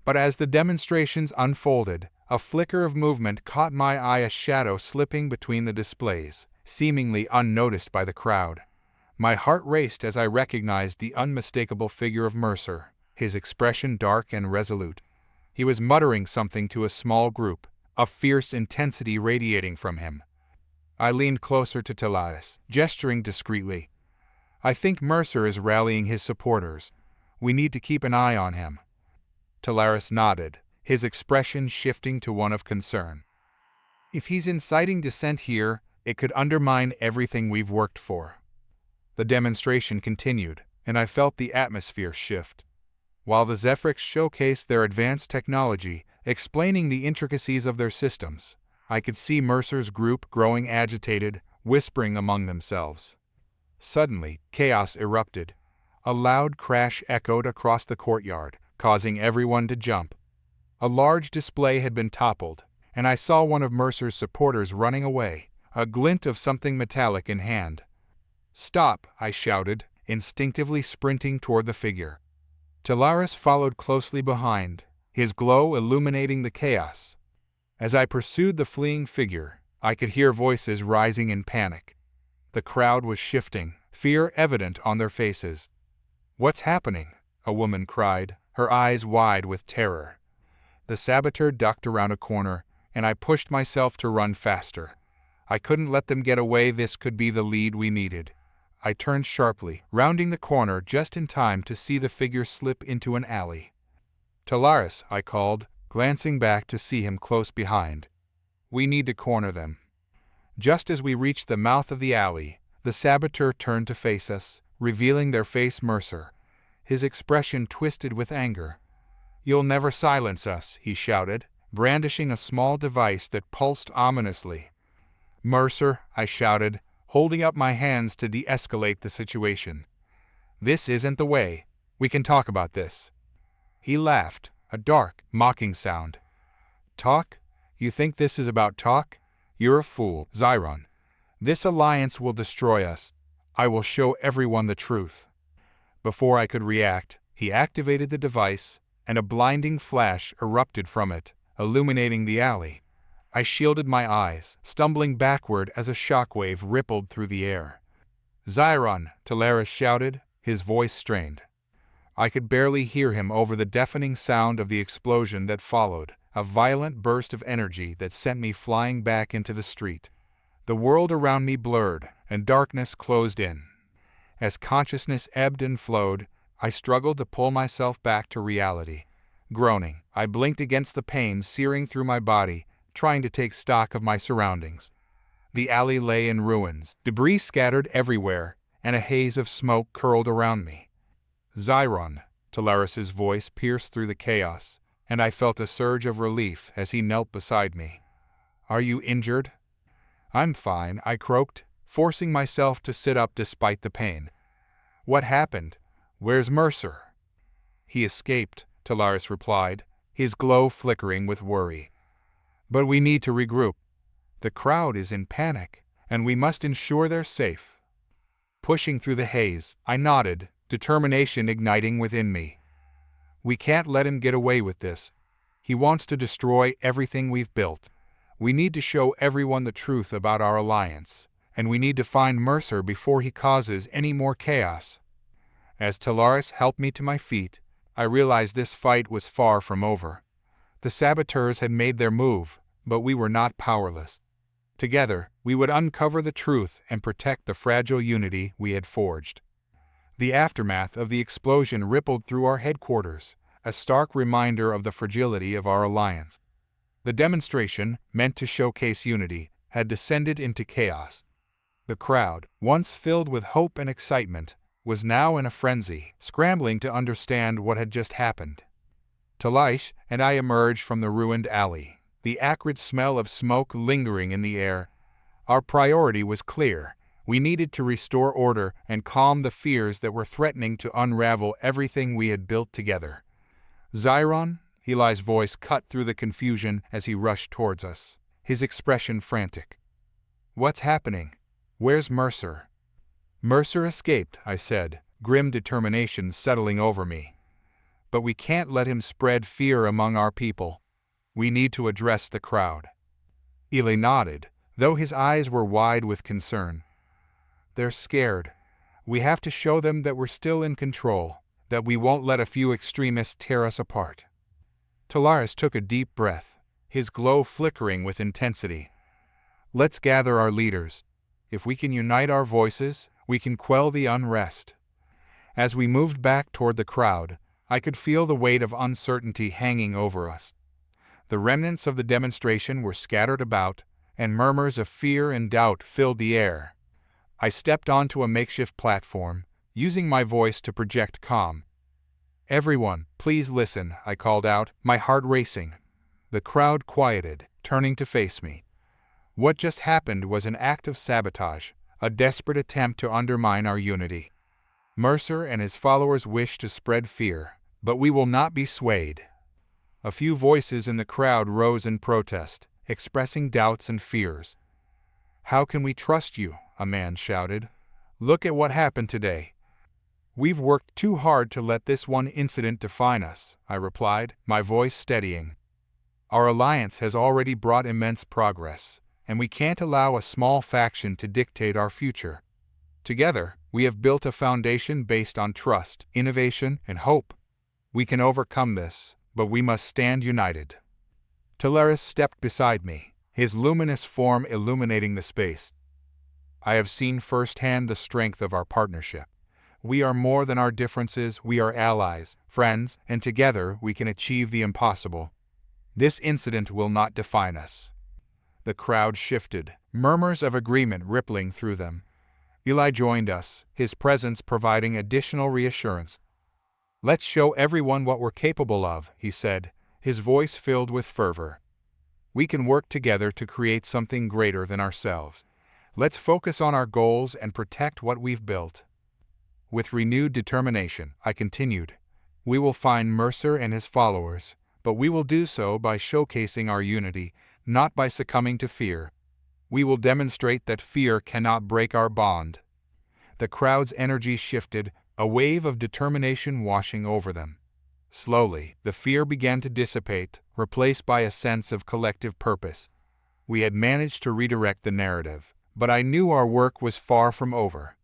But as the demonstrations unfolded, a flicker of movement caught my eye, a shadow slipping between the displays, seemingly unnoticed by the crowd. My heart raced as I recognized the unmistakable figure of Mercer, his expression dark and resolute. He was muttering something to a small group, a fierce intensity radiating from him. I leaned closer to Talaris, gesturing discreetly. "I think Mercer is rallying his supporters. We need to keep an eye on him." Talaris nodded, his expression shifting to one of concern. "If he's inciting dissent here, it could undermine everything we've worked for." The demonstration continued, and I felt the atmosphere shift. While the Zephyrs showcased their advanced technology, explaining the intricacies of their systems, I could see Mercer's group growing agitated, whispering among themselves. Suddenly, chaos erupted. A loud crash echoed across the courtyard, causing everyone to jump. A large display had been toppled, and I saw one of Mercer's supporters running away, a glint of something metallic in hand. "Stop!" I shouted, instinctively sprinting toward the figure. Talaris followed closely behind, his glow illuminating the chaos. As I pursued the fleeing figure, I could hear voices rising in panic. The crowd was shifting, fear evident on their faces. "What's happening?" a woman cried, her eyes wide with terror. The saboteur ducked around a corner, and I pushed myself to run faster. I couldn't let them get away. This could be the lead we needed. I turned sharply, rounding the corner just in time to see the figure slip into an alley. "Talaris," I called, glancing back to see him close behind. "We need to corner them." Just as we reached the mouth of the alley, the saboteur turned to face us, revealing their face Mercer. His expression twisted with anger. "You'll never silence us," he shouted, brandishing a small device that pulsed ominously. "Mercer," I shouted, holding up my hands to de-escalate the situation. "This isn't the way. We can talk about this." He laughed, a dark, mocking sound. "Talk? You think this is about talk? You're a fool, Zyron. This alliance will destroy us. I will show everyone the truth." Before I could react, he activated the device, and a blinding flash erupted from it, illuminating the alley. I shielded my eyes, stumbling backward as a shockwave rippled through the air. "Zyron!" Talaris shouted, his voice strained. I could barely hear him over the deafening sound of the explosion that followed, a violent burst of energy that sent me flying back into the street. The world around me blurred, and darkness closed in. As consciousness ebbed and flowed, I struggled to pull myself back to reality. Groaning, I blinked against the pain searing through my body, trying to take stock of my surroundings. The alley lay in ruins, debris scattered everywhere, and a haze of smoke curled around me. "Zyron," Talaris's voice pierced through the chaos, and I felt a surge of relief as he knelt beside me. "Are you injured?" "I'm fine," I croaked, forcing myself to sit up despite the pain. "What happened? Where's Mercer?" "He escaped," Talaris replied, his glow flickering with worry. "But we need to regroup. The crowd is in panic, and we must ensure they're safe." Pushing through the haze, I nodded, determination igniting within me. "We can't let him get away with this. He wants to destroy everything we've built. We need to show everyone the truth about our alliance, and we need to find Mercer before he causes any more chaos." As Talaris helped me to my feet, I realized this fight was far from over. The saboteurs had made their move, but we were not powerless. Together, we would uncover the truth and protect the fragile unity we had forged. The aftermath of the explosion rippled through our headquarters, a stark reminder of the fragility of our alliance. The demonstration, meant to showcase unity, had descended into chaos. The crowd, once filled with hope and excitement, was now in a frenzy, scrambling to understand what had just happened. Talaris and I emerged from the ruined alley, the acrid smell of smoke lingering in the air. Our priority was clear. We needed to restore order and calm the fears that were threatening to unravel everything we had built together. Zyron, Eli's voice cut through the confusion as he rushed towards us, his expression frantic. What's happening? Where's Mercer? Mercer escaped, I said, grim determination settling over me. But we can't let him spread fear among our people. We need to address the crowd. Eli nodded, though his eyes were wide with concern. They're scared. We have to show them that we're still in control, that we won't let a few extremists tear us apart. Talaris took a deep breath, his glow flickering with intensity. Let's gather our leaders. If we can unite our voices, we can quell the unrest. As we moved back toward the crowd, I could feel the weight of uncertainty hanging over us. The remnants of the demonstration were scattered about, and murmurs of fear and doubt filled the air. I stepped onto a makeshift platform, using my voice to project calm. Everyone, please listen, I called out, my heart racing. The crowd quieted, turning to face me. What just happened was an act of sabotage, a desperate attempt to undermine our unity. Mercer and his followers wish to spread fear, but we will not be swayed. A few voices in the crowd rose in protest, expressing doubts and fears. How can we trust you? A man shouted. Look at what happened today. We've worked too hard to let this one incident define us, I replied, my voice steadying. Our alliance has already brought immense progress, and we can't allow a small faction to dictate our future. Together, we have built a foundation based on trust, innovation, and hope. We can overcome this, but we must stand united. Talaris stepped beside me, his luminous form illuminating the space. I have seen firsthand the strength of our partnership. We are more than our differences, we are allies, friends, and together we can achieve the impossible. This incident will not define us. The crowd shifted, murmurs of agreement rippling through them. Eli joined us, his presence providing additional reassurance. Let's show everyone what we're capable of, he said, his voice filled with fervor. We can work together to create something greater than ourselves. Let's focus on our goals and protect what we've built. With renewed determination, I continued, we will find Mercer and his followers, but we will do so by showcasing our unity, not by succumbing to fear. We will demonstrate that fear cannot break our bond. The crowd's energy shifted, a wave of determination washing over them. Slowly, the fear began to dissipate, replaced by a sense of collective purpose. We had managed to redirect the narrative, but I knew our work was far from over.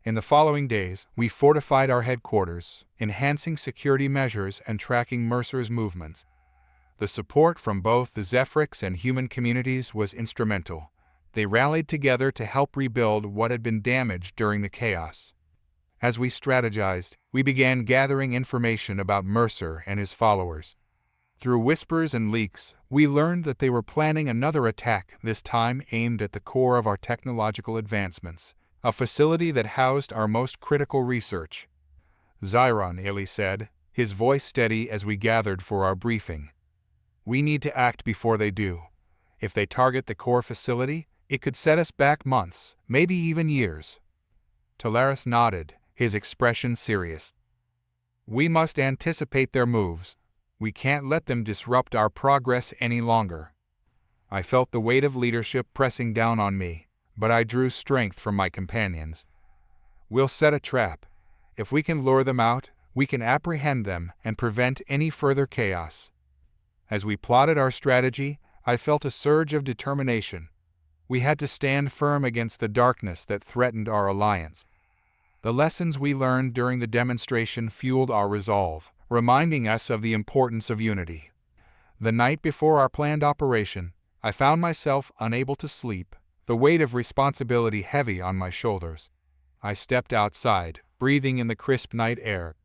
In the following days, we fortified our headquarters, enhancing security measures and tracking Mercer's movements. The support from both the Zephrix and human communities was instrumental. They rallied together to help rebuild what had been damaged during the chaos. As we strategized, we began gathering information about Mercer and his followers. Through whispers and leaks, we learned that they were planning another attack, this time aimed at the core of our technological advancements, a facility that housed our most critical research. Zyron, Eli said, his voice steady as we gathered for our briefing. We need to act before they do. If they target the core facility, it could set us back months, maybe even years. Talaris nodded, his expression serious. We must anticipate their moves. We can't let them disrupt our progress any longer. I felt the weight of leadership pressing down on me, but I drew strength from my companions. We'll set a trap. If we can lure them out, we can apprehend them and prevent any further chaos. As we plotted our strategy, I felt a surge of determination. We had to stand firm against the darkness that threatened our alliance. The lessons we learned during the demonstration fueled our resolve, reminding us of the importance of unity. The night before our planned operation, I found myself unable to sleep, the weight of responsibility heavy on my shoulders. I stepped outside, breathing in the crisp night air.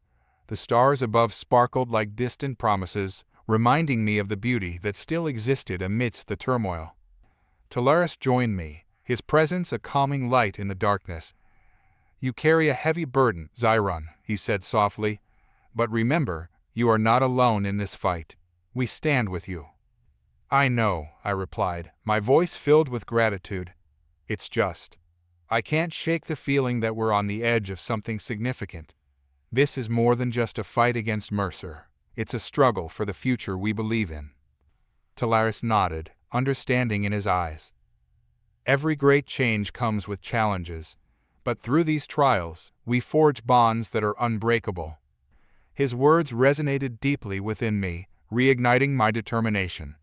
The stars above sparkled like distant promises, reminding me of the beauty that still existed amidst the turmoil. Talaris joined me, his presence a calming light in the darkness. You carry a heavy burden, Zyron, he said softly. But remember, you are not alone in this fight. We stand with you. I know, I replied, my voice filled with gratitude. It's just. I can't shake the feeling that we're on the edge of something significant. This is more than just a fight against Mercer. It's a struggle for the future we believe in." Talaris nodded, understanding in his eyes. Every great change comes with challenges, but through these trials, we forge bonds that are unbreakable. His words resonated deeply within me, reigniting my determination.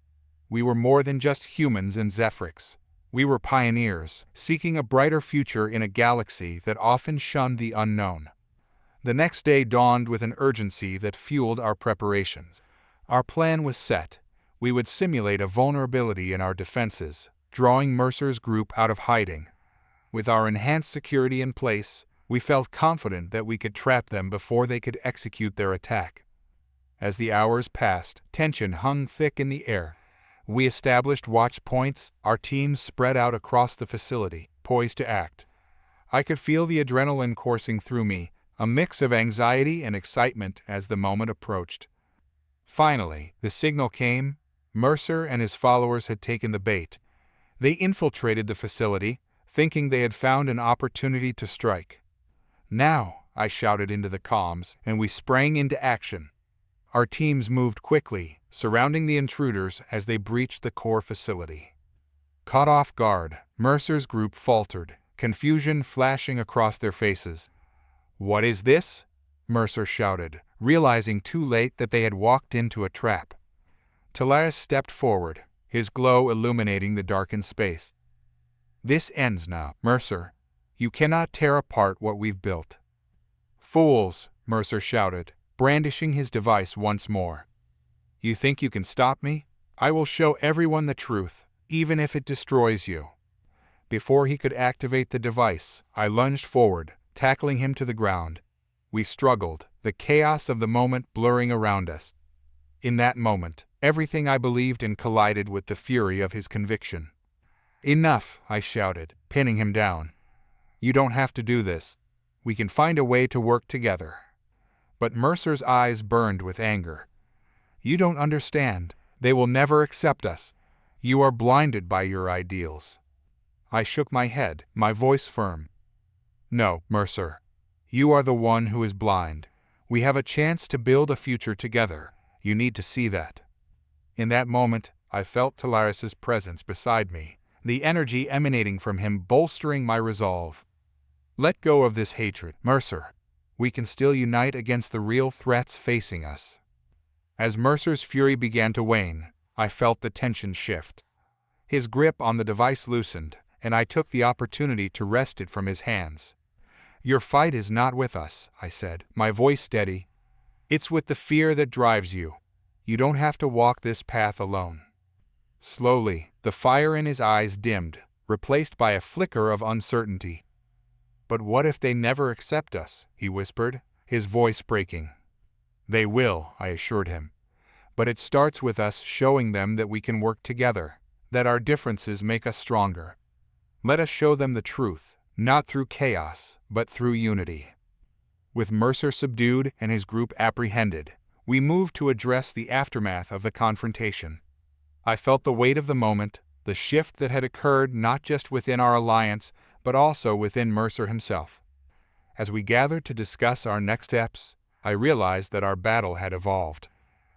We were more than just humans in Zephrix. We were pioneers, seeking a brighter future in a galaxy that often shunned the unknown. The next day dawned with an urgency that fueled our preparations. Our plan was set. We would simulate a vulnerability in our defenses, drawing Mercer's group out of hiding. With our enhanced security in place, we felt confident that we could trap them before they could execute their attack. As the hours passed, tension hung thick in the air. We established watch points, our teams spread out across the facility, poised to act. I could feel the adrenaline coursing through me, a mix of anxiety and excitement as the moment approached. Finally, the signal came. Mercer and his followers had taken the bait. They infiltrated the facility, thinking they had found an opportunity to strike. "Now!" I shouted into the comms, and we sprang into action. Our teams moved quickly, surrounding the intruders as they breached the core facility. Caught off guard, Mercer's group faltered, confusion flashing across their faces. "What is this?" Mercer shouted, realizing too late that they had walked into a trap. Talaris stepped forward, his glow illuminating the darkened space. "This ends now, Mercer. You cannot tear apart what we've built." "Fools!" Mercer shouted, brandishing his device once more. "You think you can stop me? I will show everyone the truth, even if it destroys you." Before he could activate the device, I lunged forward, tackling him to the ground. We struggled, the chaos of the moment blurring around us. In that moment, everything I believed in collided with the fury of his conviction. "Enough!" I shouted, pinning him down. "You don't have to do this. We can find a way to work together." But Mercer's eyes burned with anger. "You don't understand. They will never accept us. You are blinded by your ideals." I shook my head, my voice firm. "No, Mercer. You are the one who is blind. We have a chance to build a future together. You need to see that." In that moment, I felt Talaris's presence beside me, the energy emanating from him bolstering my resolve. "Let go of this hatred, Mercer. We can still unite against the real threats facing us." As Mercer's fury began to wane, I felt the tension shift. His grip on the device loosened, and I took the opportunity to wrest it from his hands. "Your fight is not with us," I said, my voice steady. "It's with the fear that drives you. You don't have to walk this path alone." Slowly, the fire in his eyes dimmed, replaced by a flicker of uncertainty. "But what if they never accept us?" he whispered, his voice breaking. "They will," I assured him. "But it starts with us showing them that we can work together, that our differences make us stronger. Let us show them the truth, not through chaos, but through unity." With Mercer subdued and his group apprehended, we moved to address the aftermath of the confrontation. I felt the weight of the moment, the shift that had occurred not just within our alliance, but also within Mercer himself. As we gathered to discuss our next steps, I realized that our battle had evolved.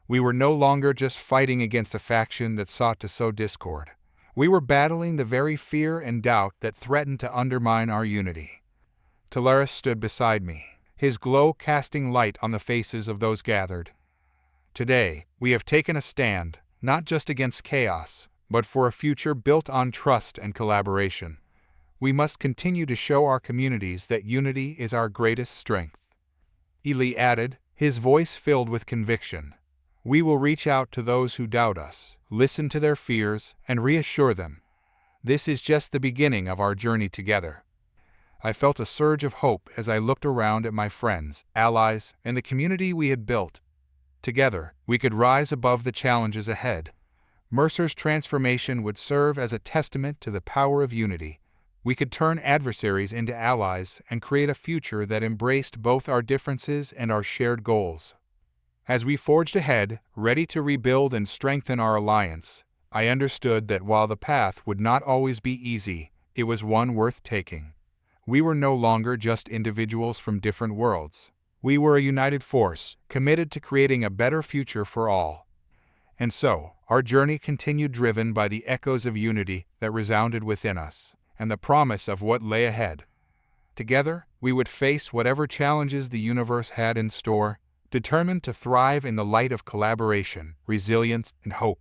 We were no longer just fighting against a faction that sought to sow discord. We were battling the very fear and doubt that threatened to undermine our unity. Talaris stood beside me, his glow casting light on the faces of those gathered. "Today, we have taken a stand, not just against chaos, but for a future built on trust and collaboration. We must continue to show our communities that unity is our greatest strength." Ely added, his voice filled with conviction. "We will reach out to those who doubt us, listen to their fears, and reassure them. This is just the beginning of our journey together." I felt a surge of hope as I looked around at my friends, allies, and the community we had built. Together, we could rise above the challenges ahead. Mercer's transformation would serve as a testament to the power of unity. We could turn adversaries into allies and create a future that embraced both our differences and our shared goals. As we forged ahead, ready to rebuild and strengthen our alliance, I understood that while the path would not always be easy, it was one worth taking. We were no longer just individuals from different worlds. We were a united force, committed to creating a better future for all. And so, our journey continued, driven by the echoes of unity that resounded within us, and the promise of what lay ahead. Together, we would face whatever challenges the universe had in store, determined to thrive in the light of collaboration, resilience, and hope.